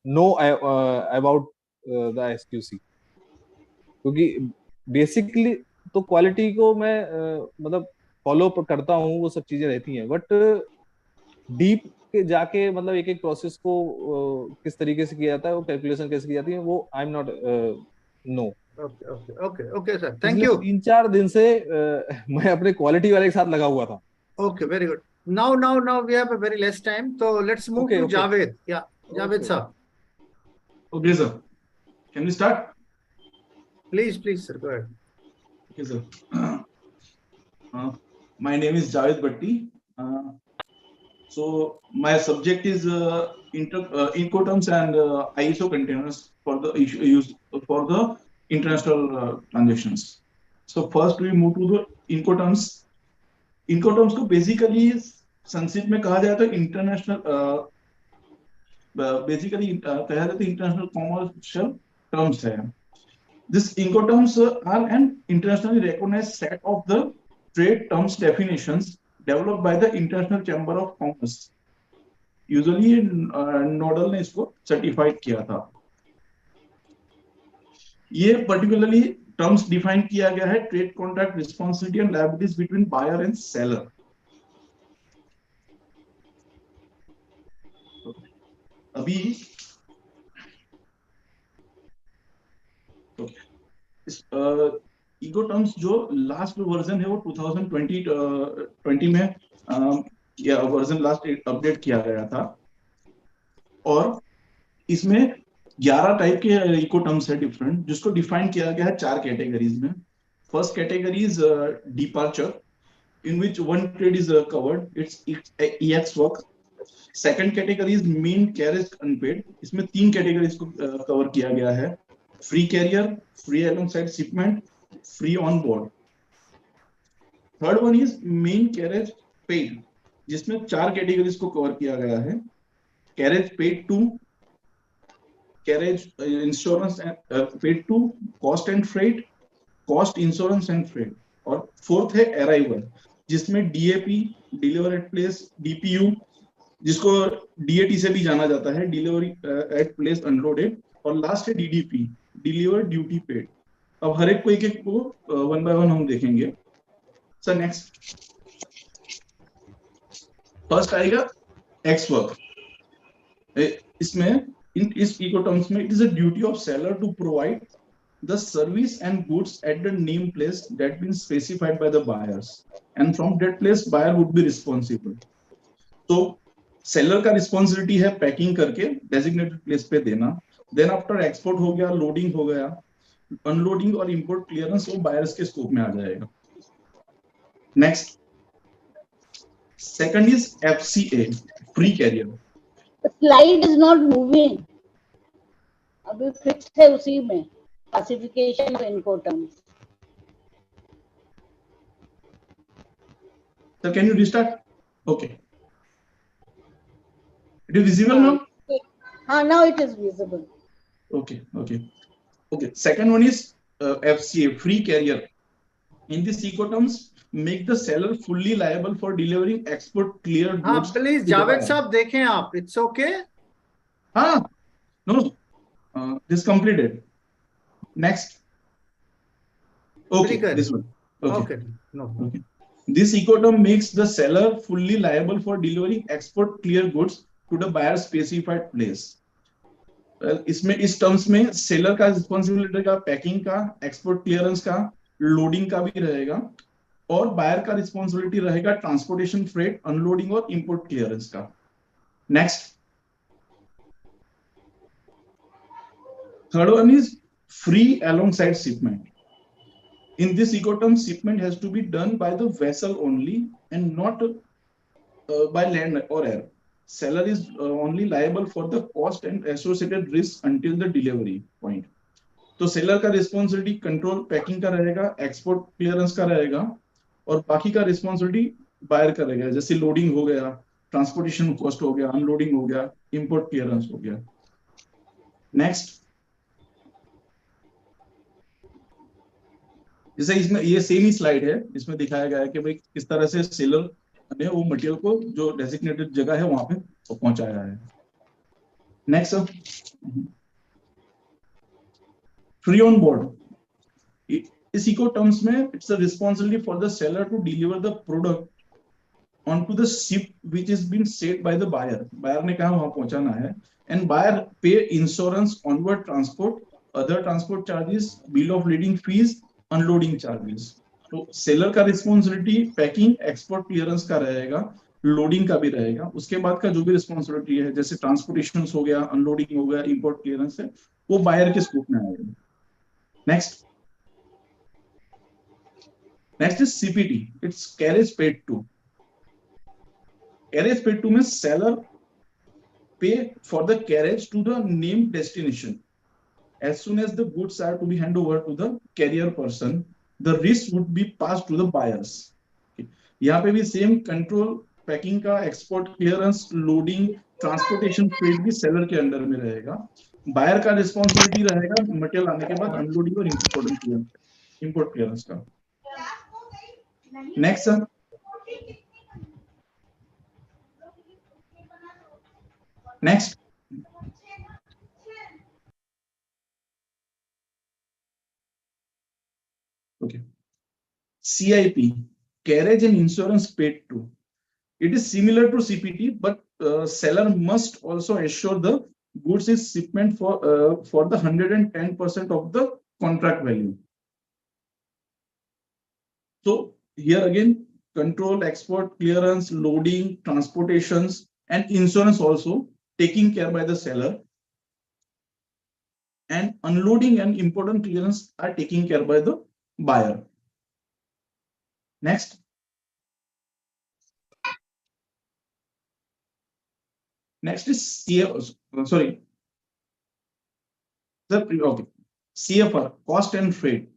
know about the SQC क्योंकि बेसिकली तो क्वालिटी को मैं मतलब फॉलो करता हूँ वो सब चीजें रहती हैं बट डीप के जाके मतलब एक एक प्रोसेस को किस तरीके से किया जाता है वो कैलकुलेशन कैसे की जाती है वो I am not know. Okay sir thank you. 3-4 दिन से मैं अपने क्वालिटी वाले के साथ लगा हुआ था. Okay very good. Now we have a very less time तो लेट्स मूव टू जावेद. या जावेद साहब. Okay, sir. Can we start? Please sir, go ahead. Okay, sir. My name is Javed Bhatti. So my subject is Incoterms and ISO containers for the use for the international transactions. So first we move to the Incoterms. Incoterms को basically संक्षिप्त में कहा जाता है international basically कहा जाता है international commercial terms है. This Incoterms are an internationally recognized set of the trade terms definitions developed by the International Chamber of Commerce. Usually nodal ने इसको सर्टिफाइड किया था. ये पर्टिकुलरली टर्म्स डिफाइन किया गया है trade contract responsibility and liabilities between buyer and seller. अभी Incoterms जो लास्ट वर्जन है वो 2020 में वर्जन लास्ट अपडेट किया गया था. और इसमें 11 टाइप के इको टर्म्स है डिफरेंट, जिसको डिफाइन किया गया है 4 कैटेगरीज में. First category is departure, in which one trade is covered, it's EX work. Second category is mean carriage unpaid, इसमें 3 कैटेगरीज को कवर किया गया है. Free carrier, free alongside shipment, free on board. Third one is main carriage paid, जिसमें 4 categories को cover किया गया है. Carriage paid to, carriage insurance paid to, cost and freight, cost insurance and freight. और fourth है arrival, जिसमें DAP, deliver at place, DPU, जिसको DAT से भी जाना जाता है, डिलीवरी एट प्लेस अनलोडेड. और लास्ट है डीडीपी, डिलीवर ड्यूटी पेड. अब हर एक को एक एक को वन बाय वन हम देखेंगे. सर नेक्स्ट, फर्स्ट आएगा एक्स वर्क. इसमें इस इको टर्म्स में it is a duty of seller to provide the service and goods at the named place that been specified by the buyers, and from that place buyer would be responsible. तो seller का responsibility है packing करके designated place पे देना. then after export हो गया, loading हो गया, unloading और import clearance वो buyers के scope में आ जाएगा. next, second is FCA, free carrier. The slide is not moving, अभी फिक्स है उसी में. Classification of Incoterms. Sir, can you restart? Okay. It is visible now? Now it is visible. Okay. Second one is FCA, free carrier. In this Incoterms, make the seller fully liable for delivering export cleared goods. Please, Javed साहब देखें आप. It's okay. No. This completed. Next. Okay, this one. Okay. No. Okay. This Incoterm makes the seller fully liable for delivering export clear goods to the buyer specified place. इसमें इस terms में seller का responsibility रहेगा packing का, export clearance का, loading का भी रहेगा, और बायर का रिस्पॉन्सिबिलिटी रहेगा ट्रांसपोर्टेशन, फ्रेट, अनलोडिंग और इंपोर्ट क्लियरेंस का. Next, third one is free alongside shipment. In this Incoterm, shipment has to be done by the vessel only and not by land or air. Seller is only liable for the cost and associated risks until the delivery point. तो seller का responsibility control packing का रहेगा, export clearance का रहेगा, और बाकी का responsibility buyer का रहेगा, जैसे लोडिंग हो गया, ट्रांसपोर्टेशन कॉस्ट हो गया, अनलोडिंग हो गया, इंपोर्ट क्लियरेंस हो गया. नेक्स्ट, जैसे इसमें ये सेम ही स्लाइड है, इसमें दिखाया गया है कि भाई किस तरह से सेलर ने वो मटेरियल को जो डेजिग्नेटेड जगह है वहां पे पहुंचाया है. Next, free on board. इस इको टर्म्स में it's a responsibility for the seller to deliver the product on to the ship which is been set by the buyer. Buyer ने कहा वहां पहुंचाना है, and buyer pay insurance, onward transport, other transport charges, bill of lading fees, unloading charges. तो seller का responsibility packing, export clearance का रहेगा, loading का भी रहेगा. उसके बाद का जो भी रिस्पॉन्सिबिलिटी है, जैसे ट्रांसपोर्टेशन हो गया, अनलोडिंग हो गया, इंपोर्ट क्लियरेंस है, वो बायर के स्कोप में आएगा. Next is CPT, it's carriage paid to. Carriage paid to में seller pay for the carriage to the name destination. As soon as the goods are to be handed over to the carrier person, the risk would be passed to the buyers. यहाँ पे भी same control, packing का, export clearance, loading, transportation, freight भी seller के under में रहेगा. Buyer का responsibility रहेगा मटेरियल आने के बाद अनलोडिंग और इंपोर्ट क्लियरेंस का. Next sir, next okay, CIP, carriage and insurance paid to. It is similar to CPT, but seller must also assure the goods is shipment for the 110% of the contract value. So here again, control, export clearance, loading, transportations, and insurance also taken care by the seller, and unloading and important clearance are taken care by the buyer. Next. Next is CFR, cost and freight.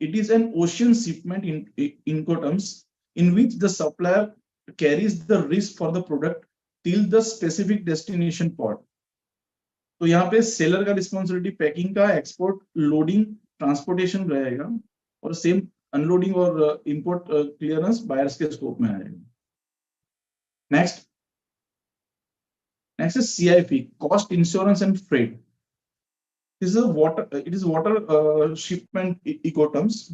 It is an ocean shipment in Incoterms in which the supplier carries the risk for the product till the specific destination port. तो यहाँ पे seller का responsibility packing का, export, loading, transportation रहेगा, और same unloading और import clearance buyers के scope में आएगा. Next is CIF, cost, insurance and freight. This is it is water shipment Incoterms.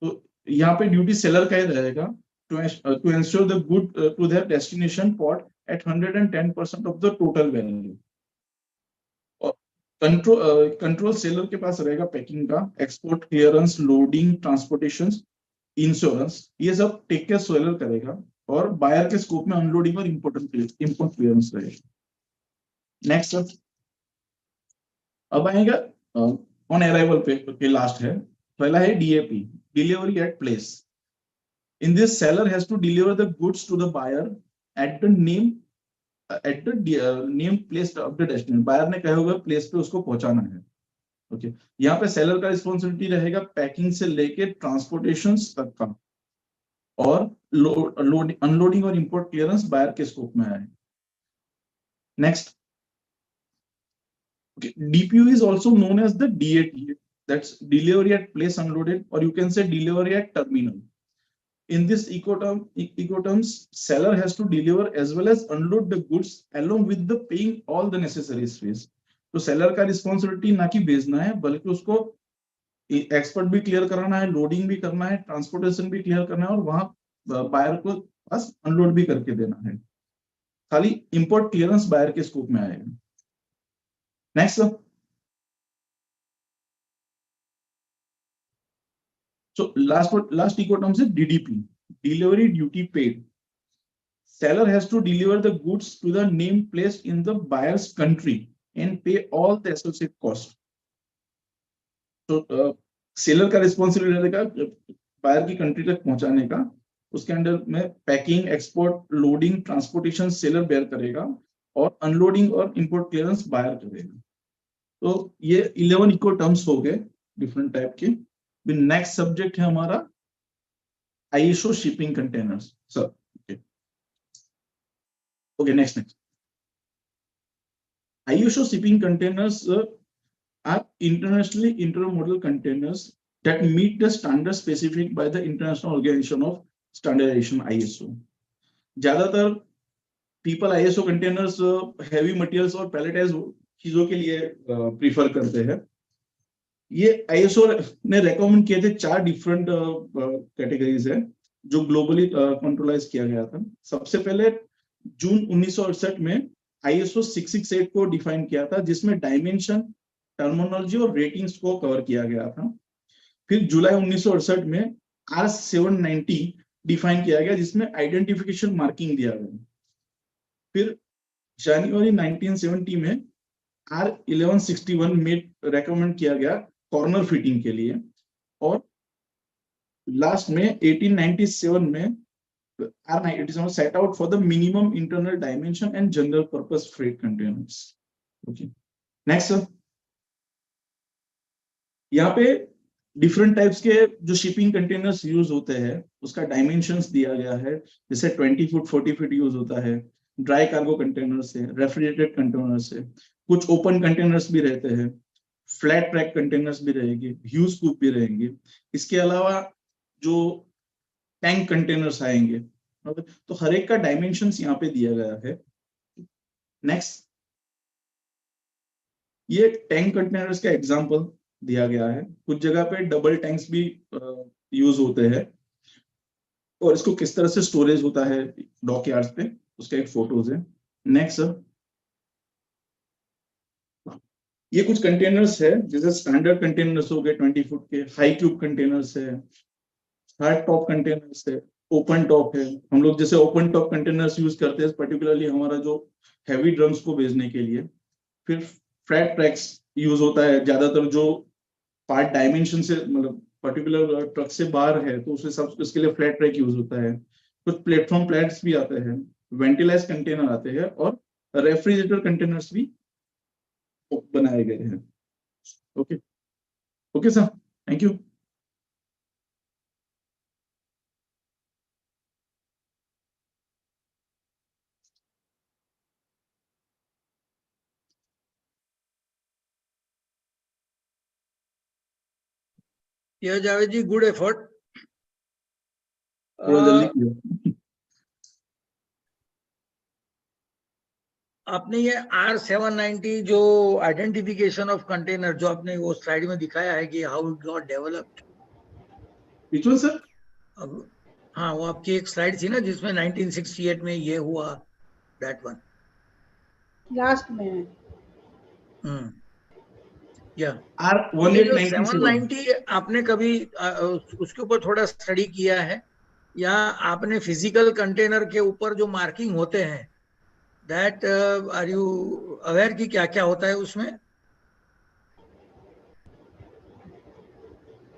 तो यहाँ पे ड्यूटी सेलर का ही रहेगा to ensure the good to their destination port at 110% of the total value. Control seller के पास रहेगा packing का, export clearance, loading, transportation, insurance, ये सब टेक केयर सेलर करेगा, और बायर के स्कोप में अनलोडिंग और इंपोर्ट क्लियरेंस रहेगा. नेक्स्ट अब आएगा ऑन अराइवल पे लास्ट है. पहला है DAP, delivery at place. In this seller has to deliver the goods to the buyer at the name place of the destination. Buyer ने कहे हुए प्लेस पे उसको पहुंचाना है. ओके, यहाँ पे सेलर का रिस्पॉन्सिबिलिटी रहेगा पैकिंग से लेके ट्रांसपोर्टेशन तक का, और अनलोडिंग और इंपोर्ट क्लियरेंस बायर के स्कोप में आए. Next, DPU is also known as the DAT, that's delivery at place unloaded, or you can say delivery at terminal. In this Incoterms, seller has to deliver as well as unload the goods along with the paying all the necessary fees. तो seller का responsibility ना कि भेजना है, बल्कि उसको export भी clear कराना है, लोडिंग भी करना है, ट्रांसपोर्टेशन भी क्लियर करना है, और वहां बायर को बस अनलोड भी करके देना है. खाली इंपोर्ट क्लियरेंस बायर के स्कोप में आएगा. Next, so last Incoterms is DDP, delivery duty paid. Seller has to deliver the goods to the name placed in the buyer's country and pay all the associated costs. So seller का responsibility रहेगा buyer की country तक पहुंचाने का. उसके अंडर में packing, export, loading, transportation seller bear करेगा, और अनलोडिंग और इंपोर्ट क्लियरेंस बायर करेगा. तो ये 11 Incoterms हो गए डिफरेंट टाइप के. नेक्स्ट सब्जेक्ट है हमारा ISO shipping containers. Sir okay, next ISO shipping containers are internationally intermodal containers that meet the standard specified by the International Organization of Standardization ISO. ज्यादातर people ISO containers heavy materials और pelletised चीजों के लिए prefer करते हैं. ये ISO ने recommend किए थे 4 डिफरेंट कैटेगरीज है जो ग्लोबली कंट्रोलाइज किया गया था. सबसे पहले जून 1968 में ISO 668 को डिफाइन किया था, जिसमें डायमेंशन, टर्मिनोलॉजी और रेटिंग्स को कवर किया गया था. फिर जुलाई 1968 में R790 डिफाइन किया गया, जिसमें आइडेंटिफिकेशन मार्किंग दिया गया. फिर जनवरी 1970 में R1161 में रेकमेंड किया गया कॉर्नर फिटिंग के लिए, और लास्ट में 1897 में R97 set out for the minimum internal dimension and general purpose freight containers. Okay, next sir. यहाँ पे डिफरेंट टाइप्स के जो शिपिंग कंटेनर्स यूज होते हैं उसका डायमेंशंस दिया गया है. जैसे 20 फुट 40 फीट यूज होता है, ड्राई कार्गो कंटेनर्स है, रेफ्रिजरेटेड कंटेनर्स है, कुछ ओपन कंटेनर्स भी रहते हैं, फ्लैट ट्रैक कंटेनर्स भी रहेंगे, ह्यूज स्कूप भी रहेंगे. इसके अलावा जो टैंक कंटेनर्स आएंगे, तो हर एक का डायमेंशंस यहाँ पे दिया गया है. नेक्स्ट, ये टैंक कंटेनर्स का एग्जांपल दिया गया है. कुछ जगह पे डबल टैंक्स भी यूज होते हैं, और इसको किस तरह से स्टोरेज होता है डॉक यार्ड्स पे, उसका एक फोटोज है. नेक्स्ट सर, ये कुछ कंटेनर्स है जैसे स्टैंडर्ड कंटेनर्स हो गए 20 फुट के, हाई क्यूब कंटेनर्स है, हार्ड टॉप कंटेनर्स है, ओपन टॉप है, हम लोग जैसे ओपन टॉप कंटेनर्स यूज करते हैं पर्टिकुलरली हमारा जो हैवी ड्रम्स को भेजने के लिए। फिर फ्लैट ट्रैक्स यूज होता है ज्यादातर, जो पार्ट डायमेंशन से मतलब पर्टिकुलर ट्रक से बाहर है तो उसके लिए फ्लैट ट्रैक यूज होता है। कुछ प्लेटफॉर्म प्लेट्स भी आते हैं, वेंटिलाइज कंटेनर आते हैं और रेफ्रिजरेटर कंटेनर्स भी बनाए गए हैं। Okay okay sir, thank you. Yeah, Javed ji, good effort. थोड़ा जल्दी किया। आपने ये R790 जो आइडेंटिफिकेशन ऑफ कंटेनर जो आपने वो स्लाइड में दिखाया है कि how it got developed, Which one, sir? अब हाँ, वो आपकी एक स्लाइड थी ना जिसमें 1968 में ये हुआ, दैट वन। लास्ट में या ये जो 1897 790 आपने कभी उसके ऊपर थोड़ा स्टडी किया है, या आपने फिजिकल कंटेनर के ऊपर जो मार्किंग होते हैं दैट आर यू अवेयर कि क्या क्या होता है उसमें?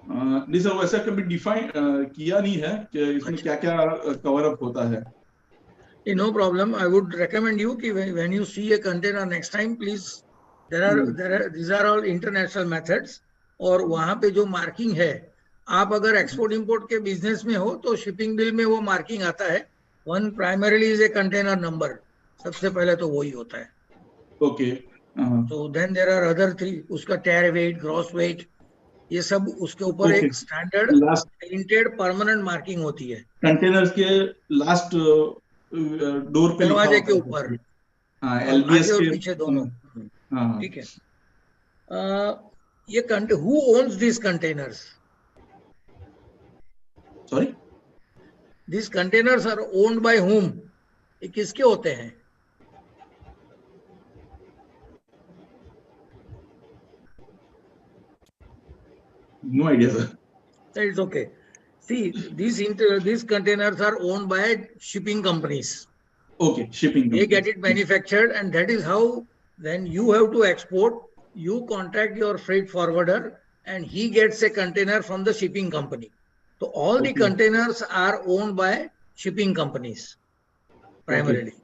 नहीं सर, वैसा कभी डिफाइन किया नहीं है कि इसमें क्या क्या कवर अप होता है। No problem. I would recommend you कि when you see a container next time, please, these are all international methods, और वहां पे जो मार्किंग है, आप अगर एक्सपोर्ट इंपोर्ट के बिजनेस में हो तो शिपिंग बिल में वो मार्किंग आता है। One primarily is a container number, सबसे पहले तो वही होता है। ओके। तो देन देयर आर अदर 3, उसका टेयर वेट, ग्रॉस वेट, ये सब उसके ऊपर Okay. एक standard last printed permanent marking होती है कंटेनर्स के लास्ट डोर पे लिखा दरवाजे के होता ऊपर, है। हाँ, आगे एलबीएस और के। पीछे दोनों। हाँ, ठीक है। ये who owns this containers? Sorry, this containers are owned by whom? ये किसके होते हैं? No idea sir. It's okay. See, these containers are owned by shipping companies. ओके, shipping They get it manufactured, and that is how when you have to export, you contact your freight forwarder and he gets a container from the shipping company. So all the Okay. containers are owned by shipping companies primarily.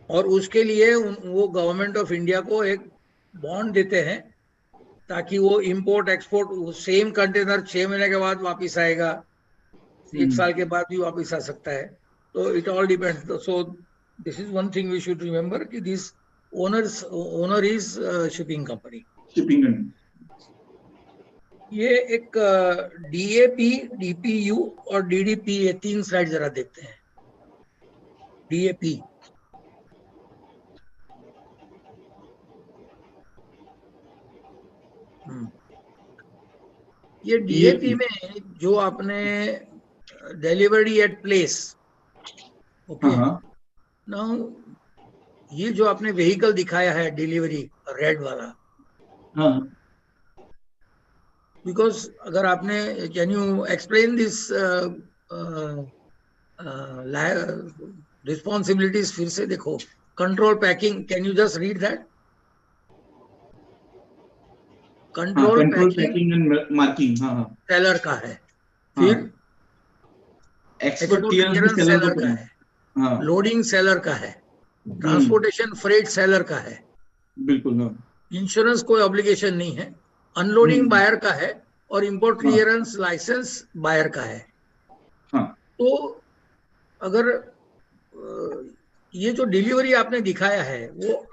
और उसके लिए वो government of India को एक bond देते हैं ताकि वो इंपोर्ट एक्सपोर्ट सेम कंटेनर 6 महीने के बाद वापस आएगा, 1 साल के बाद भी वापस आ सकता है। तो it all depends. So this is one thing we should remember कि this owner is shipping company. Shipping. ये एक डीएपी, डीपीयू और डीडीपी, ये 3 स्लाइड जरा देखते हैं। डीएपी, ये डीएपी में जो आपने delivery at place, okay, now ये जो आपने व्हीकल दिखाया है डिलीवरी रेड वाला, हाँ, बिकॉज अगर आपने, can you explain this responsibilities फिर से देखो। Control packing, can you just read that? Control packing and marking, हाँ हाँ, सेलर का है, फिर एक्सपोर्ट क्लियरेंस भी सेलर को का है, है, लोडिंग सेलर का है, ट्रांसपोर्टेशन फ्रेट सेलर का है, बिल्कुल, हाँ, इंश्योरेंस कोई ऑब्लिगेशन नहीं है, अनलोडिंग बायर का है, और इंपोर्ट क्लियरेंस लाइसेंस बायर का है। हाँ, तो अगर ये जो डिलीवरी आपने दिखाया है वो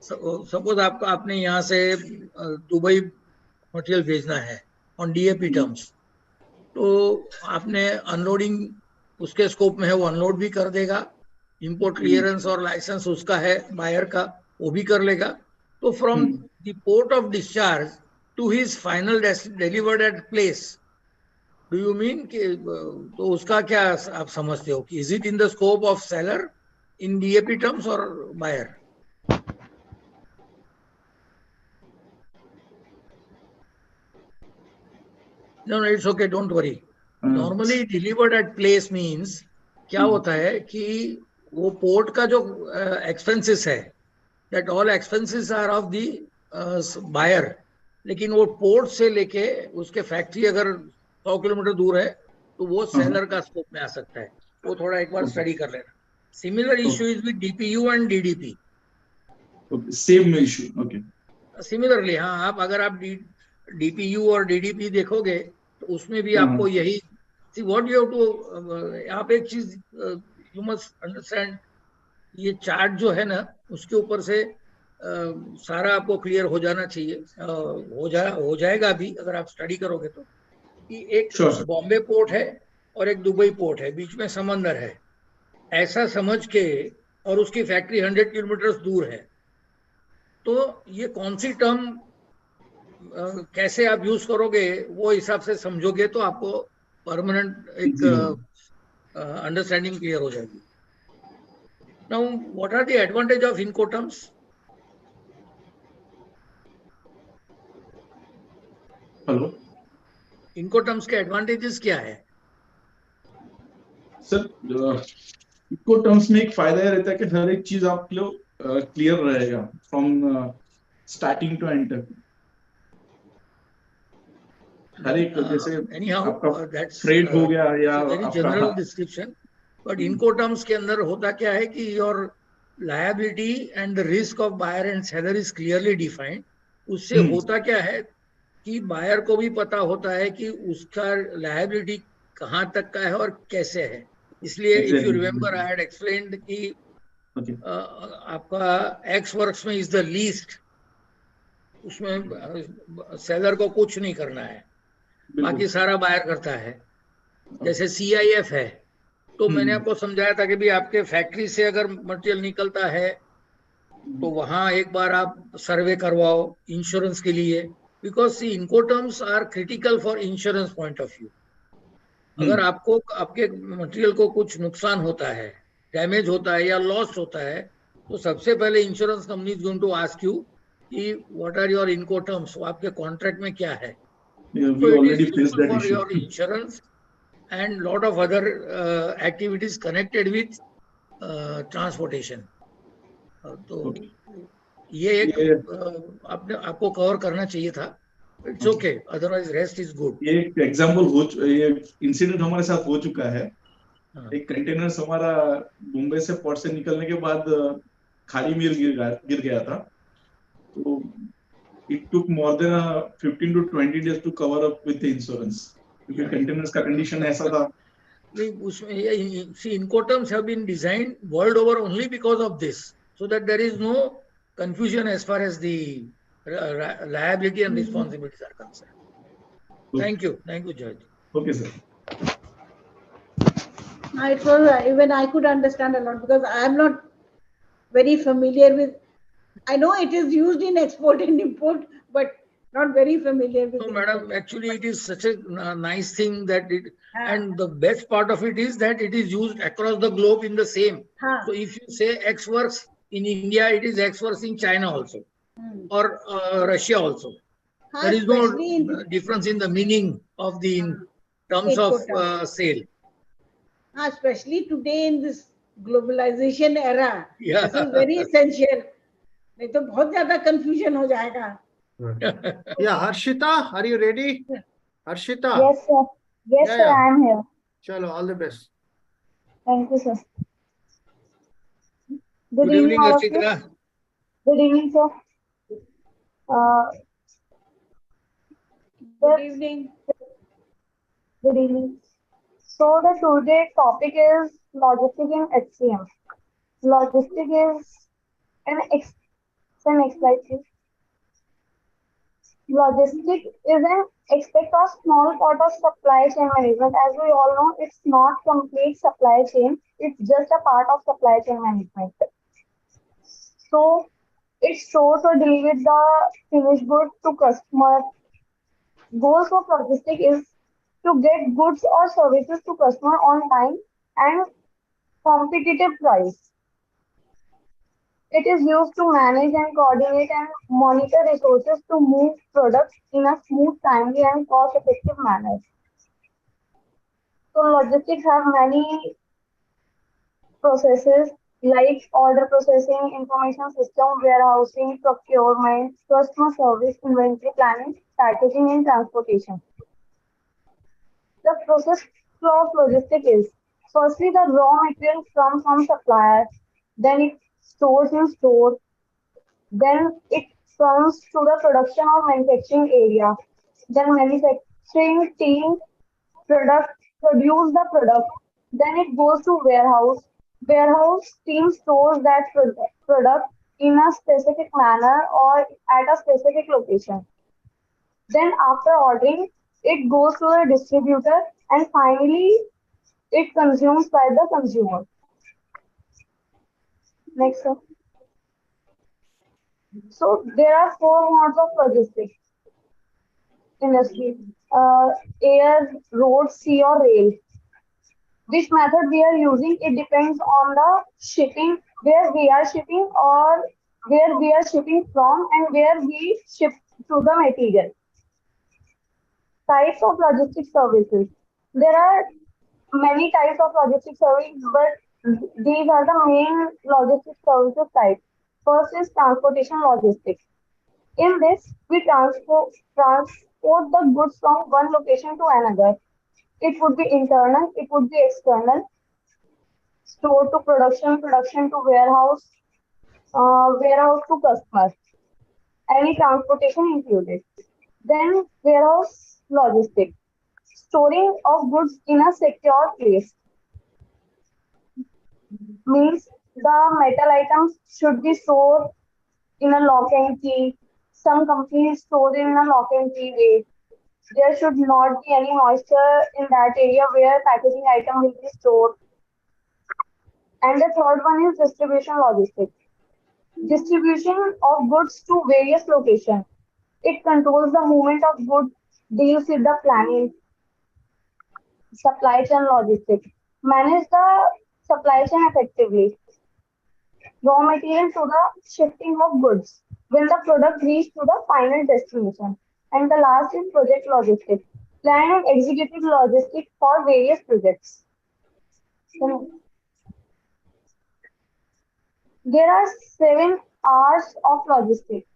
सपोज आपने यहाँ से दुबई मटेरियल भेजना है ऑन डीएपी टर्म्स, तो आपने अनलोडिंग उसके स्कोप में है, वो अनलोड भी कर देगा, इंपोर्ट क्लियरेंस और लाइसेंस उसका है बायर का, वो भी कर लेगा। तो from the port of discharge to his final delivered at place, do you mean कि तो उसका क्या आप समझते हो कि is it in the scope of seller in DAP terms और buyer? No, it's okay, don't worry. Normally delivered at place means क्या होता है कि वो पोर्ट का जो एक्सपेंसेस है, that all expenses are of the buyer, लेकिन वो पोर्ट से लेके उसके फैक्ट्री अगर 100 किलोमीटर दूर है तो वो सेलर का स्कोप में आ सकता है. वो थोड़ा एक बार स्टडी कर लेना. Similar issue is with DPU and DDP. Same issue. Okay. Similarly हाँ, आप अगर आप डीपीयू और डीडीपी देखोगे तो उसमें भी आपको यही see what you have to. आप एक चीज यू मस्ट अंडरस्टैंड, ये चार्ट जो है ना उसके ऊपर से सारा आपको क्लियर हो जाना चाहिए. हो जाएगा भी अगर आप स्टडी करोगे तो. कि एक बॉम्बे पोर्ट है और एक दुबई पोर्ट है, बीच में समंदर है, ऐसा समझ के, और उसकी फैक्ट्री 100 किलोमीटर दूर है, तो ये कौन सी टर्म कैसे आप यूज करोगे वो हिसाब से समझोगे तो आपको परमानेंट एक अंडरस्टैंडिंग क्लियर हो जाएगी. Now what are the advantage of incoterms? Hello, incoterms के एडवांटेजेस क्या है? सर इनकोटर्म्स में एक फायदा यह रहता है कि हर एक चीज आप लोग क्लियर रहेगा फ्रॉम स्टार्टिंग टू एंड तक. हर एक जैसे आपका फ्रेड हो गया या very general description, but incoterms के अंदर होता क्या है कि your liability and the risk of buyer and seller is clearly defined. उससे होता क्या है कि बायर को भी पता होता है कि उसका लायबिलिटी कहाँ तक का है और कैसे है. इसलिए if you remember I had explained कि आपका एक्स वर्क्स में इज द लीस्ट, उसमें सेलर को कुछ नहीं करना है, बाकी सारा बायर करता है. जैसे CIF है, तो मैंने आपको समझाया था कि भी आपके फैक्ट्री से अगर मटेरियल निकलता है तो वहां एक बार आप सर्वे करवाओ इंश्योरेंस के लिए, because see incoterms are critical for insurance point of view. अगर आपको आपके मटेरियल को कुछ नुकसान होता है, डैमेज होता है या लॉस होता है, तो सबसे पहले insurance company is going to ask you कि व्हाट आर योर इनकोटर्म्स, आपके कॉन्ट्रैक्ट में क्या है. we already faced that for issue. your insurance and lot of other activities connected with transportation. तो ये एक आपको कवर करना चाहिए था. It's okay, otherwise rest is good. ये एक एग्जांपल ये इंसिडेंट हमारे साथ हो चुका है. एक कंटेनर हमारा मुंबई से पोर्ट से निकलने के बाद खाड़ी में गिर गया था. तो it took more than 15 to 20 days to cover up with the insurance, क्योंकि कंटेनर्स का कंडीशन ऐसा था. नहीं, उसमें see incoterms have been designed world over only because of this, so that there is no confusion as far as the liability and responsibilities are concerned. Thank you, George. Okay, sir. It was even I could understand a lot because I am not very familiar with. I know it is used in export and import, but not very familiar with. No, madam, actually it is such a nice thing that it, and the best part of it is that it is used across the globe in the same. So if you say X works in India, it is X works in China also, or Russia also. There is no difference in the meaning of the terms of sale. Especially today in this globalization era, this is very essential. नहीं तो बहुत ज्यादा confusion हो जाएगा. Yeah, Harshita, are you ready? Harshita? Yes, sir. Yes, sir, I am here. Chalo, all the best. Thank you, sir. Good evening, Harshita. Good evening, sir. Good evening. Good evening. So the today's topic is logistics in HCM. Logistics is next slide, please. Logistics is an aspect of small part of supply chain management. As we all know, it's not complete supply chain. It's just a part of supply chain management. So it stores or delivers the finished goods to customer. Goals of logistics is to get goods or services to customer on time and competitive price. It is used to manage and coordinate and monitor resources to move products in a smooth, timely, and cost-effective manner. So logistics have many processes like order processing, information system, warehousing, procurement, customer service, inventory planning, packaging, and transportation. The process flow of logistics is firstly the raw material comes from supplier, then it stores in store, then it comes to the production or manufacturing area. Then manufacturing team product produce the product. Then it goes to warehouse. Warehouse team stores that product in a specific manner or at a specific location. Then after ordering, it goes to the distributor and finally it consumed by the consumer. Next one. So there are four modes of logistics industry: air, road, sea, or rail. Which method we are using, it depends on the shipping, where we are shipping or where we are shipping from and where we ship to the material. Types of logistics services. There are many types of logistics services, but these are the main logistics services types. First is transportation logistics. In this, we transport the goods from one location to another. It would be internal, it would be external, store to production, production to warehouse, warehouse to customer. Any transportation included. Then warehouse logistics, storing of goods in a secure place. Means the metal items should be stored in a lock and key. Some companies store in a lock and key way. There should not be any moisture in that area where packaging item will be stored. And the third one is distribution logistics. Distribution of goods to various locations. It controls the movement of goods, deals with the planning. Supply chain logistics. Manage the supply chain effectively. Raw material to the shifting of goods when the product reaches to the final destination. And the last is project logistics. Plan and executive logistics for various projects. There are 7 R's of logistics.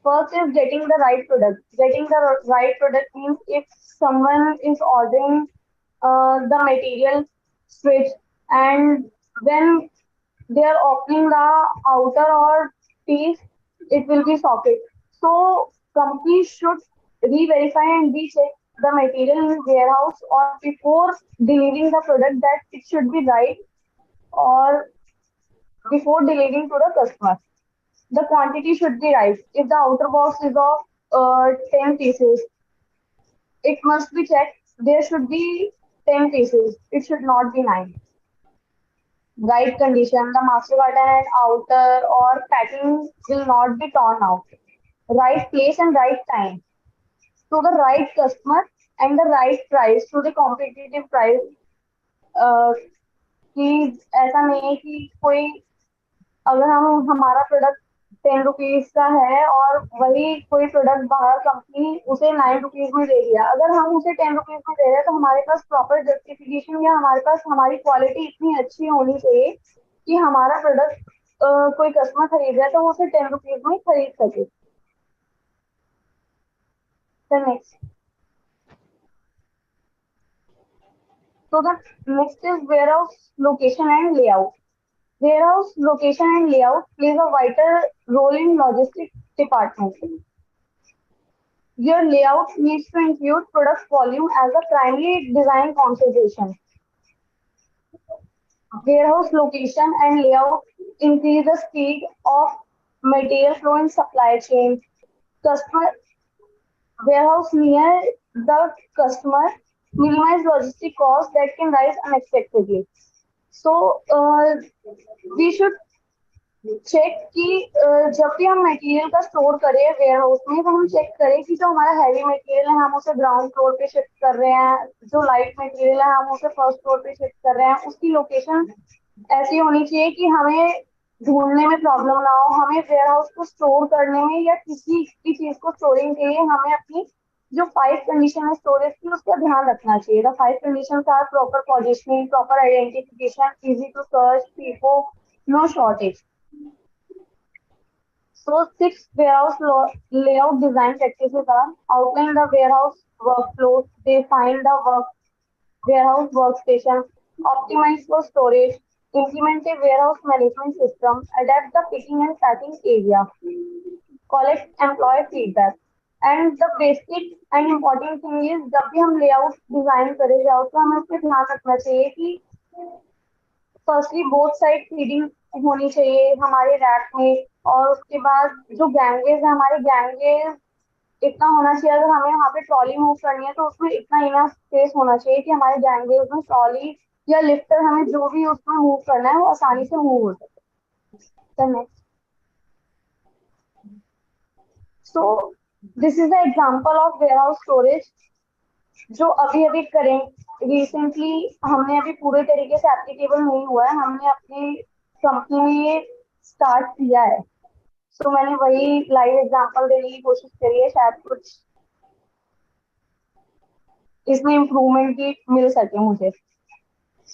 First is getting the right product. Getting the right product means if someone is ordering the material switch and when they are opening the outer or piece, it will be socket. So companies should re-verify and recheck the material in warehouse or before delivering the product that it should be right or before delivering to the customer. The quantity should be right. If the outer box is of 10 pieces, it must be checked. There should be 10 pieces. It should not be 9. Right condition, the master carton and outer or packing will not be torn out. Right place and right time. To the right customer and the right price, to the competitive price. कि ऐसा नहीं है कि कोई अगर हम हमारा product 10 rupees का है और वही कोई प्रोडक्ट बाहर कंपनी उसे 9 रुपीज में दे दिया, अगर हम उसे 10 रुपीज में दे रहे हैं तो हमारे पास प्रॉपर जस्टिफिकेशन या हमारे पास हमारी क्वालिटी इतनी अच्छी होनी चाहिए कि हमारा प्रोडक्ट कोई कस्टमर खरीद रहा है तो वो उसे 10 रुपीज में खरीद सके. Next, so the next is warehouse location and layout. Warehouse location and layout plays a vital role in logistics department. Your layout needs to include product volume as a primary design consideration. Warehouse location and layout increase the speed of material flow in supply chain. Customer warehouse near the customer minimize logistic costs that can rise unexpectedly. So we should check कि जब भी हम material का store करें ware house में तो हम check करें कि जो हमारा हैवी मटेरियल है हम उसे ग्राउंड फ्लोर पे शिफ्ट कर रहे हैं, जो लाइट मटेरियल है हम उसे फर्स्ट फ्लोर पे शिफ्ट कर रहे हैं. उसकी लोकेशन ऐसी होनी चाहिए कि हमें ढूंढने में प्रॉब्लम ना हो. हमें वेयर हाउस को स्टोर करने में या किसी भी चीज को स्टोरिंग के लिए हमें अपनी जो 5 कंडीशन है स्टोरेज की उसका ध्यान रखना चाहिए. The 5 conditions are proper positioning, proper identification, easy to search, FIFO, no shortage. So 6 warehouse layout design practices are: outline the warehouse workflow, define the warehouse workstation, optimize for storage, implement a warehouse management system, adapt the picking and packing area, collect employee feedback. And the basic and important thing is जब भी हम layout design करें layout का हमें उसमें ध्यान रखना चाहिए कि फर्स्टली बोथ साइड फीडिंग होनी चाहिए हमारे रैक में, और उसके बाद जो गैंगवेज है हमारे गैंगवेज इतना होना चाहिए, अगर हमें वहाँ पे ट्रॉली मूव करनी है तो उसमें इतना इनफ स्पेस होना चाहिए कि हमारे गैंगवेज में ट्रॉली या लिफ्टर हमें जो भी उसमें मूव करना है वो आसानी से मूव हो सके. सो this is the example of warehouse storage जो अभी अभी करें रिसेंटली हमने अभी पूरे तरीके से एप्लीकेबल नहीं हुआ है, हमने अपनी कंपनी में स्टार्ट किया है. तो मैंने वही लाइव एग्जांपल देने की कोशिश करी है, शायद कुछ इसमें इम्प्रूवमेंट भी मिल सके मुझे.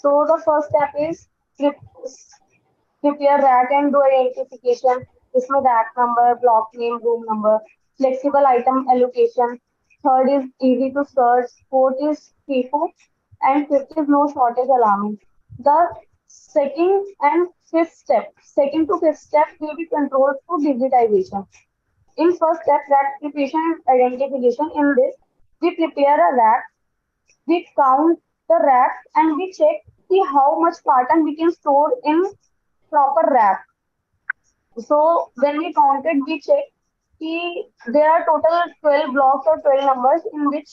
So the first step is prepare rack and door identification. इसमें rack number, block name, room number, flexible item allocation. Third is easy to search. Fourth is FIFO, and fifth is no shortage alarming. The second to fifth step will be controlled through digitization. In first step, rack preparation and identification. In this, we prepare a rack, we count the rack, and we check see how much carton we can store in proper rack. So when we counted, we checked there are total 12 blocks or 12 numbers in which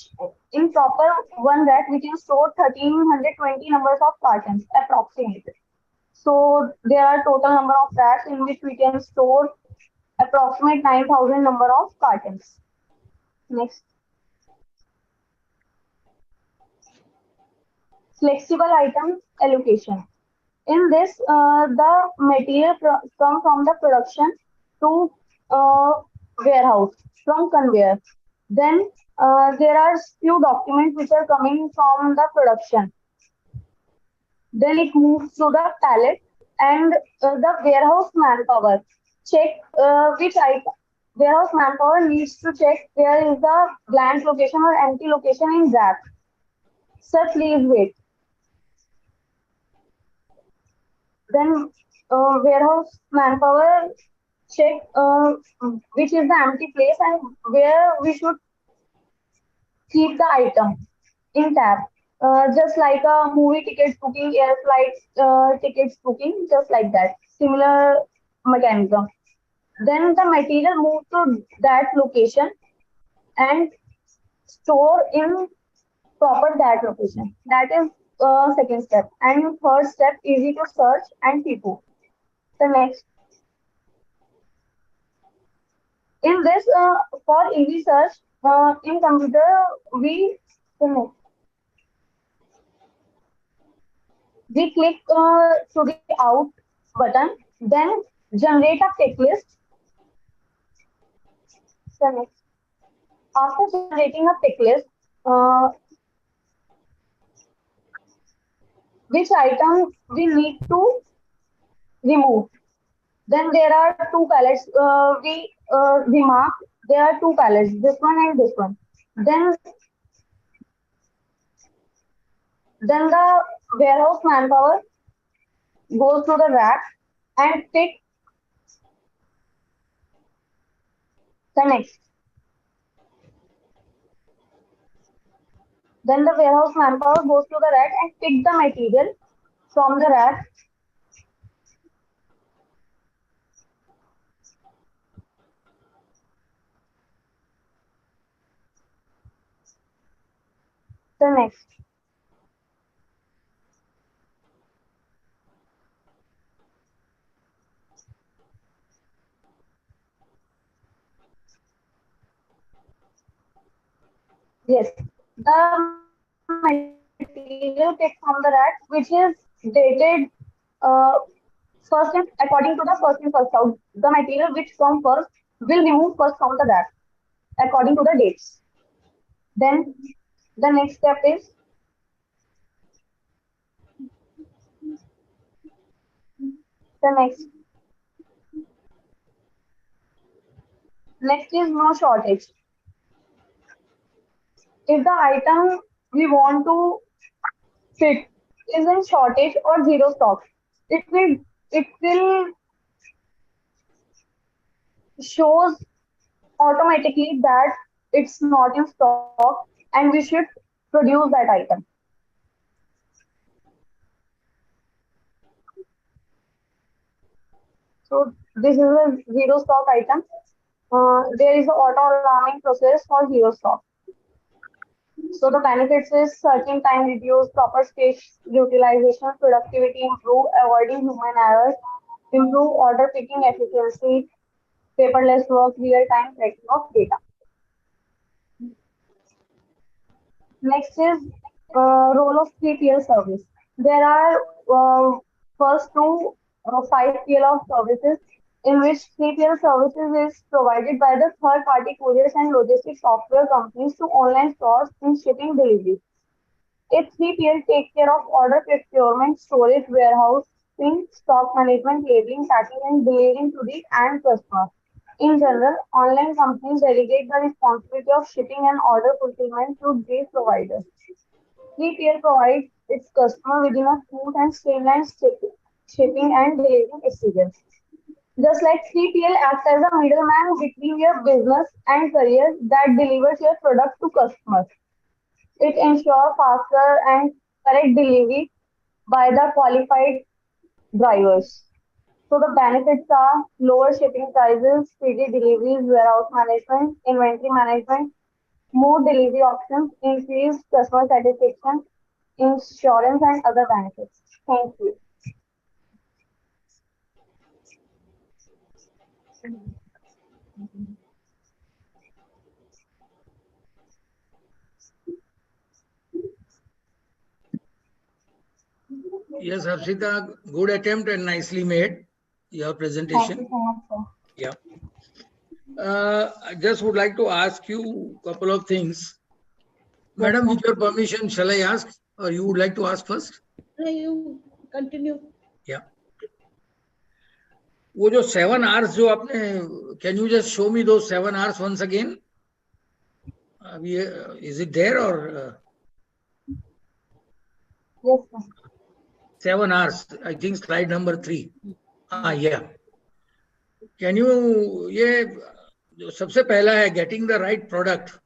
in proper one rack we can store 1320 numbers of cartons approximately. So there are total number of racks in which we can store approximate 9,000 number of cartons. Next. Flexible item allocation. In this, the material come from the production to warehouse from conveyor. Then there are few documents which are coming from the production. Then it moves to the pallet, and the warehouse manpower check which item. Warehouse manpower needs to check where is the blank location or empty location in rack. Sir, please wait. Then warehouse manpower check which is the empty place and where we should keep the item in tab. Just like a movie tickets booking, air flight tickets booking, just like that. Similar mechanism. Then the material moves to that location and store in proper that location. That is second step. And third step, easy to search and FIFO. The next. In this, for easy search, in computer, we click to the out button, then generate a pick list. The next. After generating a pick list, which item we need to remove. Then there are two pallets. We mark there are two pallets, this one and this one. Then the warehouse manpower goes to the rack and pick the next. Then the warehouse manpower goes to the rack and pick the material from the rack. The next. Yes, the material picked from the rack, which is dated first in, according to the first in first out. The material which comes first will remove first from the rack according to the dates. Then the next step is next is no shortage. If the item we want to fit is in shortage or zero stock, it will shows automatically that it's not in stock and we should produce that item. So this is a zero stock item. There is an auto alarming process for zero stock. So the benefits is searching time reduce, proper space utilization, productivity improve, avoiding human errors, improve order picking efficiency, paperless work, real-time tracking of data. Next is role of 3PL service. There are first two 5PL of services in which 3PL services is provided by the third-party couriers and logistics software companies to online stores in shipping delivery. A 3PL takes care of order procurement, storage, warehousing, stock management, labeling, packing, and delivering to the end customer. In general, online companies delegate the responsibility of shipping and order fulfillment to these providers. 3PL provides its customer within a smooth and streamlined shipping and delivery experience. Just like 3PL acts as a middleman between your business and career that delivers your product to customers. It ensures faster and correct delivery by the qualified drivers. So the benefits are lower shipping prices, speedy deliveries, warehouse management, inventory management, more delivery options, increased customer satisfaction, insurance and other benefits. Thank you. Yes, Harshita, good attempt and nicely made your presentation. Thank you so much, sir. Yeah. I just would like to ask you a couple of things. Madam, with your permission, shall I ask or you would like to ask first? No, you continue. Yeah. वो जो 7 hours जो आपने, can you just show me those 7 hours once again? Is it there or? Yes, sir. 7 hours, I think slide number 3. Yeah. Can you, ये जो सबसे पहला है getting the right product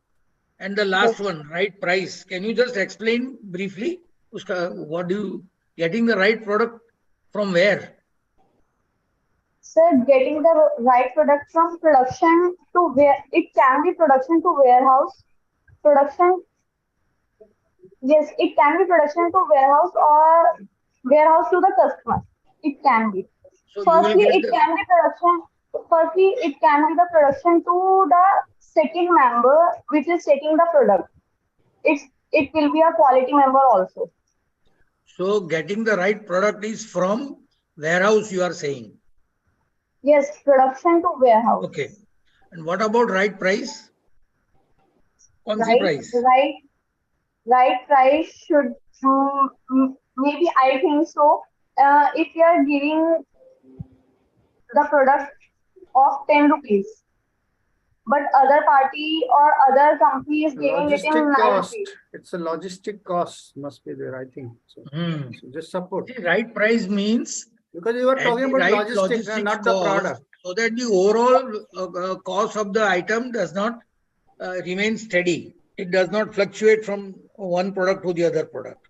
and the last one, right price. Can you just explain briefly? Uska, what do you, getting the right product from where? Sir, getting the right product from production to where, it can be production to warehouse, production, yes, it can be production to warehouse or warehouse to the customer. It can be. So Firstly, it can be production. Firstly, it can be the production to the second member, which is taking the product. It will be a quality member also. So getting the right product is from warehouse, you are saying? Yes, production to warehouse. Okay. And what about right price? Right price should, maybe I think so. If you are giving the product of 10 rupees, but other party or other company is giving it in 9 cost. rupees. It's a logistic cost must be there, I think. So, so just support. The right price means because you are talking about right logistics, not the product. So that the overall cost of the item does not remain steady. It does not fluctuate from one product to the other product.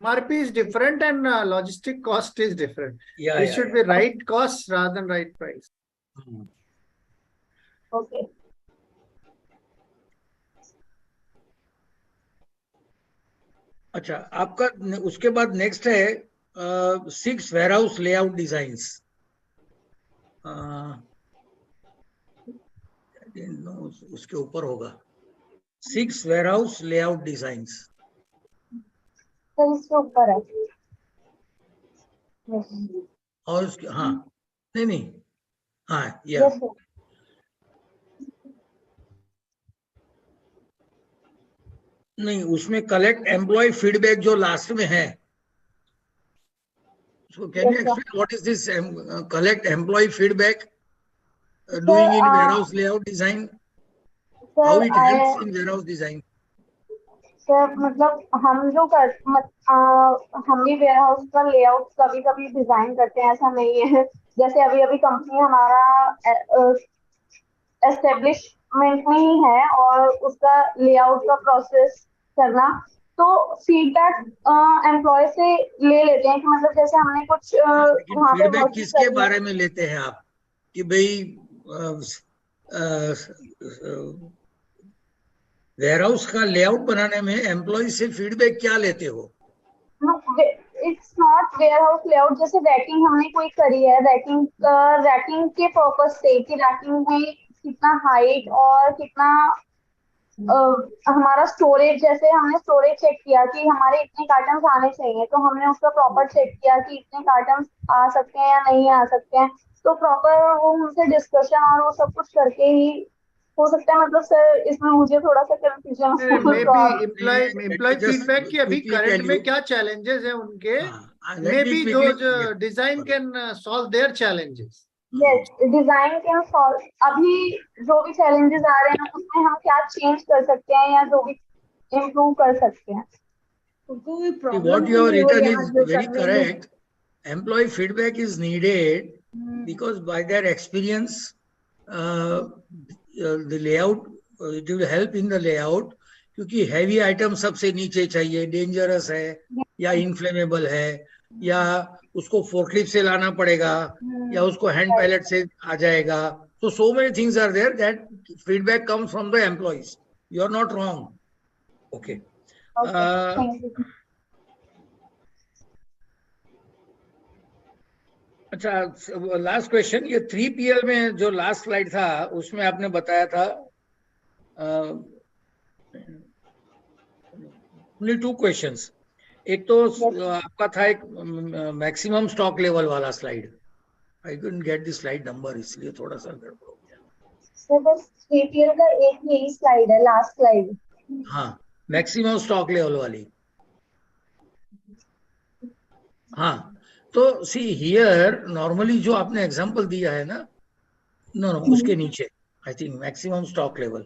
MRP is different and logistic cost is different. Yeah, it should be right cost rather than right price. Okay. अच्छा, आपका उसके बाद next है 6 warehouse layout designs. उसके ऊपर होगा 6 warehouse layout designs. Sir इसके ऊपर है. और उसके हाँ नहीं हाँ या Yes, sir. नहीं, उसमें कलेक्ट एम्प्लॉय फीडबैक जो लास्ट में है, so can you Yes, sir. explain what is this collect employee feedback Sir, doing in warehouse layout design? How sir, it helps in warehouse design? Sir मतलब हम जो हम भी वेयर हाउस का layout कभी कभी डिजाइन करते हैं, ऐसा नहीं है। जैसे अभी अभी कंपनी हमारा एस्टेब्लिशमेंट में ही है और उसका लेआउट का प्रोसेस करना, तो फीडबैक एम्प्लॉय से ले लेते हैं कि मतलब जैसे हमने कुछ लेकिन वहाँ पे फीडबैक वर्क किसके करना। बारे में लेते हैं आप कि भाई वेयरहाउस का लेआउट बनाने में एम्प्लॉय से फीडबैक क्या लेते हो? It's not warehouse layout. जैसे रैकिंग हमने कोई करी है, रैकिंग के पर्पस से कि रैकिंग में कितना हाइट और कितना हमारा स्टोरेज, जैसे हमने स्टोरेज चेक किया कि हमारे इतने कार्टन्स आने चाहिए, तो हमने उसका प्रॉपर चेक किया कि इतने कार्टन्स आ सकते हैं या नहीं आ सकते हैं। तो प्रॉपर वो उनसे डिस्कशन और वो सब कुछ करके ही हो सकता है। मतलब सर इसमें मुझे थोड़ा सा confusion. Maybe employ Just feedback की अभी quickly करंट tell में you. क्या चैलेंजेस हैं उनके, Let me me be quickly. जो design can solve their challenges. Yes, design can solve. अभी जो भी चैलेंजेस आ रहे हैं उसमें हम क्या चेंज कर सकते हैं या जो भी इम्प्रूव कर सकते हैं। उनको कोई See, प्रॉब्लम what you तो have नहीं हो written यहाँ is जो very करने में। correct. Employee feedback is needed because by their experience, the layout, it will help in the layout, क्योंकि हैवी आइटम सबसे नीचे चाहिए, डेंजरस है या इनफ्लेमेबल है या उसको फोर्कलिफ्ट से लाना पड़ेगा या उसको हैंड पैलेट से आ जाएगा. So many things are there that feedback comes from the employees. You are not wrong. Okay. Thank you. अच्छा, लास्ट क्वेश्चन, ये 3PL में जो लास्ट स्लाइड था उसमें आपने बताया था ओनली 2 क्वेश्चंस. एक तो आपका था एक मैक्सिमम स्टॉक लेवल वाला slide. I couldn't get the slide number, इसलिए थोड़ा सा गड़बड़ हो गया. सर बस 3PL का एक यही स्लाइड है, लास्ट स्लाइड। हाँ, मैक्सिमम स्टॉक लेवल वाली. हाँ, तो सी हियर नॉर्मली जो आपने एग्जांपल दिया है ना, नो उसके नीचे I think maximum stock level,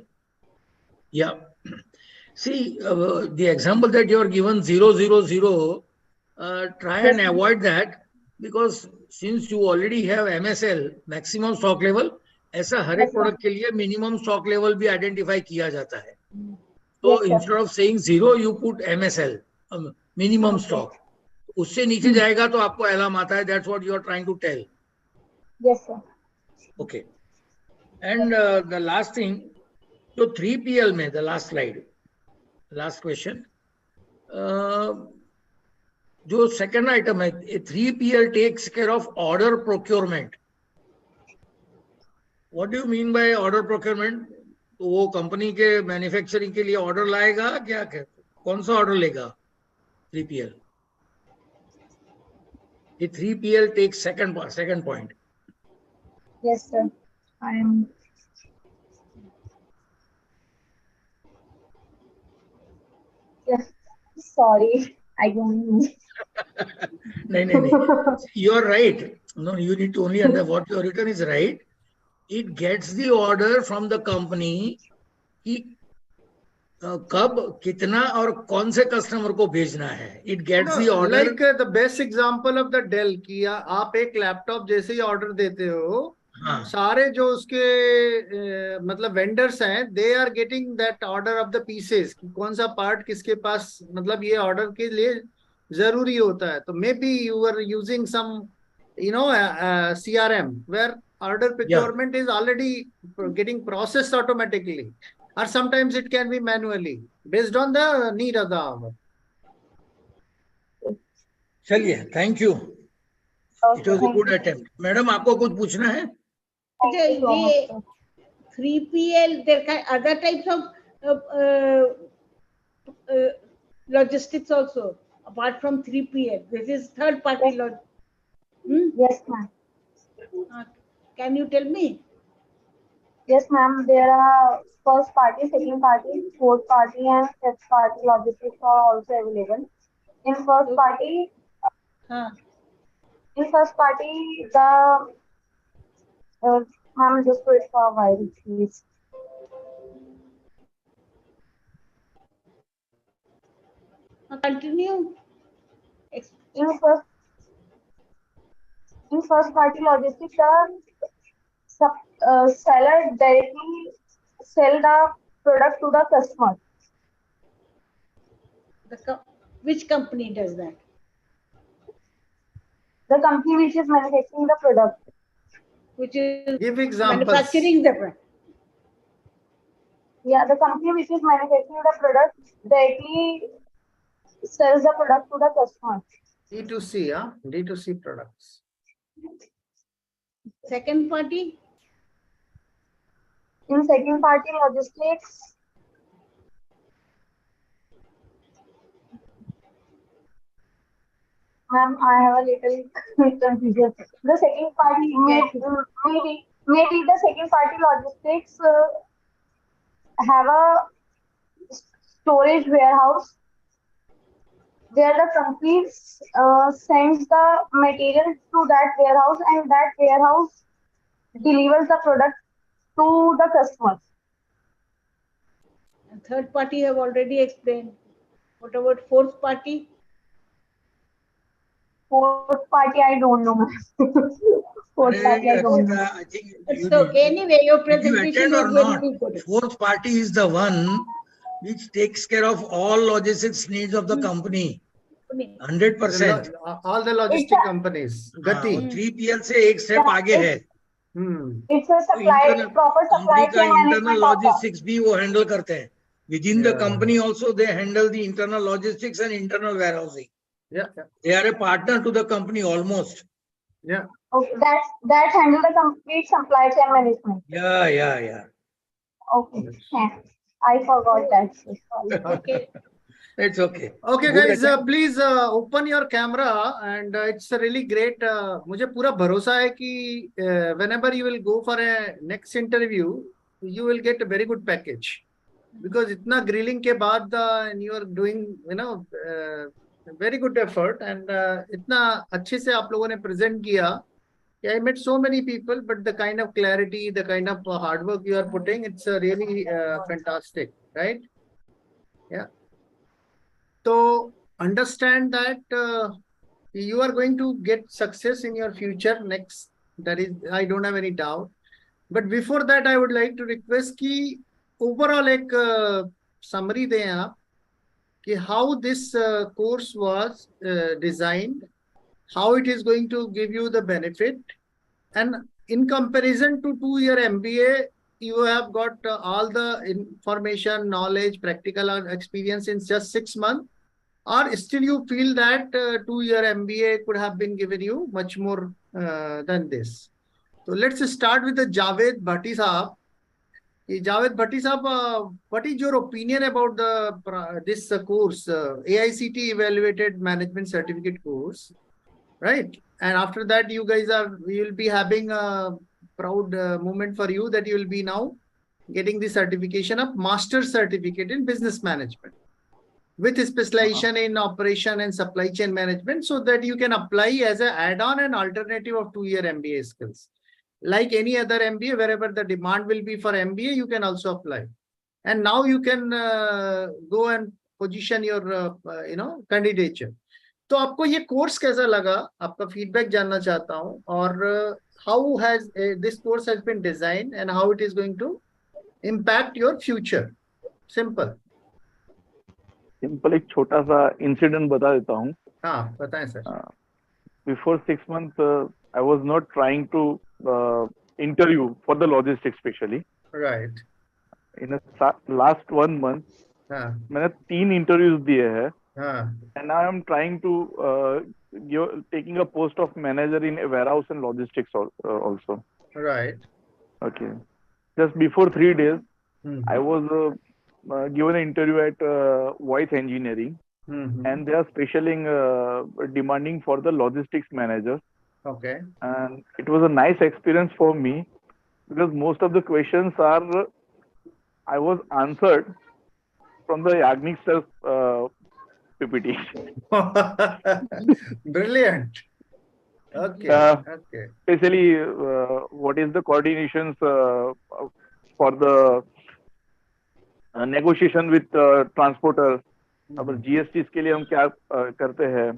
या see the example that you are given 000, try and avoid that, because since you already have MSL maximum stock level, ऐसा हर एक प्रोडक्ट के लिए मिनिमम स्टॉक लेवल भी आइडेंटिफाई किया जाता है. तो instead of saying 0 you put MSL minimum stock. उससे नीचे जाएगा तो आपको अलार्म आता है. That's what you are trying to tell. Yes sir. Okay. And the last thing, तो 3PL में the last slide, last question, जो सेकंड आइटम है, 3PL takes care of order procurement. What do you mean by order procurement? तो वो company के manufacturing के लिए order लाएगा क्या? कौन सा ऑर्डर लेगा 3PL? ये 3PL takes second point. Yes sir, I am sorry, I don't know. नहीं, you are right. No, you need to only understand what your written is right. It gets the order from the company कि कब कितना और कौन से customer को भेजना है. It gets the order. Like the best example of the Dell कि आप एक लैपटॉप जैसे ही ऑर्डर देते हो, हाँ, सारे जो उसके मतलब वेंडर्स हैं, they are getting that order of the pieces कि कौन सा पार्ट किसके पास मतलब ये ऑर्डर के लिए जरूरी होता है. तो maybe you are using some CRM where order procurement is already getting processed automatically, or sometimes it can be manually based on the need of the hour. चलिए, thank you. It was a good attempt. Madam, आपको कुछ पूछना है? ये 3PL, there can other types of logistics also apart from 3PL. This is third party Yes, ma'am. Can you tell me? Yes, ma'am. There are first party, second party, fourth party, and fifth party logistics are also available. In first party, Huh. the ma'am, just wait for a while, please. Continue. Ex- In first party logistics, the seller directly sell the product to the customer. Which company does that? The company which is manufacturing the product. Which is Give examples. manufacturing the product. Yeah, the company which is manufacturing the product directly sells the product to the customer. D2C, huh? D2C products. Second party? In second party logistics, ma'am, I have a little confusion. The second party maybe the second party logistics have a storage warehouse where the company sends the material to that warehouse, and that warehouse delivers the product to the customers. And third party have already explained. What about fourth party? Fourth party, I don't know. Fourth party, I don't know. I think It's okay. Anyway, your did you presentation attend was or not? very good. Fourth party is the one which takes care of all logistics needs of the company. 100%. All the logistic companies. Gati. 3PL से एक step आगे है. It's a supply, proper supply Company का chain internal management of the. logistics भी वो handle करते हैं. Within the company also they handle the internal logistics and internal warehousing. Yeah. They are a partner to the company almost. Yeah. Okay, that handle the complete supply chain management. Yeah. Okay, yeah. I forgot that. Okay. It's okay. Okay, Good guys, attempt. please open your camera, and it's really great. मुझे पूरा भरोसा है कि whenever you will go for a next interview, you will get a very good package, because इतना grilling के बाद and you are doing, very good effort, and इतना अच्छे से आप लोगों ने present किया. I met so many people, but the kind of clarity, the kind of hard work you are putting, it's really fantastic, right? Yeah. So understand that you are going to get success in your future next. That is, I don't have any doubt. But before that, I would like to request कि overall एक summary दें आप कि how this course was designed, how it is going to give you the benefit, and in comparison to 2-year MBA, you have got all the information, knowledge, practical experience in just 6 months, or still you feel that 2-year MBA could have been given you much more than this. So let's start with the Javed Bhatti Sahab. Javed Bhatti Sahab, what is your opinion about this course, AICT Evaluated Management Certificate course, right? And after that, you guys will be having a proud moment for you that you will be now getting the certification of Master's Certificate in Business Management with specialization in operation and supply chain management, so that you can apply as an add-on and alternative of 2-year MBA skills. Like any other MBA, wherever the demand will be for MBA, you can also apply. And now you can go and position your, candidature. तो आपको ये course कैसा लगा, आपका feedback जानना चाहता हूं, और how has this course has been designed and how it is going to impact your future. Simple एक छोटा सा इंसिडेंट बता देता हूँ. हाँ, बताएं sir. Before 6 months, I was not trying to interview for the logistics especially. Right. In the last 1 month, मैंने 3 interviews दिए हैं. And now I'm trying to taking a post of manager in a warehouse and logistics also. Right. Okay. Just before 3 days, I was given an interview at Voice Engineering, and they are specially demanding for the logistics manager. Okay. And it was a nice experience for me, because most of the questions are I was answered from the Yagnik sir PPT. Brilliant. Okay. Okay. Especially what is the coordinations for the negotiation with transporters. अब GST के लिए हम क्या करते हैं,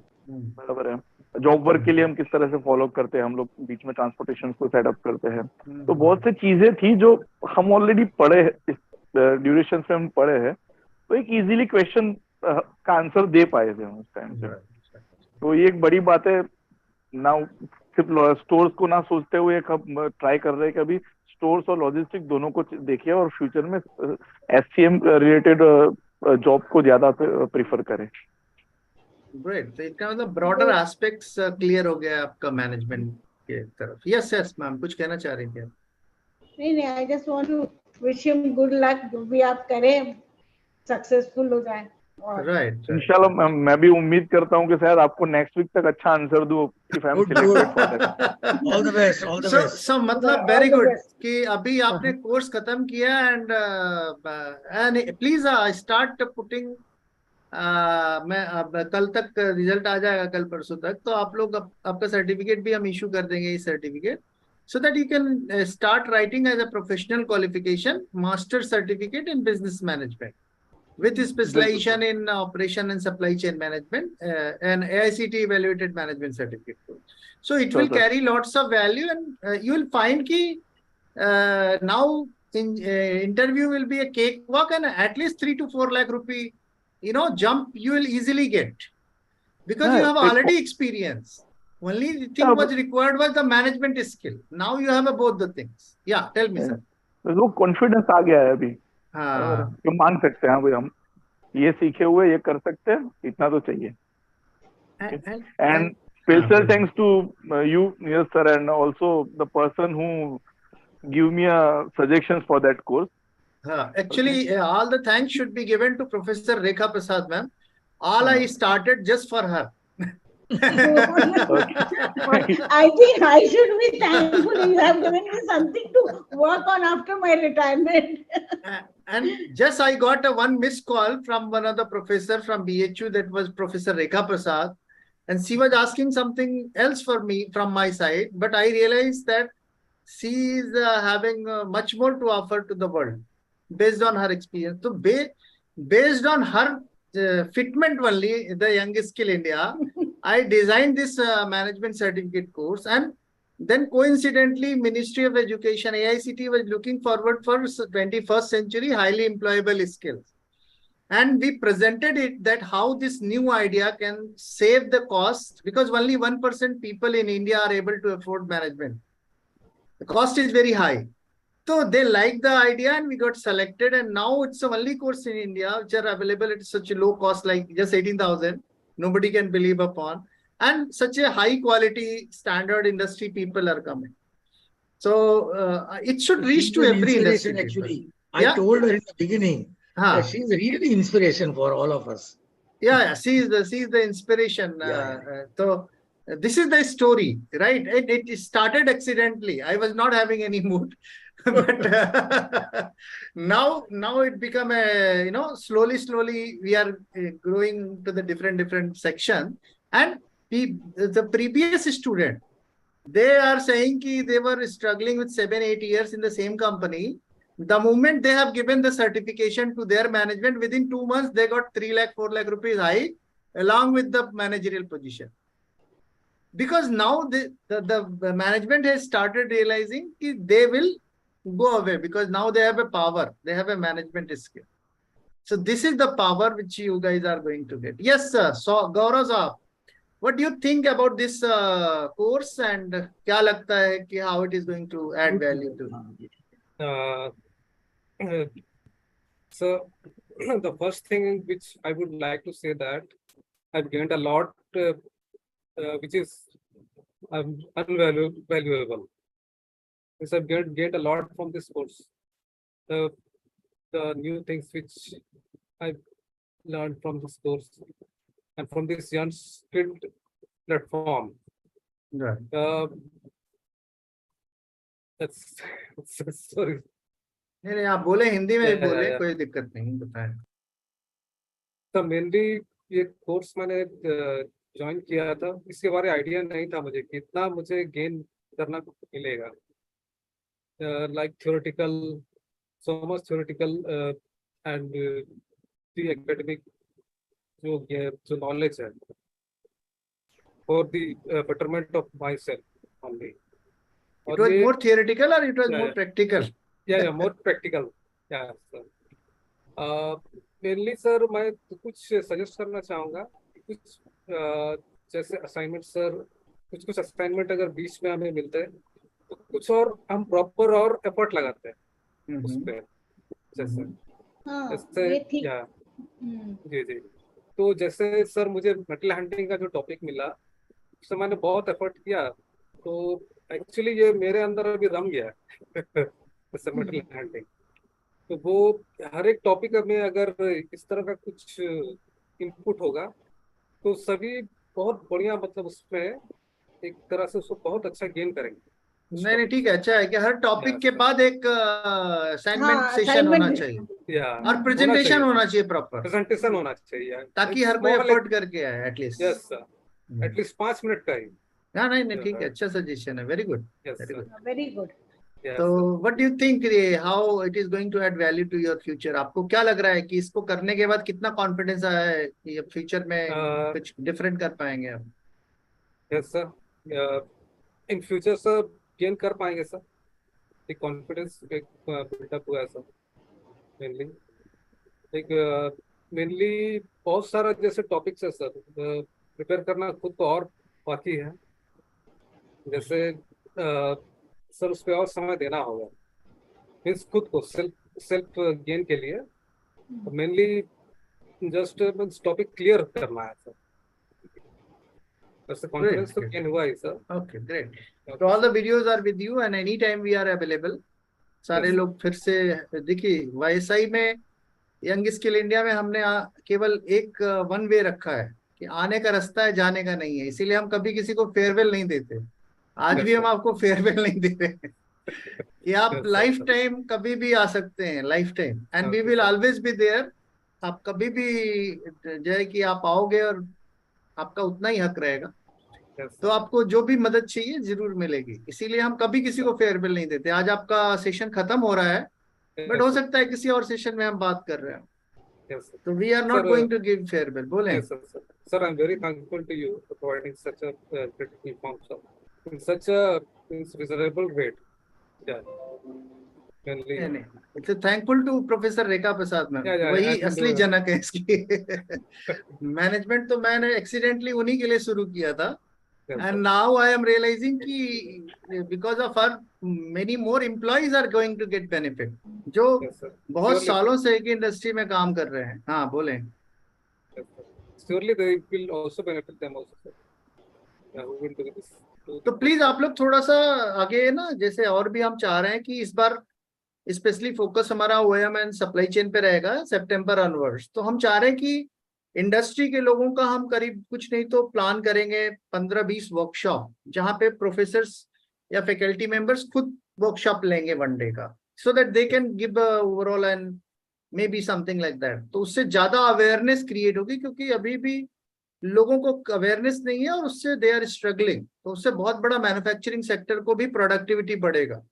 बराबर है. Job work के लिए हम किस तरह से फॉलो करते हैं, हम लोग बीच में ट्रांसपोर्टेशन को सेटअप करते हैं. तो बहुत सी चीजें थी जो हम ऑलरेडी पढ़े हैं, इस ड्यूरेशन से हम पढ़े हैं, तो एक इजीली क्वेश्चन का आंसर दे पाए थे उस टाइम पे. तो ये एक बड़ी बात है. ना सिर्फ स्टोर्स को ना सोचते हुए हम ट्राई कर रहे हैं कि अभी स्टोर्स और लॉजिस्टिक दोनों को देखिए और फ्यूचर में SCM रिलेटेड जॉब को ज्यादा प्रीफर करें. ग्रेट. तो इसका मतलब ब्रॉडर एस्पेक्ट्स क्लियर हो गया आपका मैनेजमेंट के तरफ. यस यस मैम, कुछ कहना चाह रही थी? नहीं, I just want to wish him good luck, जो भी आप करें सक्सेसफुल हो जाए. राइट. इंशाल्लाह मैं भी उम्मीद करता हूँ कि शायद आपको नेक्स्ट वीक तक अच्छा आंसर दूं if I am selected for that. All the best, all the best. So मतलब वेरी गुड कि अभी आपने कोर्स खत्म किया एंड प्लीज स्टार्ट पुटिंग. मैं अब कल तक रिजल्ट आ जाएगा, कल परसों तक, तो आप लोग आपका सर्टिफिकेट भी हम इशू कर देंगे, इस certificate, so that you can start writing as a professional qualification master certificate in business management with specialization in operation and supply chain management and AICT evaluated management certificate. So it will carry lots of value, and you will find ki now in interview will be a cakewalk, and at least 3 to 4 lakh rupee jump you will easily get because you have already experience. Only thing was required was the management skill. Now you have both the things. Yeah, tell me sir. तो confidence आ गया है अभी. हाँ, तो मान सकते हैं भाई हम ये सीखे हुए ये कर सकते हैं, इतना तो चाहिए. And special thanks to you, yes sir, and also the person who give me suggestions for that course. Actually, all the thanks should be given to Professor Rekha Prasad ma'am. All I started just for her. I think I should be thankful. You have given me something to work on after my retirement. And just I got one missed call from one of the professor from BHU, that was Professor Rekha Prasad, and she was asking something else for me from my side, but I realized that she is having much more to offer to the world based on her experience. So based on her fitment only, the Young Skill India, I designed this management certificate course, and then coincidentally Ministry of Education, AICT, was looking forward for 21st century highly employable skills, and we presented it that how this new idea can save the cost, because only 1% people in India are able to afford management. The cost is very high. So they liked the idea and we got selected, and now it's the only course in India which are available at such a low cost, like just 18,000. Nobody can believe upon, and such a high quality standard industry people are coming. So it should reach to every industry. Actually, I told her in the beginning that she's really inspiration for all of us. Yeah, she is the inspiration. So this is the story, right? It started accidentally. I was not having any mood. But now it become a slowly we are growing to the different section, and the previous student, they are saying ki they were struggling with 7-8 years in the same company. The moment they have given the certification to their management, within 2 months they got 3 lakh 4 lakh rupees high along with the managerial position. Because now the management has started realizing ki they will go away, because now they have a power, they have a management skill. So this is the power which you guys are going to get. Yes sir. So Gaurav sir, what do you think about this course, and kya lagta hai ki how it is going to add value to? So the first thing which I would like to say that I've gained a lot which is valuable. Yes, I've gained a lot from this course. The new things which I've learned from this course and from this Young Skilled platform. Right. Sorry. नहीं नहीं, आप बोले, हिंदी में या, बोले, या। कोई दिक्कत नहीं, बताएं। तो मेनली ये कोर्स मैंने ज्वाइन किया था, इसके बारे में आइडिया नहीं था मुझे कि इतना मुझे गेन करना मिलेगा, like theoretical, so much theoretical and the academic जो नॉलेज है for the betterment of my self only. It was more theoretical और इट वाज मोर या प्रैक्टिकल? या मोर प्रैक्टिकल। या सर, मेनली सर मैं कुछ सजेस्ट करना चाहूँगा कि कुछ जैसे असाइनमेंट सर, कुछ कुछ असाइनमेंट अगर बीच में हमें मिलते हैं तो कुछ और हम प्रॉपर और एफर्ट लगाते हैं उस पे, जैसे हाँ, जैसे ये ठीक। या जी जी। तो जैसे सर मुझे मेटल हैंडलिंग का जो टॉपिक मिला, उससे मैंने बहुत एफर्ट किया, तो एक्चुअली ये मेरे अंदर अभी रम गया है जैसे मेटल हैंडलिंग। तो वो हर एक टॉपिक में अगर इस तरह का कुछ इनपुट होगा तो सभी बहुत बढ़िया, मतलब उसमें एक तरह से उसको बहुत अच्छा गेन करेंगे उस नहीं नहीं, टॉपिक ठीक है, अच्छा है कि हर टॉपिक के से। बाद एक असाइनमेंट हाँ, सेशन होना assignment चाहिए या और होना प्रेजेंटेशन चाहिए होना सर, चाहिए प्रॉपर, प्रेजेंटेशन होना चाहिए, ताकि हर कोई स्मॉल, एफर्ट करके आए at least. Yes sir, at least 5 minute का ही। हाँ, नहीं नहीं, ठीक है, अच्छा सजेशन है, very good, yes very sir, good. Very good. Yes तो sir. What do you think, how it is going to add value to your future? आपको क्या लग रहा है कि इसको करने के बाद कितना कॉन्फिडेंस आया है कि अब फ्यूचर में कुछ डिफरेंट कर पाएंगे आप? Yes sir, in future sir gain कर पाएंगे सर, एक कॉन्फिडेंस एक बिल्डअप हुआ है सर। मेनली एक मेनली बहुत सारा जैसे टॉपिक्स है सर, प्रिपेयर करना खुद को और बाकी है, जैसे सर उस पर और समय देना होगा, मीन्स खुद को सेल्फ सेल्फ गेन के लिए mainly just means topic clear करना है सर, वैसे कॉन्फिडेंस तो ग्रेट, गेन हुआ ही सर। Okay, great. तो all the videos are with you and any time we are available. सारे यस लोग फिर से देखिए, वाईएसआई में, यंग स्किल इंडिया में हमने केवल एक वन वे रखा है कि आने का रास्ता है, जाने का नहीं है, इसीलिए हम कभी किसी को फेयरवेल नहीं देते। आज भी हम सर, आपको फेयरवेल नहीं दे रहे हैं कि आप यस लाइफ सर, टाइम कभी भी आ सकते हैं, lifetime, and we okay will sir, always be there. आप कभी भी जो है कि आप आओगे और आपका उतना ही हक रहेगा, यस तो सर, आपको जो भी मदद चाहिए जरूर मिलेगी। इसीलिए हम कभी किसी को फेयरवेल नहीं देते। आज आपका सेशन खत्म हो रहा है, बट यस हो सर, सकता है किसी और सेशन में हम बात कर रहे हैं, यस सर, तो we are not sir, going to give farewell, बोले। yes sir, sir, I'm very thankful to you for providing such a critical form, sir, in such a means reasonable rate. Yeah, mainly. नहीं नहीं, तो thankful to professor Rekha Prasad ma'am, Yeah, वही and असली जनक है इसकी। Management तो मैंने एक्सीडेंटली उन्हीं के लिए शुरू किया था, yes, and sir, now I am realizing कि because of her many more employees are going to get benefit, जो yes, sir, बहुत surely, sir, सालों से एक इंडस्ट्री में काम कर रहे हैं। हाँ, बोले। yes, sir. Surely they will also benefit them also, sir. Yeah, who will do this? तो प्लीज आप लोग थोड़ा सा आगे ना, जैसे और भी हम चाह रहे हैं कि इस बार स्पेशली फोकस हमारा ओएम एंड सप्लाई चेन पे रहेगा सितंबर ऑनवर्ड्स। तो हम चाह रहे हैं कि इंडस्ट्री के लोगों का हम करीब कुछ नहीं तो प्लान करेंगे 15-20 वर्कशॉप, जहां पे प्रोफेसर्स या फैकल्टी मेंबर्स खुद वर्कशॉप लेंगे वन डे का, so that they can give overall and may be something like that. तो उससे ज्यादा अवेयरनेस क्रिएट होगी, क्योंकि अभी भी लोगों को अवेयरनेस नहीं है और उससे दे आर स्ट्रगलिंग। तो उससे बहुत बड़ा मैन्युफैक्चरिंग सेक्टर को भी प्रोडक्टिविटी बढ़ेगा।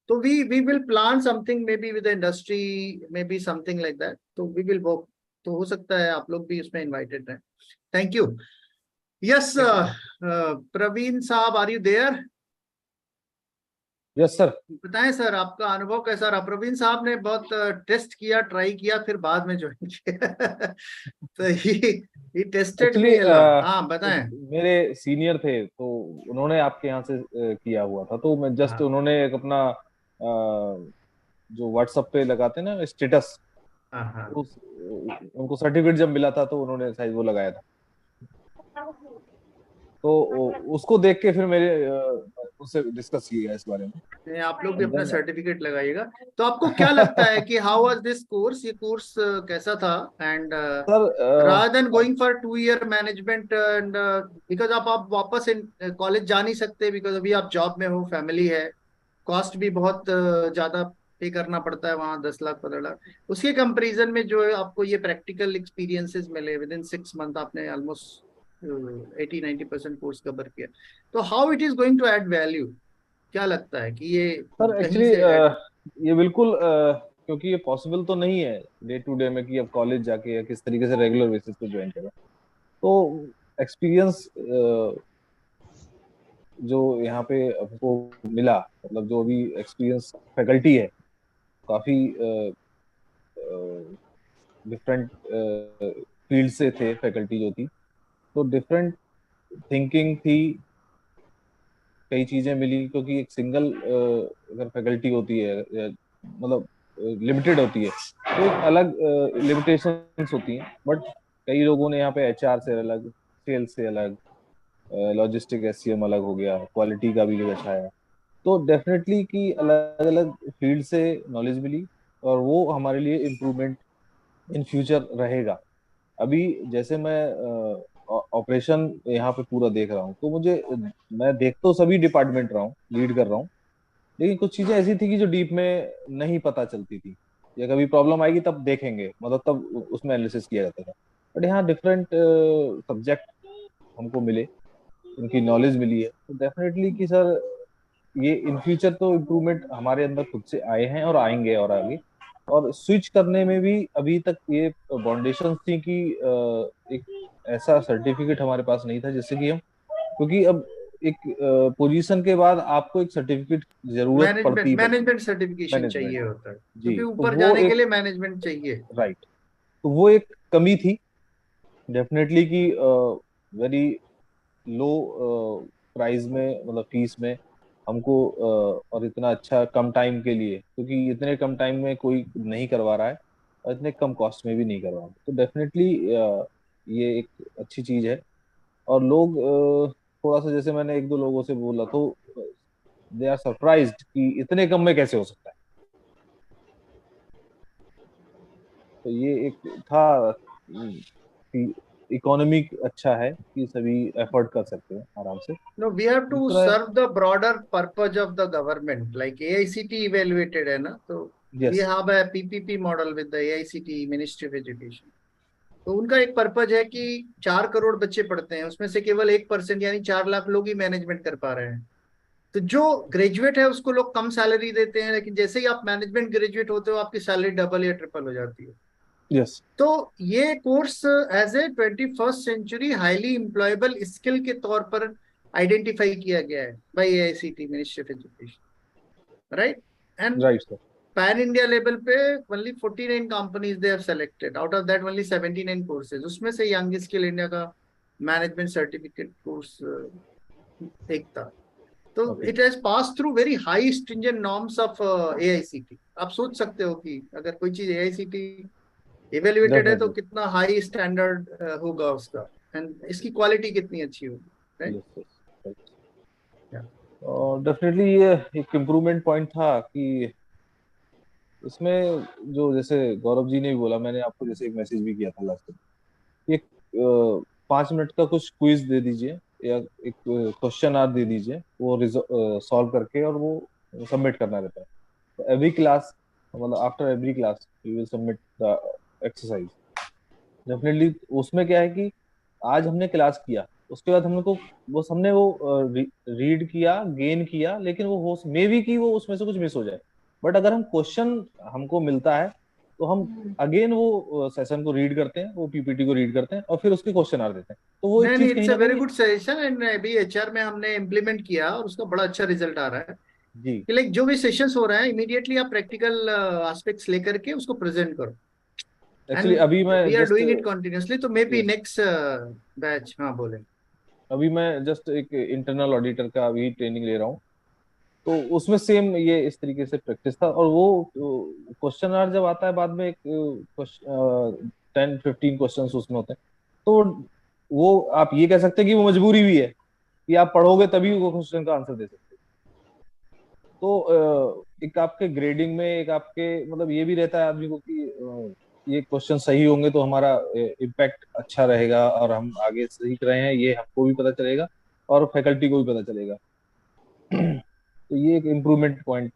तो we will plan something maybe with the industry, maybe something like that, तो we will work। तो हो सकता है आप लोग भी उसमें इनवाइटेड हैं। Thank you. यस, प्रवीण साहब, are you there? Yes sir. बताएं सर, आपका अनुभव कैसा रहा? प्रवीण साहब ने बहुत टेस्ट किया, ट्राई किया, फिर बाद में ज्वाइन किया। तो he tested me actually a lot. हाँ, बताएं। मेरे सीनियर थे, तो उन्होंने आपके यहाँ से किया हुआ था, तो मैं जस्ट हाँ उन्होंने एक अपना जो व्हाट्सएप पे लगाते हैं ना स्टेटस, हाँ हाँ। उनको सर्टिफिकेट जब मिला था तो उन्होंने शायद वो लगाया था, तो उसको देख के फिर मेरे उससे डिस्कस किया इस बारे में। आप लोग भी And अपना then, सर्टिफिकेट लगाइएगा। तो आपको क्या लगता है कि हाउ वाज दिस कोर्स, ये कोर्स कैसा था? And sir rather than going for 2 year management and because आप वापस कॉलेज जा नहीं सकते, बिकॉज अभी आप जॉब में हो, फैमिली है, कॉस्ट भी बहुत ज्यादा पे करना पड़ता है वहाँ, 10 लाख 15 लाख। उसके कंपैरिजन में जो है आपको ये प्रैक्टिकल एक्सपीरियंसेस मिले विद इन 6 मंथ, आपने ऑलमोस्ट 80-90% कोर्स कवर किया। तो how it is going to add value, क्या लगता है कि ये सर कहीं एक्चुअली से add- ये बिल्कुल क्योंकि ये पॉसिबल तो नहीं है डे टू डे में कि अब कॉलेज जाके या किस तरीके से रेगुलर बेसिस पे ज्वाइन करें। तो एक्सपीरियंस जो यहाँ पे हमको मिला, मतलब जो अभी एक्सपीरियंस फैकल्टी है, काफी डिफरेंट फील्ड से थे फैकल्टी जो थी, तो डिफरेंट थिंकिंग थी, कई चीजें मिली। क्योंकि एक सिंगल अगर फैकल्टी होती है मतलब लिमिटेड होती है, तो एक अलग लिमिटेशंस होती हैं। बट कई लोगों ने यहाँ पे एचआर से अलग, सेल्स से अलग, लॉजिस्टिक एससीएम अलग हो गया, क्वालिटी का भी जो अच्छा है। तो डेफिनेटली कि अलग अलग फील्ड से नॉलेज मिली, और वो हमारे लिए इम्प्रूवमेंट इन फ्यूचर रहेगा। अभी जैसे मैं ऑपरेशन यहाँ पे पूरा देख रहा हूँ, तो मुझे, मैं देख तो सभी डिपार्टमेंट रहा हूँ, लीड कर रहा हूँ, लेकिन कुछ चीजें ऐसी थी कि जो डीप में नहीं पता चलती थी, या कभी प्रॉब्लम आएगी तब देखेंगे, मतलब तब उसमें एनालिसिस किया जाता था। बट यहाँ डिफरेंट सब्जेक्ट हमको मिले, उनकी नॉलेज मिली है, तो डेफिनेटली कि सर ये इन फ्यूचर तो इम्प्रूवमेंट हमारे अंदर खुद से आए हैं और आएंगे और आगे। और स्विच करने में भी अभी तक ये फाउंडेशन थी कि एक ऐसा सर्टिफिकेट हमारे पास नहीं था जिससे कि हम, क्योंकि अब एक पोजीशन के बाद आपको एक सर्टिफिकेट जरूरत मैनेजमेंट पड़ती पड़ती मैनेजमेंट सर्टिफिकेशन मैनेजमेंट। चाहिए होता है, जी, क्योंकि तो ऊपर वो जाने के एक, लिए मैनेजमेंट चाहिए। राइट, तो वो एक कमी थी डेफिनेटली कि वेरी लो प्राइस में, मतलब फीस में हमको और इतना अच्छा कम टाइम के लिए, क्योंकि इतने कम टाइम में कोई नहीं करवा रहा है और इतने कम कॉस्ट में भी नहीं करवा रहा है। तो डेफिनेटली ये एक अच्छी चीज है। और लोग थोड़ा सा, जैसे मैंने एक दो लोगों से बोला, तो दे आर सरप्राइज्ड कि इतने कम में कैसे हो सकता है। तो ये एक था कि इकोनॉमिक अच्छा है कि सभी एफोर्ड कर सकते हैं आराम से। No, we have to दूसरा, serve the broader purpose of the government, like AICT evaluated है ना, तो we yes, have a PPP model with the AICT Ministry of Education। तो उनका एक पर्पज है कि 4 करोड़ बच्चे पढ़ते हैं, उसमें से केवल 1% यानी 4 लाख लोग ही मैनेजमेंट कर पा रहे हैं। तो जो ग्रेजुएट है उसको लोग कम सैलरी देते हैं, लेकिन जैसे ही आप मैनेजमेंट ग्रेजुएट होते हो आपकी सैलरी डबल या ट्रिपल हो जाती है। यस, तो ये course as a 21st century highly employable skill के तौर पर आइडेंटिफाई किया गया है by AICTE ministry of education, right. And right sir, pan India level पे only 49 companies they have selected, out of that only 79 courses, उसमें से young skill India का मैनेजमेंट सर्टिफिकेट कोर्स एक था। तो okay, it has pass through very high stringent norms of AICTE. आप सोच सकते हो कि अगर कोई चीज एआईसीटी इवेल्युएटेड है तो डेफिनेटली, कितना हाई स्टैंडर्ड होगा उसका, एंड इसकी क्वालिटी कितनी अच्छी होगी, राइट। Yes yes. और डेफिनेटली ये एक इम्प्रूवमेंट पॉइंट था कि इसमें, जो जैसे गौरव जी ने भी बोला, मैंने आपको जैसे एक मैसेज भी किया था लास्ट टाइम, एक 5 मिनट का कुछ क्विज दे दीजिए या एक क्वेश्चन आर दे दीजिए, वो सॉल्व करके और वो सबमिट करना रहता है। तो एवरी क्लास, मतलब after every class you will submit the exercise. Definitely उसमें क्या है कि आज हमने क्लास किया, उसके बाद हमने को वो हमने वो रीड किया, गेन किया, लेकिन वो हो मे भी कि वो उसमें से कुछ मिस हो जाए। बट अगर हम क्वेश्चन हमको मिलता है, तो हम अगेन वो सेशन को रीड करते हैं, वो पीपीटी को रीड करते हैं और फिर उसके क्वेश्चन आ देते हैं। तो वो एक नहीं नहीं, चीज इट्स कहीं अ ना वेरी कहीं, गुड सजेशन, एंड अभी एचआर में हमने इम्प्लीमेंट किया और उसका बड़ा अच्छा रिजल्ट आ रहा है जी, कि लाइक जो भी सेशंस हो रहे हैं इमीडिएटली आप प्रैक्टिकल एस्पेक्ट्स लेकर के उसको प्रेजेंट करो, एक्चुअली एंड अभी मैं we are just, doing it continuously. तो maybe yes, next batch, हाँ बोले। अभी मैं जस्ट एक इंटरनल ऑडिटर का अभी ट्रेनिंग ले रहा हूँ। तो उसमें सेम ये इस तरीके से प्रैक्टिस था। और वो क्वेश्चन आर जब आता है बाद में, एक 10-15 क्वेश्चन उसमें होते हैं, तो वो आप ये कह सकते हैं कि वो मजबूरी भी है कि आप पढ़ोगे तभी वो क्वेश्चन का आंसर दे सकते हैं। तो एक आपके ग्रेडिंग में, एक आपके मतलब ये भी रहता है आदमी को कि ये क्वेश्चन सही होंगे तो हमारा इम्पैक्ट अच्छा रहेगा और हम आगे सीख रहे हैं, ये हमको भी पता चलेगा और फैकल्टी को भी पता चलेगा। तो ये एक इम्प्रूवमेंट पॉइंट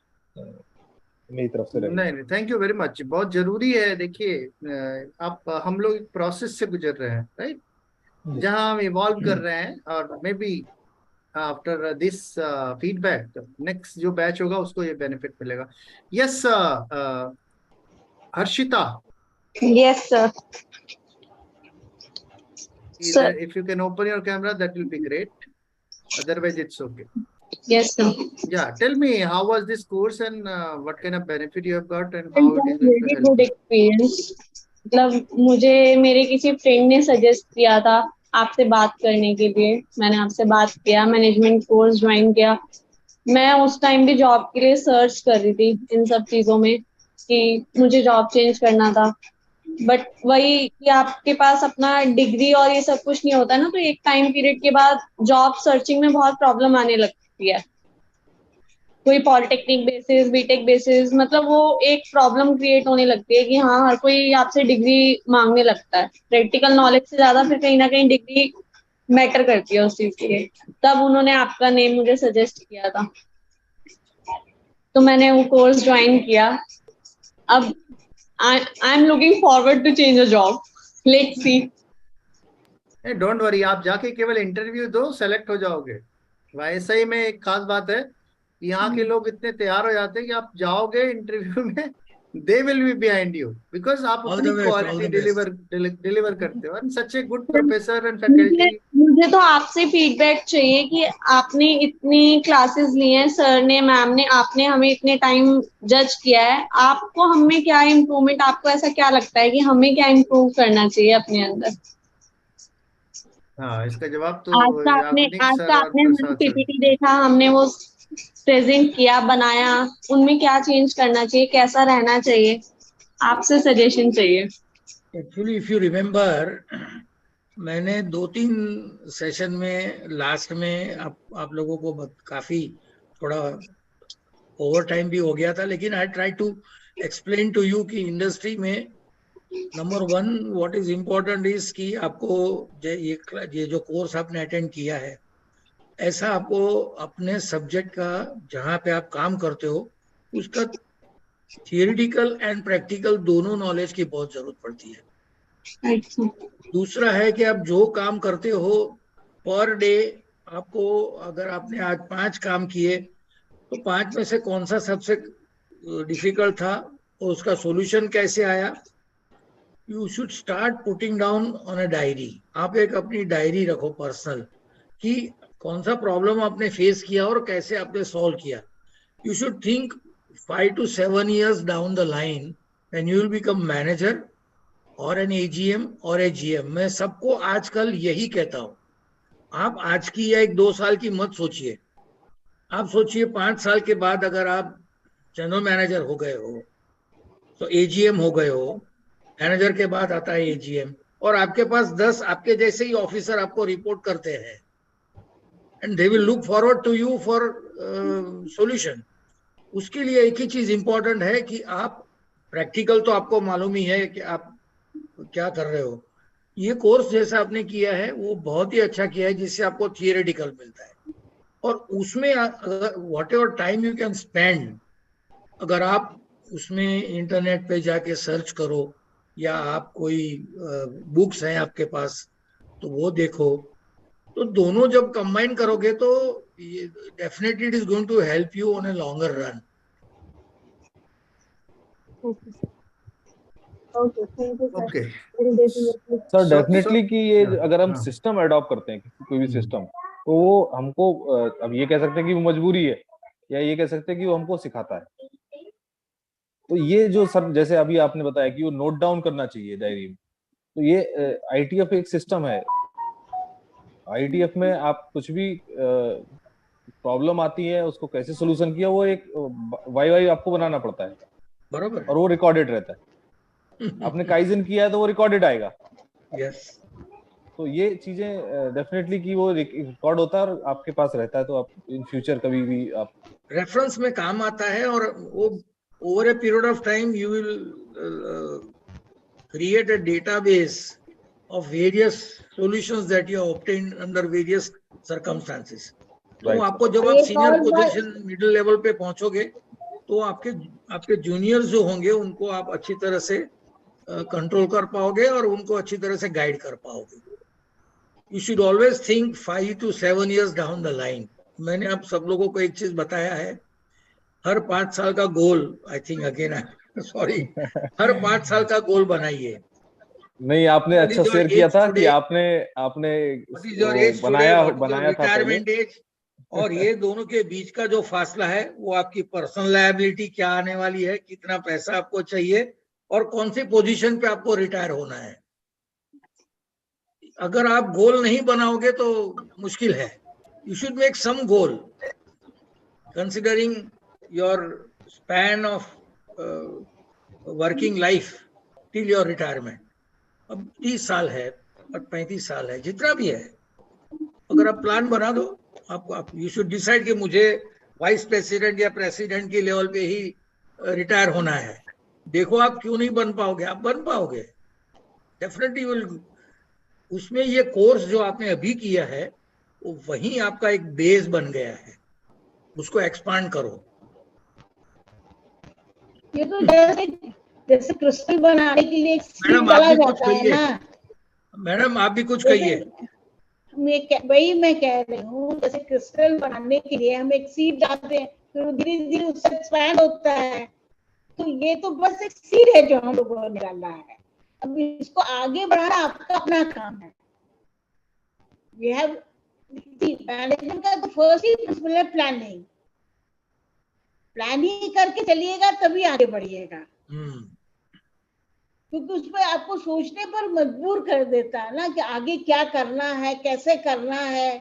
मेरी तरफ से रहेगा। नहीं, थैंक यू वेरी मच। बहुत जरूरी है। देखिए, आप हम लोग एक प्रोसेस से गुजर रहे हैं, राइट, जहां हम इवॉल्व कर रहे हैं, और may be after this feedback next जो बैच होगा उसको ये बेनिफिट मिलेगा। Yes, Harshita, Yes, sir. Sir, if you can open your camera, that will be great. Otherwise, it's okay. yes, sir. Yeah, tell me, how was this course and what kind of benefit you have got and And how it is going to very help good you? experience. मतलब मुझे मेरे किसी friend ने suggest किया था आपसे बात करने के लिए, मैंने आपसे बात किया, मैनेजमेंट कोर्स ज्वाइन किया। मैं उस टाइम भी जॉब के लिए सर्च कर रही थी इन सब चीजों में कि मुझे जॉब चेंज करना था, बट वही कि आपके पास अपना डिग्री और ये सब कुछ नहीं होता ना, तो एक टाइम पीरियड के बाद जॉब सर्चिंग में बहुत प्रॉब्लम आने लगती है। कोई पॉलिटेक्निक बेसिस, बीटेक बेसिस, मतलब वो एक प्रॉब्लम क्रिएट होने लगती है कि हाँ, हर कोई आपसे डिग्री मांगने लगता है। प्रैक्टिकल नॉलेज से ज्यादा फिर कहीं ना कहीं डिग्री मैटर करती है उस चीज के लिए। तब उन्होंने आपका नेम मुझे सजेस्ट किया था, तो मैंने वो कोर्स ज्वाइन किया। अब I am looking forward to change a job, let's see. Don't worry, आप जाके केवल इंटरव्यू दो, सेलेक्ट हो जाओगे। वैसे ही में एक खास बात है, यहाँ के लोग इतने तैयार हो जाते हैं कि आप जाओगे इंटरव्यू में, they will be behind you, because आप All अपनी the best, all quality the best. Deliver करते हो, and such a good professor and faculty. मुझे तो आपसे फीडबैक चाहिए कि आपने इतनी क्लासेस ली हैं, सर ने, मैम ने, आपने हमें इतने टाइम जज किया है, आपको हम में क्या इम्प्रूवमेंट, आपको ऐसा क्या लगता है कि हमें क्या इम्प्रूव करना चाहिए अपने अंदर? हाँ, इसका जवाब आज तो का याग्निक सर और आपने हमारी प्रसाद सर। पीपीटी देखा, हमने वो प्रेजेंट किया, बनाया, उनमें क्या चेंज करना चाहिए, कैसा रहना चाहिए, आपसे सजेशन चाहिए। एक्चुअली इफ यू रिमेम्बर, मैंने 2-3 सेशन में लास्ट में आप लोगों को काफी थोड़ा ओवर टाइम भी हो गया था, लेकिन I try to explain to you कि इंडस्ट्री में number 1 what is important is कि आपको ये जो कोर्स आपने अटेंड किया है, ऐसा आपको अपने सब्जेक्ट का जहाँ पे आप काम करते हो उसका थियोरिटिकल एंड प्रैक्टिकल दोनों नॉलेज की बहुत जरूरत पड़ती है। दूसरा है कि आप जो काम करते हो पर डे, आपको अगर आपने आज 5 काम किए तो 5 में से कौन सा सबसे डिफिकल्ट था और उसका सॉल्यूशन कैसे आया, you should start putting down on a diary. आप एक अपनी डायरी रखो पर्सनल कि कौन सा प्रॉब्लम आपने फेस किया और कैसे आपने सॉल्व किया। You should think 5 to 7 years down the line when you will become manager और एन AGM और ए GM। मैं सबको आजकल यही कहता हूं, आप आज की या 1-2 साल की मत सोचिए, आप सोचिए 5 साल के बाद अगर आप जनरल मैनेजर हो गए हो तो AGM हो गए हो, मैनेजर के बाद आता है AGM, और आपके पास 10 आपके जैसे ही ऑफिसर आपको रिपोर्ट करते हैं and they will look forward to you for solution. उसके लिए एक ही चीज इंपॉर्टेंट है कि आप प्रैक्टिकल तो आपको मालूम ही है कि आप क्या कर रहे हो। ये कोर्स जैसा आपने किया है वो बहुत ही अच्छा किया है, जिससे आपको थियोरेटिकल मिलता है, और उसमें what ever time you can spend, अगर आप उसमें इंटरनेट पे जाके सर्च करो या आप कोई बुक्स हैं आपके पास तो वो देखो, तो दोनों जब कंबाइन करोगे तो definitely it is going to help you on a longer run. Okay, thank you sir. Okay sir definitely कि ये अगर हम हाँ। सिस्टम अडॉप्ट करते हैं कोई भी सिस्टम, तो वो हमको अब ये कह सकते हैं कि वो मजबूरी है, या ये कह सकते हैं कि वो हमको सिखाता है। तो ये जो सर जैसे अभी आपने बताया कि वो नोट डाउन करना चाहिए डायरी में, तो ये ITF एक सिस्टम है। ITF में आप कुछ भी प्रॉब्लम आती है उसको कैसे सोल्यूशन किया, वो एक वाई आपको बनाना पड़ता है, बराबर, और वो रिकॉर्डेड रहता है। आपने काइजन किया है तो वो रिकॉर्डेड आएगा। यस। तो ये चीजें डेफिनेटली कि वो रिकॉर्ड होता है और आपके पास रहता है, तो आप इन फ्यूचर कभी भी आप रेफरेंस में काम आता है, और वो over a period of time you will create a database of various solutions that you have obtained under various circumstances. तो Right. आपको जब आप एक सीनियर और बात- पोजीशन मिडिल लेवल पे पहुंचोगे तो आपके जूनियर्स जो होंगे उनको आप अच्छी तरह से कंट्रोल कर पाओगे और उनको अच्छी तरह से गाइड कर पाओगे. You should always think 5 to 7 years down the line. मैंने आप सब लोगों को एक चीज बताया है, हर 5 साल का गोल, आई थिंक अगेन सॉरी, हर 5 साल का गोल बनाइए. नहीं, आपने What अच्छा is your शेयर किया age था कि today? आपने What is your वो age today? बनाया What is your बनाया था पहले. retirement age? और ये दोनों के बीच का जो फासला है वो आपकी पर्सनल लायबिलिटी क्या आने वाली है, कितना पैसा आपको चाहिए और कौन सी पोजीशन पे आपको रिटायर होना है. अगर आप गोल नहीं बनाओगे तो मुश्किल है. You should make some goal considering your span of working life till your retirement. अब 30 साल है और 35 साल है, जितना भी है, अगर आप प्लान बना दो, आप यू शुड डिसाइड कि मुझे वाइस प्रेसिडेंट या प्रेसिडेंट के लेवल पे ही रिटायर होना है. देखो आप क्यों नहीं बन पाओगे, आप बन पाओगे डेफिनेटली. विल उसमें ये कोर्स जो आपने अभी किया है वो वही आपका एक बेस बन गया है, उसको एक्सपांड करो. ये तो जैसे क्रिस्टल बनाने के लिए एक सीड मैडम आप डाला भी कुछ जाता है कहिए. ना, मैडम आप भी कुछ जैसे कहिए. वही मैं कह रही हूँ, जैसे क्रिस्टल बनाने के लिए हम एक सीड डालते हैं, फिर धीरे धीरे उससे एक्सपैंड होता है. तो ये तो बस एक सीड है जो हम लोगों ने डालना है. अब इसको आगे बढ़ाना आपका अपना काम है. वी हैव मैनेजमेंट का तो फर्स्ट ही प्रिंसिपल है प्लानिंग. प्लान ही करके चलिएगा तभी आगे बढ़िएगा, क्योंकि उसमें आपको सोचने पर मजबूर कर देता है ना कि आगे क्या करना है, कैसे करना है.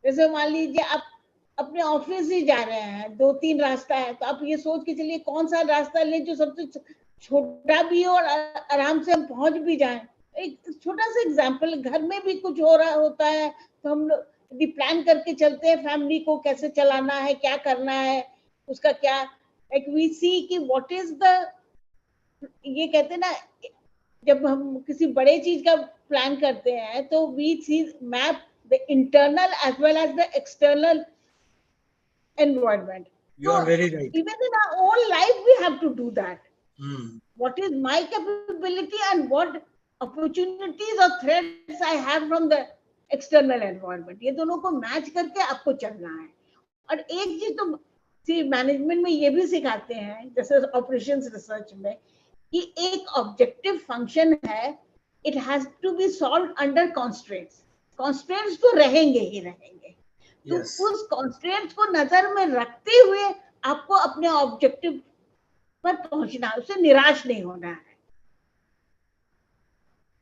जैसे मान लीजिए आप अपने ऑफिस ही जा रहे हैं, 2-3 रास्ता है, तो आप ये सोच के चलिए कौन सा रास्ता लें जो सबसे छोटा भी हो और आराम से हम पहुंच भी जाएं. एक छोटा सा एग्जांपल, घर में भी कुछ हो रहा होता है तो हम लोग यदि प्लान करके चलते हैं फैमिली को कैसे चलाना है, क्या करना है, उसका क्या, लाइक वी सी कि व्हाट इज द, ये कहते हैं ना, जब हम किसी बड़े चीज का प्लान करते हैं तो we see map the internal as well as the external environment. You are very right. Even in our own life we have to do that. What is my capability and what opportunities or threats I have from the external environment. ये दोनों को match करके आपको चलना है. और एक चीज तो मैनेजमेंट में ये भी सिखाते हैं, जैसे ऑपरेशंस रिसर्च में, कि एक ऑब्जेक्टिव फंक्शन है, it has to be solved under constraints. Constraints तो रहेंगे ही रहेंगे. तो उस कॉन्स्ट्रेंट्स को नजर में रखते हुए आपको अपने ऑब्जेक्टिव पर पहुंचना, उससे निराश नहीं होना है.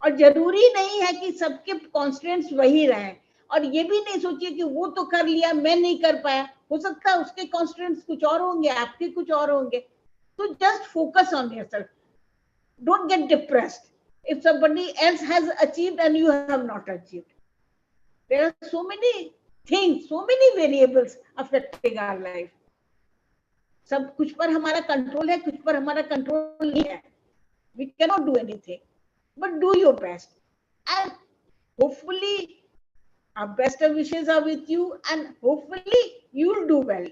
और जरूरी नहीं है कि सबके कॉन्स्ट्रेंट्स वही रहे, और ये भी नहीं सोचिए कि वो तो कर लिया मैं नहीं कर पाया. हो सकता है उसके कॉन्स्ट्रेंट्स कुछ और होंगे, आपके कुछ और होंगे. तो just focus on yourself. Don't get depressed if somebody else has achieved and you have not achieved. There are so many things, so many variables affecting our life. सब कुछ पर हमारा कंट्रोल है, कुछ पर हमारा कंट्रोल नहीं है. We cannot do anything, but do your best, and hopefully our best wishes are with you, and hopefully you'll do well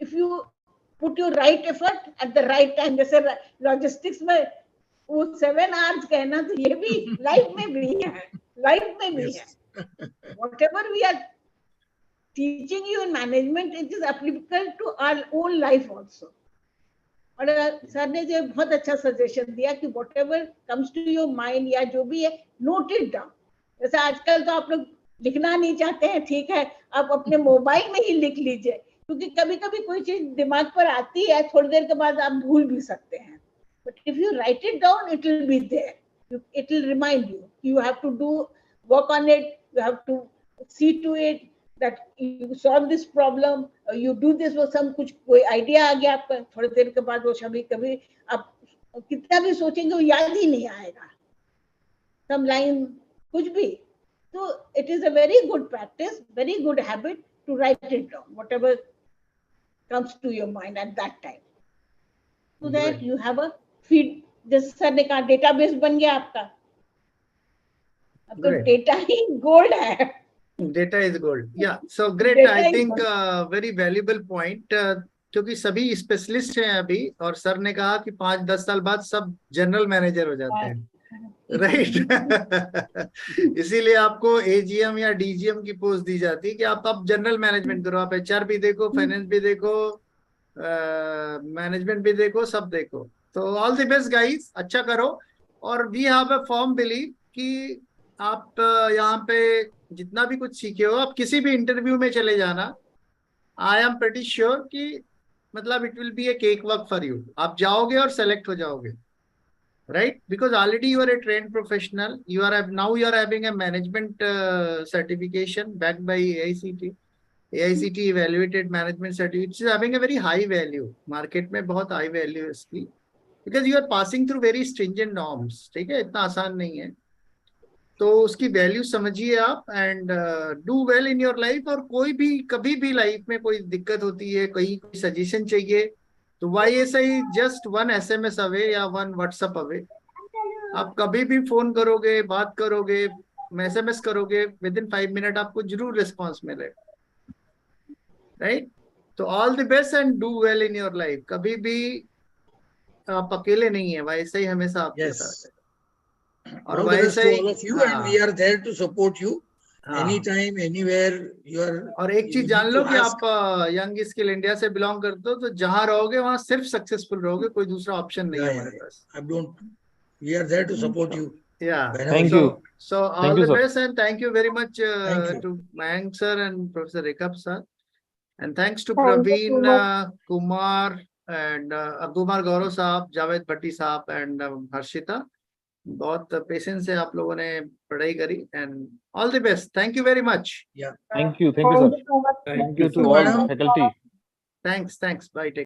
if you put your right effort at the right time. जैसे logistics में वो 7 hours कहना, तो ये भी life में भी है, लाइफ में भी है. Whatever we are teaching you in management, it is applicable to our own life also. और सर ने जो बहुत अच्छा सजेशन दिया कि whatever comes to your mind या जो भी है, note it down. जैसे आजकल तो आप लोग लिखना नहीं चाहते हैं, ठीक है, आप अपने मोबाइल में ही लिख लीजिए, क्योंकि कभी कभी कोई चीज दिमाग पर आती है, थोड़ी देर के बाद आप भूल भी सकते हैं. But if you write it down, it will be there. It will remind you. You have to work on it. You have to see to it that you solve this problem. You do this with some कोई idea आ गया आपका, थोड़ी देर के बाद वो कभी आप कितना भी सोचेंगे वो याद ही नहीं आएगा. Some line कुछ भी. So it is a very good practice, very good habit to write it down, whatever comes to your mind at that time. So that you have a feed. जैसे सर ने कहा database बन गया आपका. अब तो डेटा ही gold है. Data is gold. Yeah. So great. Data I is think gold. very valuable point. क्योंकि सभी स्पेशलिस्ट हैं अभी, और सर ने कहा कि 5-10 साल बाद सब जनरल मैनेजर हो जाते हैं, राइट? इसीलिए आपको एजीएम या डीजीएम की पोस्ट दी जाती है कि आप अब जनरल मैनेजमेंट करो, आप एचआर भी देखो, फाइनेंस भी देखो, मैनेजमेंट भी देखो, सब देखो। तो ऑल द बेस्ट गाइस, अच्छा करो। और we have a firm believe कि आप यहाँ पे जितना भी कुछ सीखे हो, आप किसी भी इंटरव्यू में चले जाना, आई एम प्रेटी श्योर कि मतलब it will be A cake work for you. आप जाओगे और सेलेक्ट हो जाओगे, right? Because already you are a trained professional. You are now you are having a management certification backed by AICT. AICT evaluated management certificate, which is having a very high value. Market में बहुत high value है इसकी, because you are passing through very stringent norms. ठीक है, इतना आसान नहीं है, तो उसकी वैल्यू समझिए आप, and do well in your life. और कोई भी कभी भी लाइफ में कोई दिक्कत होती है, कहीं कोई सजेशन चाहिए, तो वाई ऐसा ही जस्ट 1 SMS अवे या 1 WhatsApp अवे, आप कभी भी फोन करोगे, बात करोगे, SMS करोगे, विद इन 5 मिनट आपको जरूर रिस्पॉन्स मिलेगा, राइट? तो all the best and do well in your life. कभी भी आप अकेले नहीं है, वैसे ही हमेशा आपके साथ है। और All the best वैसे to he all of you, and we are there to support you anytime, anywhere you are. और एक चीज जान लो कि आप यंग स्किल इंडिया से बिलोंग करते हो, तो जहां रहोगे वहां सिर्फ सक्सेसफुल रहोगे, कोई दूसरा ऑप्शन नहीं है हमारे पास। We are there to support you. Yeah. Thank you. So all Thank you, the sir. best, and thank you very much Thank you. to Mayank sir and Professor Rekab sir, and thanks to Thank you so Praveen much. Kumar and Kumar Gaurav साहब, जावेद भट्टी साहब and Harshita. बहुत patience से आप लोगों ने पढ़ाई करी, and all the best. Thank you very much. Yeah. Thank you, Thank sir. you so much. Thank you to you, all madam. faculty. Thanks, bye.